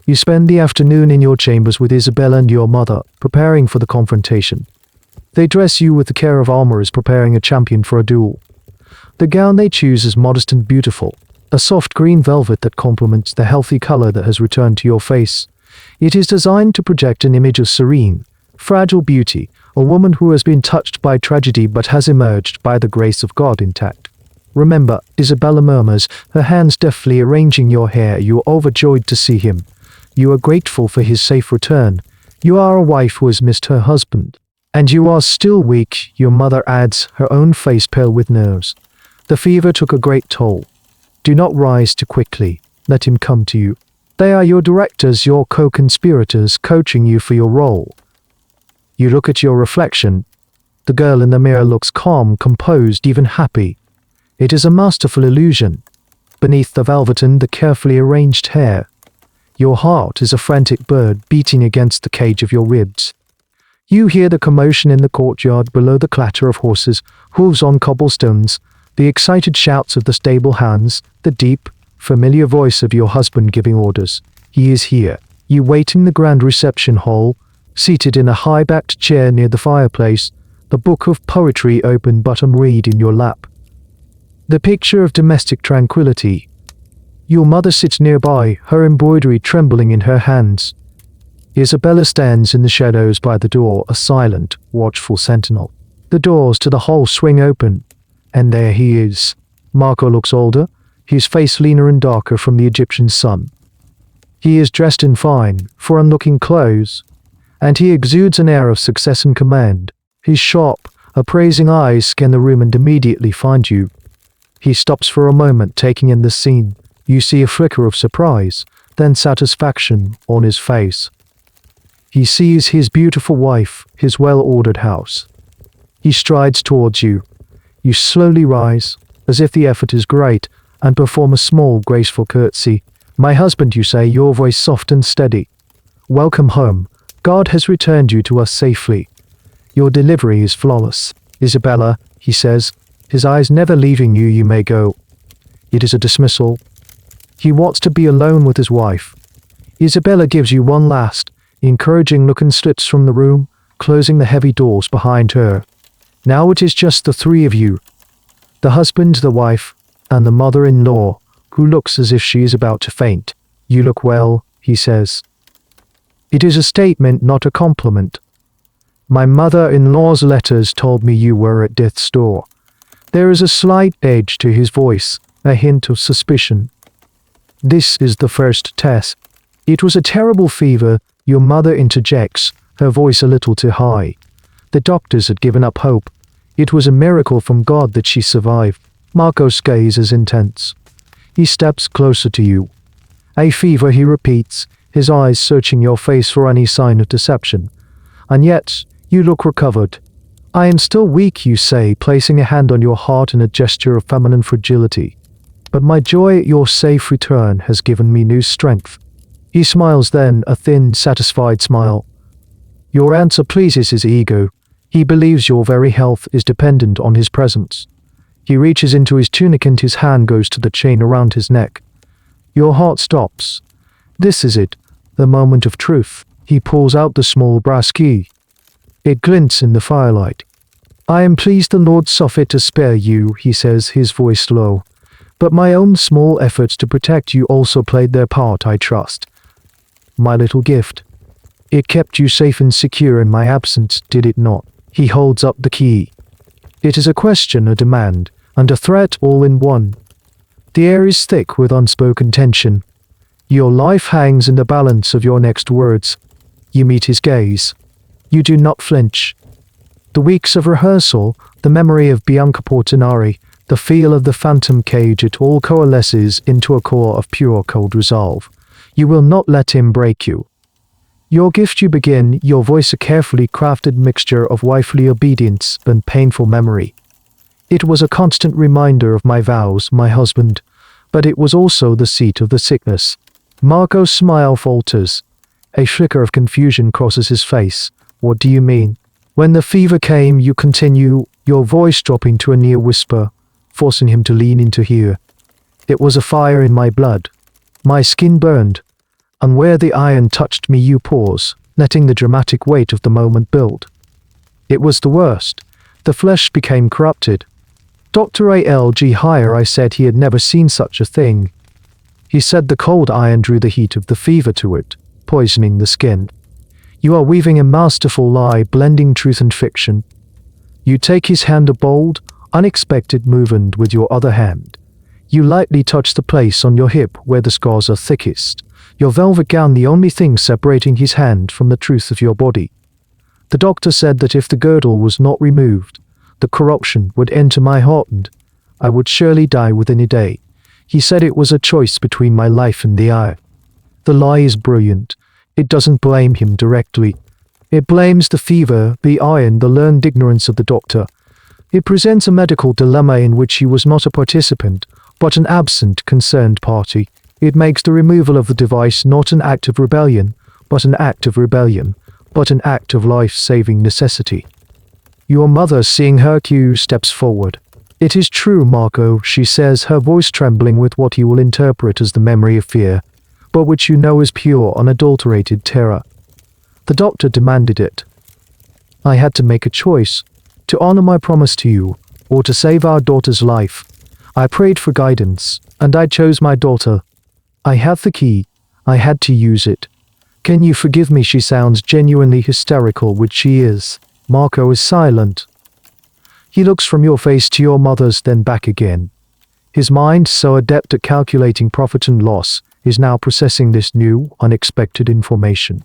You spend the afternoon in your chambers with Isabella and your mother, preparing for the confrontation. They dress you with the care of armorers preparing a champion for a duel. The gown they choose is modest and beautiful, a soft green velvet that complements the healthy color that has returned to your face. It is designed to project an image of serene, fragile beauty, a woman who has been touched by tragedy but has emerged by the grace of God intact. Remember, Isabella murmurs, her hands deftly arranging your hair. You are overjoyed to see him. You are grateful for his safe return. You are a wife who has missed her husband. And you are still weak, your mother adds, her own face pale with nerves. The fever took a great toll. Do not rise too quickly. Let him come to you. They are your directors, your co-conspirators, coaching you for your role. You look at your reflection. The girl in the mirror looks calm, composed, even happy. It is a masterful illusion. Beneath the velveteen, the carefully arranged hair. Your heart is a frantic bird beating against the cage of your ribs. You hear the commotion in the courtyard below, the clatter of horses, hooves on cobblestones, the excited shouts of the stable hands, the deep, familiar voice of your husband giving orders. He is here. You wait in the grand reception hall, seated in a high-backed chair near the fireplace, the book of poetry open but unread in your lap. The picture of domestic tranquility. Your mother sits nearby, her embroidery trembling in her hands. Isabella stands in the shadows by the door, a silent, watchful sentinel. The doors to the hall swing open, and there he is. Marco looks older, his face leaner and darker from the Egyptian sun. He is dressed in fine, foreign-looking clothes, and he exudes an air of success and command. His sharp, appraising eyes scan the room and immediately find you. He stops for a moment, taking in the scene. You see a flicker of surprise, then satisfaction on his face. He sees his beautiful wife, his well-ordered house. He strides towards you. You slowly rise, as if the effort is great, and perform a small, graceful curtsy. My husband, you say, your voice soft and steady. Welcome home. God has returned you to us safely. Your delivery is flawless. Isabella, he says, his eyes never leaving you, you may go. It is a dismissal. He wants to be alone with his wife. Isabella gives you one last, encouraging look and slips from the room, closing the heavy doors behind her. Now it is just the three of you. The husband, the wife, and the mother-in-law, who looks as if she is about to faint. You look well, he says. It is a statement, not a compliment. My mother-in-law's letters told me you were at death's door. There is a slight edge to his voice, a hint of suspicion. This is the first test. It was a terrible fever, your mother interjects, her voice a little too high. The doctors had given up hope. It was a miracle from God that she survived. Marco's gaze is intense. He steps closer to you. A fever, he repeats, his eyes searching your face for any sign of deception. And yet, you look recovered. I am still weak, you say, placing a hand on your heart in a gesture of feminine fragility. But my joy at your safe return has given me new strength. He smiles then, a thin, satisfied smile. Your answer pleases his ego. He believes your very health is dependent on his presence. He reaches into his tunic and his hand goes to the chain around his neck. Your heart stops. This is it, the moment of truth. He pulls out the small brass key. It glints in the firelight. I am pleased the Lord saw fit to spare you, he says, his voice low. But my own small efforts to protect you also played their part, I trust. My little gift. It kept you safe and secure in my absence, did it not? He holds up the key. It is a question, a demand, and a threat all in one. The air is thick with unspoken tension. Your life hangs in the balance of your next words. You meet his gaze. You do not flinch. The weeks of rehearsal, the memory of Bianca Portinari, the feel of the phantom cage, it all coalesces into a core of pure cold resolve. You will not let him break you. Your gift, you begin, your voice a carefully crafted mixture of wifely obedience and painful memory. It was a constant reminder of my vows, my husband, but it was also the seat of the sickness. Marco's smile falters. A flicker of confusion crosses his face. What do you mean? When the fever came, you continue, your voice dropping to a near whisper, forcing him to lean in to hear. It was a fire in my blood. My skin burned, and where the iron touched me you pause, letting the dramatic weight of the moment build. It was the worst. The flesh became corrupted. Dr. A.L.G. Higher, I said he had never seen such a thing. He said the cold iron drew the heat of the fever to it, poisoning the skin. You are weaving a masterful lie, blending truth and fiction. You take his hand, a bold, unexpected movement with your other hand. You lightly touch the place on your hip where the scars are thickest, your velvet gown the only thing separating his hand from the truth of your body. The doctor said that if the girdle was not removed, the corruption would enter my heart and I would surely die within a day. He said it was a choice between my life and the eye. The lie is brilliant. It doesn't blame him directly. It blames the fever, the iron, the learned ignorance of the doctor. It presents a medical dilemma in which he was not a participant, but an absent, concerned party. It makes the removal of the device not an act of rebellion, but an act of rebellion, but an act of life-saving necessity. Your mother, seeing her cue, steps forward. It is true, Marco, she says, her voice trembling with what he will interpret as the memory of fear, but which you know is pure, unadulterated terror. The doctor demanded it. I had to make a choice, to honor my promise to you, or to save our daughter's life. I prayed for guidance, and I chose my daughter. I had the key. I had to use it. Can you forgive me? She sounds genuinely hysterical, which she is. Marco is silent. He looks from your face to your mother's, then back again. His mind, so adept at calculating profit and loss, is now processing this new, unexpected information.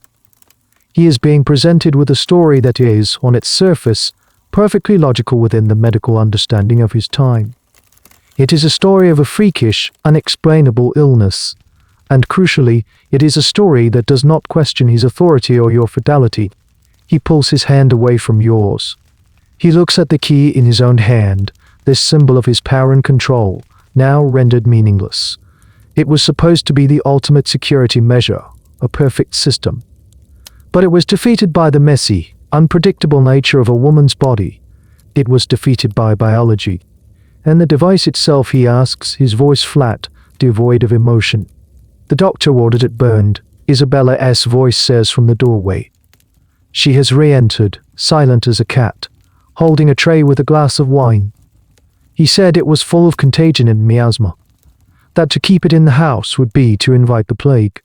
He is being presented with a story that is, on its surface, perfectly logical within the medical understanding of his time. It is a story of a freakish, unexplainable illness, and crucially, it is a story that does not question his authority or your fidelity. He pulls his hand away from yours. He looks at the key in his own hand, this symbol of his power and control, now rendered meaningless. It was supposed to be the ultimate security measure, a perfect system. But it was defeated by the messy, unpredictable nature of a woman's body. It was defeated by biology. And the device itself, he asks, his voice flat, devoid of emotion. The doctor ordered it burned, Isabella's voice says from the doorway. She has re-entered, silent as a cat, holding a tray with a glass of wine. He said it was full of contagion and miasma. That to keep it in the house would be to invite the plague.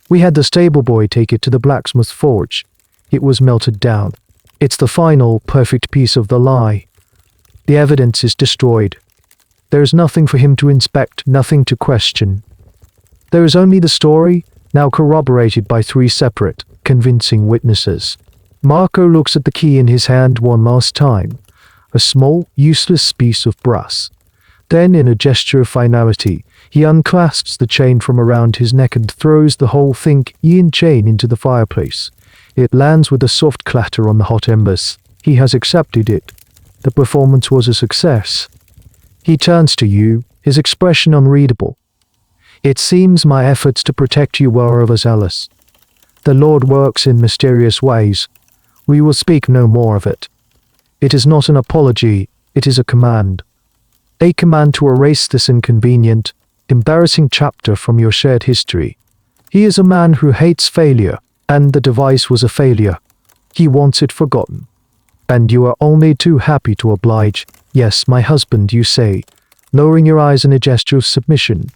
We had the stable boy take it to the blacksmith forge. It was melted down. It's the final, perfect piece of the lie. The evidence is destroyed. There is nothing for him to inspect, nothing to question. There is only the story, now corroborated by 3 separate, convincing witnesses. Marco looks at the key in his hand one last time, a small, useless piece of brass. Then, in a gesture of finality, he unclasps the chain from around his neck and throws the whole thing in chain into the fireplace. It lands with a soft clatter on the hot embers. He has accepted it. The performance was a success. He turns to you, his expression unreadable. It seems my efforts to protect you were overzealous. The Lord works in mysterious ways. We will speak no more of it. It is not an apology, it is a command. A command to erase this inconvenient, embarrassing chapter from your shared history. He is a man who hates failure, and the device was a failure. He wants it forgotten. And you are only too happy to oblige. Yes, my husband, you say, lowering your eyes in a gesture of submission.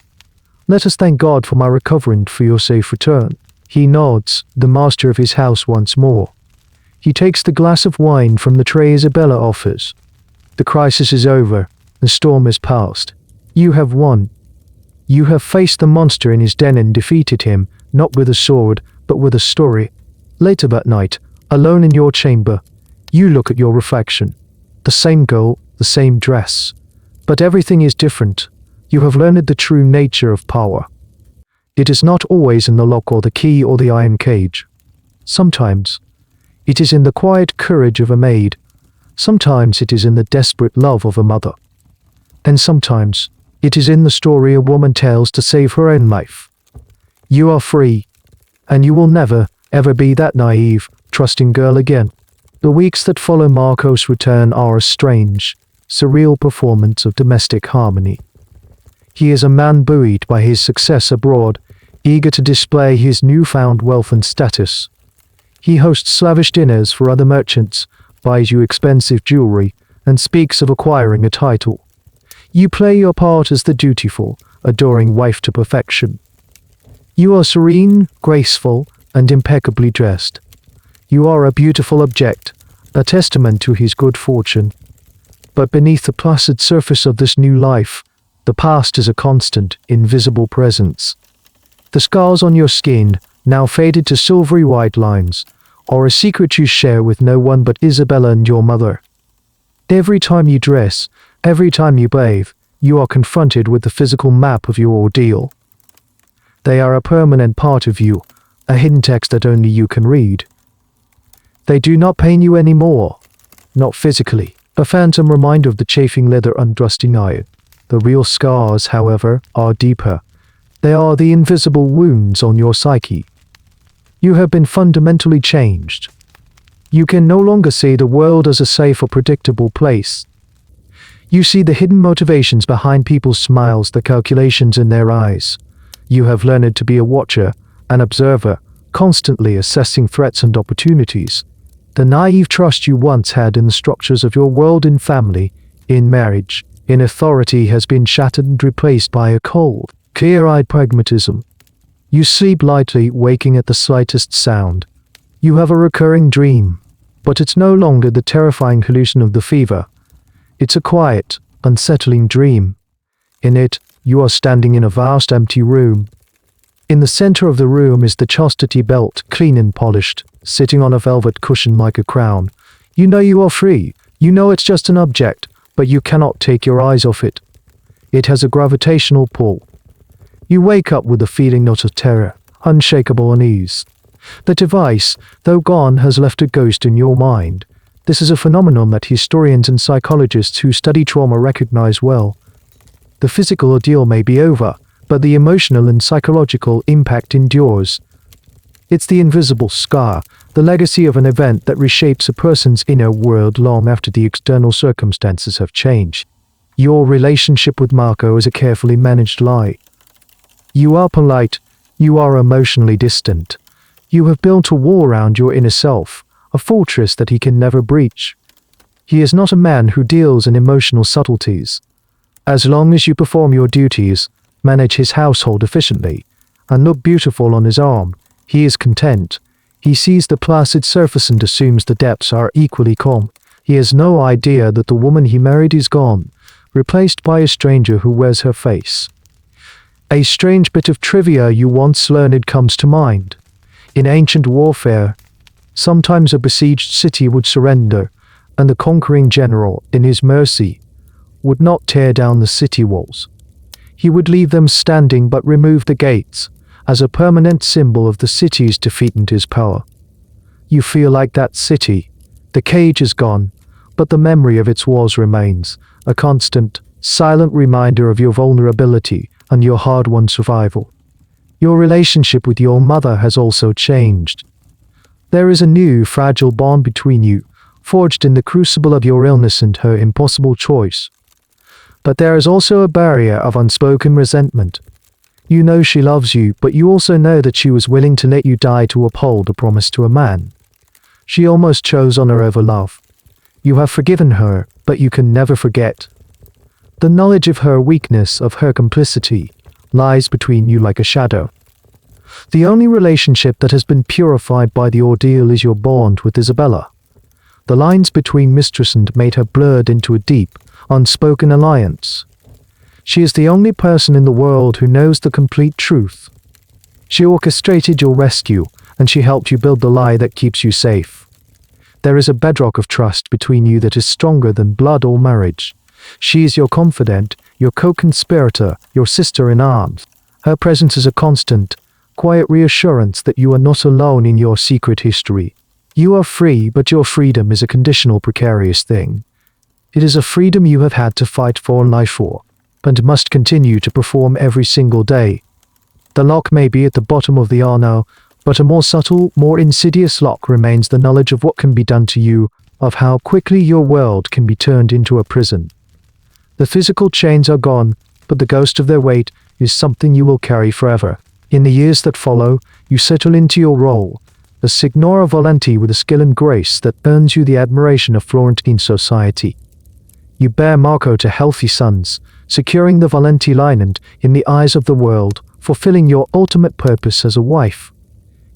Let us thank God for my recovery and for your safe return. He nods, the master of his house once more. He takes the glass of wine from the tray Isabella offers. The crisis is over. The storm is past. You have won. You have faced the monster in his den and defeated him, not with a sword, but with a story. Later that night, alone in your chamber, you look at your reflection. The same girl, the same dress. But everything is different. You have learned the true nature of power. It is not always in the lock or the key or the iron cage. Sometimes it is in the quiet courage of a maid. Sometimes it is in the desperate love of a mother. And sometimes it is in the story a woman tells to save her own life. You are free, and you will never, ever be that naive, trusting girl again. The weeks that follow Marco's return are a strange, surreal performance of domestic harmony. He is a man buoyed by his success abroad, eager to display his newfound wealth and status. He hosts lavish dinners for other merchants, buys you expensive jewelry, and speaks of acquiring a title. You play your part as the dutiful, adoring wife to perfection. You are serene, graceful, and impeccably dressed. You are a beautiful object, a testament to his good fortune. But beneath the placid surface of this new life, the past is a constant, invisible presence. The scars on your skin, now faded to silvery white lines, are a secret you share with no one but Isabella and your mother. Every time you dress, every time you bathe, you are confronted with the physical map of your ordeal. They are a permanent part of you, a hidden text that only you can read. They do not pain you anymore, not physically, a phantom reminder of the chafing leather and rusting iron. The real scars, however, are deeper. They are the invisible wounds on your psyche. You have been fundamentally changed. You can no longer see the world as a safe or predictable place. You see the hidden motivations behind people's smiles, the calculations in their eyes. You have learned to be a watcher, an observer, constantly assessing threats and opportunities. The naive trust you once had in the structures of your world in family, in marriage, in authority has been shattered and replaced by a cold, clear-eyed pragmatism. You sleep lightly, waking at the slightest sound. You have a recurring dream, but it's no longer the terrifying hallucination of the fever. It's a quiet, unsettling dream. In it, you are standing in a vast empty room. In the center of the room is the chastity belt, clean and polished, sitting on a velvet cushion like a crown. You know you are free. You know it's just an object, but you cannot take your eyes off it. It has a gravitational pull. You wake up with a feeling not of terror, unshakable unease. The device, though gone, has left a ghost in your mind. This is a phenomenon that historians and psychologists who study trauma recognize well. The physical ordeal may be over, but the emotional and psychological impact endures. It's the invisible scar, the legacy of an event that reshapes a person's inner world long after the external circumstances have changed. Your relationship with Marco is a carefully managed lie. You are polite, you are emotionally distant. You have built a wall around your inner self, a fortress that he can never breach. He is not a man who deals in emotional subtleties. As long as you perform your duties, manage his household efficiently, and look beautiful on his arm, he is content. He sees the placid surface and assumes the depths are equally calm. He has no idea that the woman he married is gone, replaced by a stranger who wears her face. A strange bit of trivia you once learned comes to mind. In ancient warfare, sometimes a besieged city would surrender, and the conquering general, in his mercy, would not tear down the city walls. He would leave them standing but remove the gates, as a permanent symbol of the city's defeat and his power. You feel like that city. The cage is gone, but the memory of its walls remains, a constant, silent reminder of your vulnerability, and your hard-won survival. Your relationship with your mother has also changed. There is a new, fragile bond between you, forged in the crucible of your illness and her impossible choice. But there is also a barrier of unspoken resentment. You know she loves you, but you also know that she was willing to let you die to uphold a promise to a man. She almost chose honor over love. You have forgiven her, but you can never forget. The knowledge of her weakness, of her complicity, lies between you like a shadow. The only relationship that has been purified by the ordeal is your bond with Isabella. The lines between mistress and maid have blurred into a deep, unspoken alliance. She is the only person in the world who knows the complete truth. She orchestrated your rescue, and she helped you build the lie that keeps you safe. There is a bedrock of trust between you that is stronger than blood or marriage. She is your confidant, your co-conspirator, your sister in arms. Her presence is a constant, quiet reassurance that you are not alone in your secret history. You are free, but your freedom is a conditional, precarious thing. It is a freedom you have had to fight for and lie for, and must continue to perform every single day. The lock may be at the bottom of the Arno, but a more subtle, more insidious lock remains: the knowledge of what can be done to you, of how quickly your world can be turned into a prison. The physical chains are gone, but the ghost of their weight is something you will carry forever. In the years that follow, you settle into your role, a Signora Volenti with a skill and grace that earns you the admiration of Florentine society. You bear Marco to healthy sons, securing the Volenti line and, in the eyes of the world, fulfilling your ultimate purpose as a wife.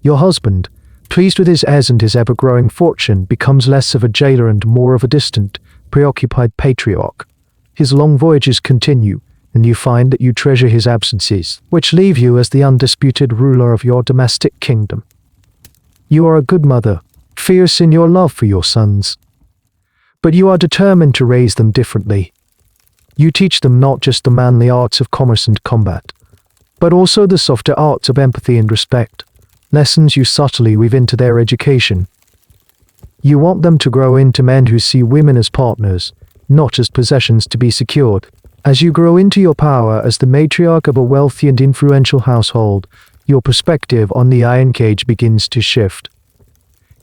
Your husband, pleased with his heirs and his ever-growing fortune, becomes less of a jailer and more of a distant, preoccupied patriarch. His long voyages continue, and you find that you treasure his absences, which leave you as the undisputed ruler of your domestic kingdom. You are a good mother, fierce in your love for your sons. But you are determined to raise them differently. You teach them not just the manly arts of commerce and combat, but also the softer arts of empathy and respect, lessons you subtly weave into their education. You want them to grow into men who see women as partners, not as possessions to be secured. As you grow into your power as the matriarch of a wealthy and influential household, your perspective on the iron cage begins to shift.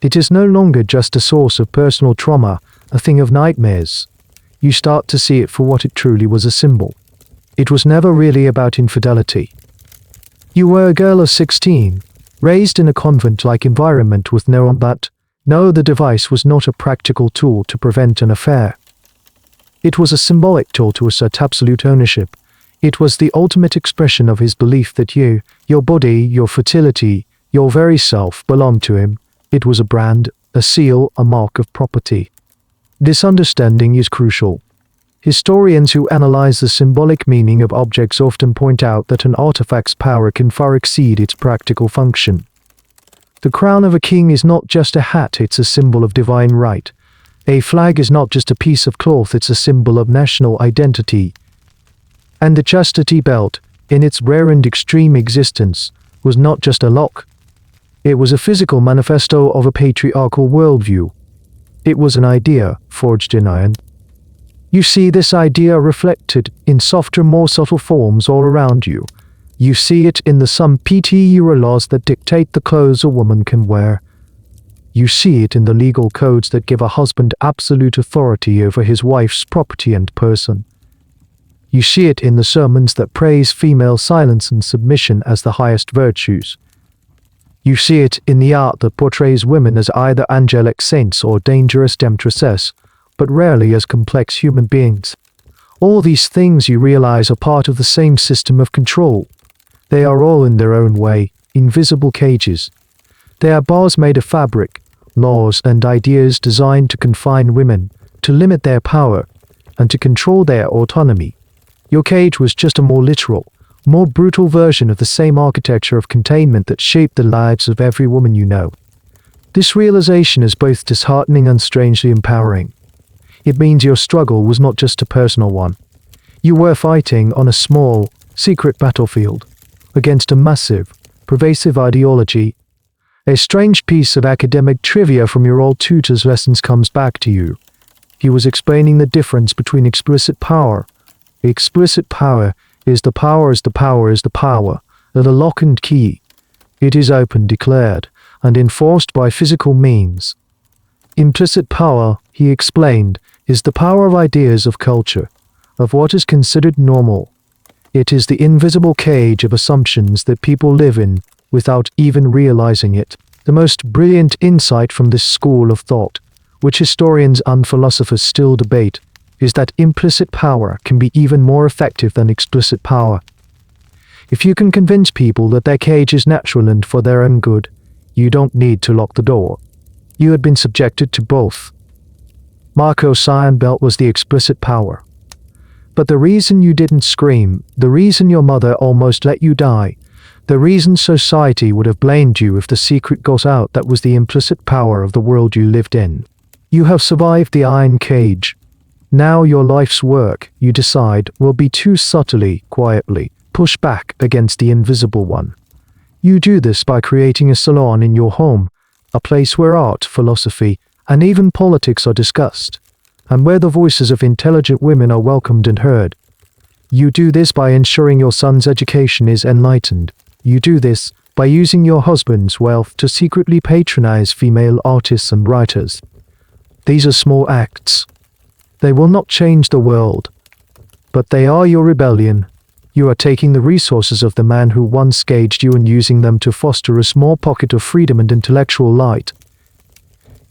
It is no longer just a source of personal trauma, a thing of nightmares. You start to see it for what it truly was: a symbol. It was never really about infidelity. You were a girl of 16, raised in a convent-like environment with no but. No, the device was not a practical tool to prevent an affair. It was a symbolic tool to assert absolute ownership. It was the ultimate expression of his belief that you, your body, your fertility, your very self belonged to him. It was a brand, a seal, a mark of property. This understanding is crucial. Historians who analyze the symbolic meaning of objects often point out that an artifact's power can far exceed its practical function. The crown of a king is not just a hat, it's a symbol of divine right. A flag is not just a piece of cloth, it's a symbol of national identity. And the chastity belt, in its rare and extreme existence, was not just a lock. It was a physical manifesto of a patriarchal worldview. It was an idea, forged in iron. You see this idea reflected in softer, more subtle forms all around you. You see it in the some PT laws that dictate the clothes a woman can wear. You see it in the legal codes that give a husband absolute authority over his wife's property and person. You see it in the sermons that praise female silence and submission as the highest virtues. You see it in the art that portrays women as either angelic saints or dangerous temptresses, but rarely as complex human beings. All these things, you realize, are part of the same system of control. They are all in their own way, invisible cages. They are bars made of fabric, laws and ideas designed to confine women, to limit their power, and to control their autonomy. Your cage was just a more literal, more brutal version of the same architecture of containment that shaped the lives of every woman you know. This realization is both disheartening and strangely empowering. It means your struggle was not just a personal one. You were fighting on a small, secret battlefield, against a massive, pervasive ideology. A strange piece of academic trivia from your old tutor's lessons comes back to you. He was explaining the difference between explicit power. Explicit power Is the power, is the power, is the power, the lock and key. It is open, declared, and enforced by physical means. Implicit power, he explained, is the power of ideas, of culture, of what is considered normal. It is the invisible cage of assumptions that people live in without even realizing it. The most brilliant insight from this school of thought, which historians and philosophers still debate, is that implicit power can be even more effective than explicit power. If you can convince people that their cage is natural and for their own good, you don't need to lock the door. You had been subjected to both. Marco Belt was the explicit power. But the reason you didn't scream, the reason your mother almost let you die, the reason society would have blamed you if the secret got out, that was the implicit power of the world you lived in. You have survived the iron cage. Now your life's work, you decide, will be to subtly, quietly, push back against the invisible one. You do this by creating a salon in your home, a place where art, philosophy, and even politics are discussed, and where the voices of intelligent women are welcomed and heard. You do this by ensuring your son's education is enlightened. You do this by using your husband's wealth to secretly patronize female artists and writers. These are small acts. They will not change the world, but they are your rebellion. You are taking the resources of the man who once caged you and using them to foster a small pocket of freedom and intellectual light.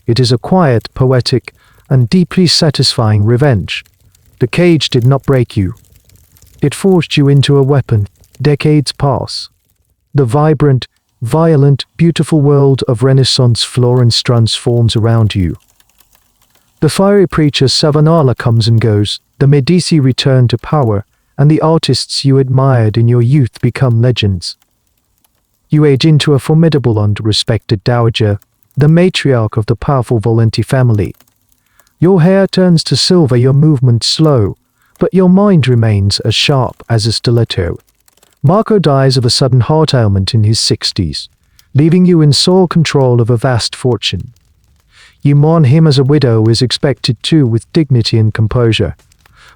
It is a quiet, poetic, and deeply satisfying revenge. The cage did not break you. It forged you into a weapon. Decades pass. The vibrant, violent, beautiful world of Renaissance Florence transforms around you. The fiery preacher Savonarola comes and goes, the Medici return to power, and the artists you admired in your youth become legends. You age into a formidable and respected dowager, the matriarch of the powerful Valenti family. Your hair turns to silver, your movement slow, but your mind remains as sharp as a stiletto. Marco dies of a sudden heart ailment in his 60s, leaving you in sole control of a vast fortune. You mourn him as a widow is expected to, with dignity and composure.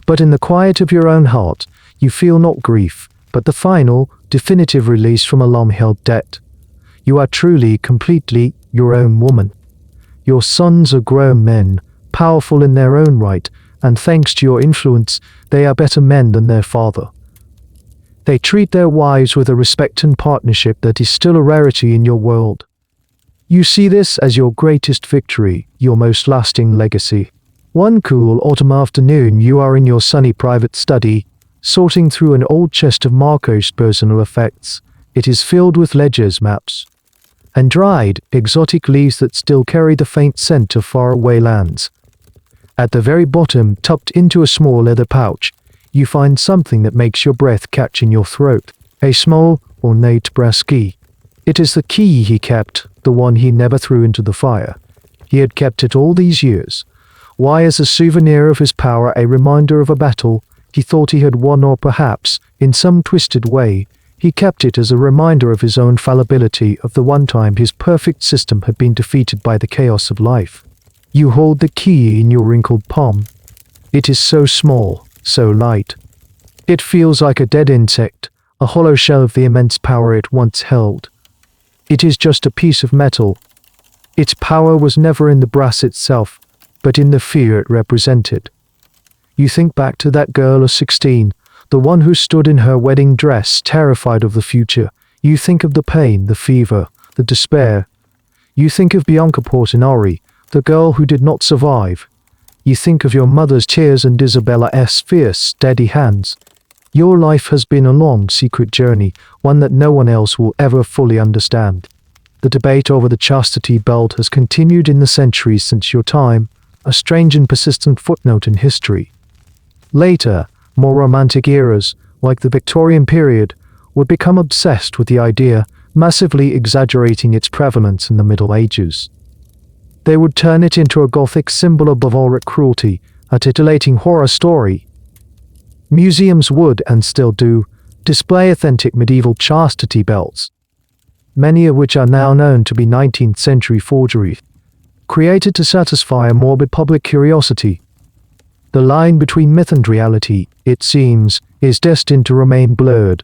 But in the quiet of your own heart, you feel not grief, but the final, definitive release from a long-held debt. You are truly, completely your own woman. Your sons are grown men, powerful in their own right, and thanks to your influence, they are better men than their father. They treat their wives with a respect and partnership that is still a rarity in your world. You see this as your greatest victory, your most lasting legacy. One cool autumn afternoon, you are in your sunny private study, sorting through an old chest of Marco's personal effects. It is filled with ledgers, maps, and dried, exotic leaves that still carry the faint scent of faraway lands. At the very bottom, tucked into a small leather pouch, you find something that makes your breath catch in your throat. A small, ornate brass key. It is the key he kept, the one he never threw into the fire. He had kept it all these years. Why, as a souvenir of his power, a reminder of a battle he thought he had won, or perhaps, in some twisted way, he kept it as a reminder of his own fallibility, of the one time his perfect system had been defeated by the chaos of life. You hold the key in your wrinkled palm. It is so small, so light. It feels like a dead insect, a hollow shell of the immense power it once held. It is just a piece of metal. Its power was never in the brass itself, but in the fear it represented. You think back to that girl of 16, the one who stood in her wedding dress, terrified of the future. You think of the pain, the fever, the despair. You think of Bianca Portinari, the girl who did not survive. You think of your mother's tears and Isabella's fierce, steady hands. Your life has been a long, secret journey, one that no one else will ever fully understand. The debate over the chastity belt has continued in the centuries since your time, a strange and persistent footnote in history. Later, more romantic eras, like the Victorian period, would become obsessed with the idea, massively exaggerating its prevalence in the Middle Ages. They would turn it into a Gothic symbol of barbaric cruelty, a titillating horror story. Museums would, and still do, display authentic medieval chastity belts, many of which are now known to be 19th century forgeries, created to satisfy a morbid public curiosity. The line between myth and reality, it seems, is destined to remain blurred.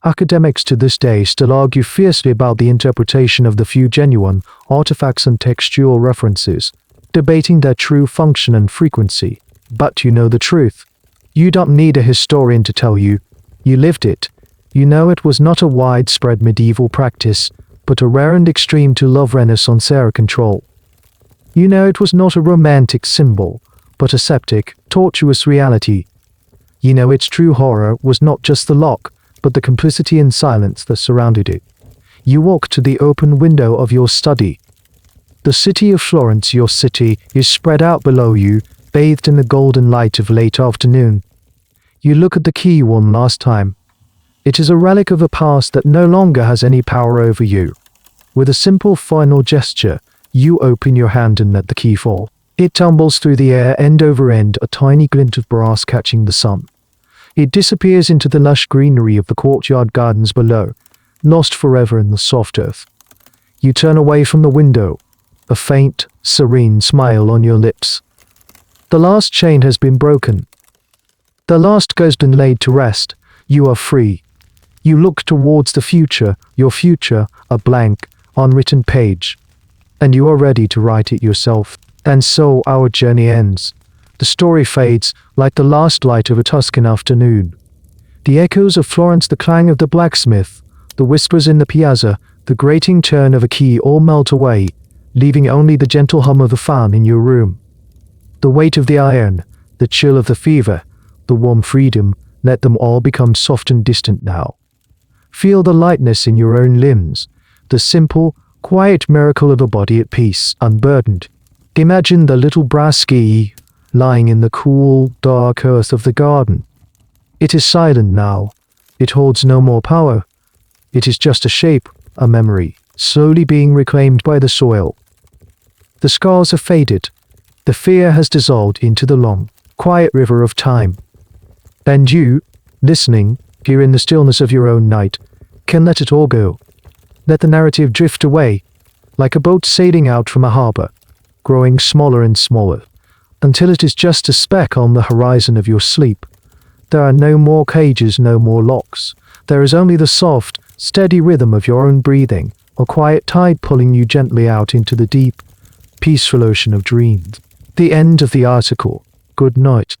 Academics to this day still argue fiercely about the interpretation of the few genuine artifacts and textual references, debating their true function and frequency. But you know the truth. You don't need a historian to tell you. You lived it. You know it was not a widespread medieval practice, but a rare and extreme to love Renaissance era control. You know it was not a romantic symbol, but a septic, tortuous reality. You know its true horror was not just the lock, but the complicity and silence that surrounded it. You walk to the open window of your study. The city of Florence, your city, is spread out below you, bathed in the golden light of late afternoon. You look at the key one last time. It is a relic of a past that no longer has any power over you. With a simple final gesture, you open your hand and let the key fall. It tumbles through the air end over end, a tiny glint of brass catching the sun. It disappears into the lush greenery of the courtyard gardens below, lost forever in the soft earth. You turn away from the window, a faint, serene smile on your lips. The last chain has been broken. The last ghost has been laid to rest. You are free. You look towards the future, your future, a blank, unwritten page. And you are ready to write it yourself. And so our journey ends. The story fades, like the last light of a Tuscan afternoon. The echoes of Florence, the clang of the blacksmith, the whispers in the piazza, the grating turn of a key all melt away, leaving only the gentle hum of the fan in your room. The weight of the iron, the chill of the fever, the warm freedom, let them all become soft and distant now. Feel the lightness in your own limbs, the simple, quiet miracle of a body at peace, unburdened. Imagine the little brass key lying in the cool, dark earth of the garden. It is silent now. It holds no more power. It is just a shape, a memory, slowly being reclaimed by the soil. The scars have faded. The fear has dissolved into the long, quiet river of time. And you, listening, here in the stillness of your own night, can let it all go. Let the narrative drift away, like a boat sailing out from a harbor, growing smaller and smaller, until it is just a speck on the horizon of your sleep. There are no more cages, no more locks. There is only the soft, steady rhythm of your own breathing, a quiet tide pulling you gently out into the deep, peaceful ocean of dreams. The end of the article. Good night.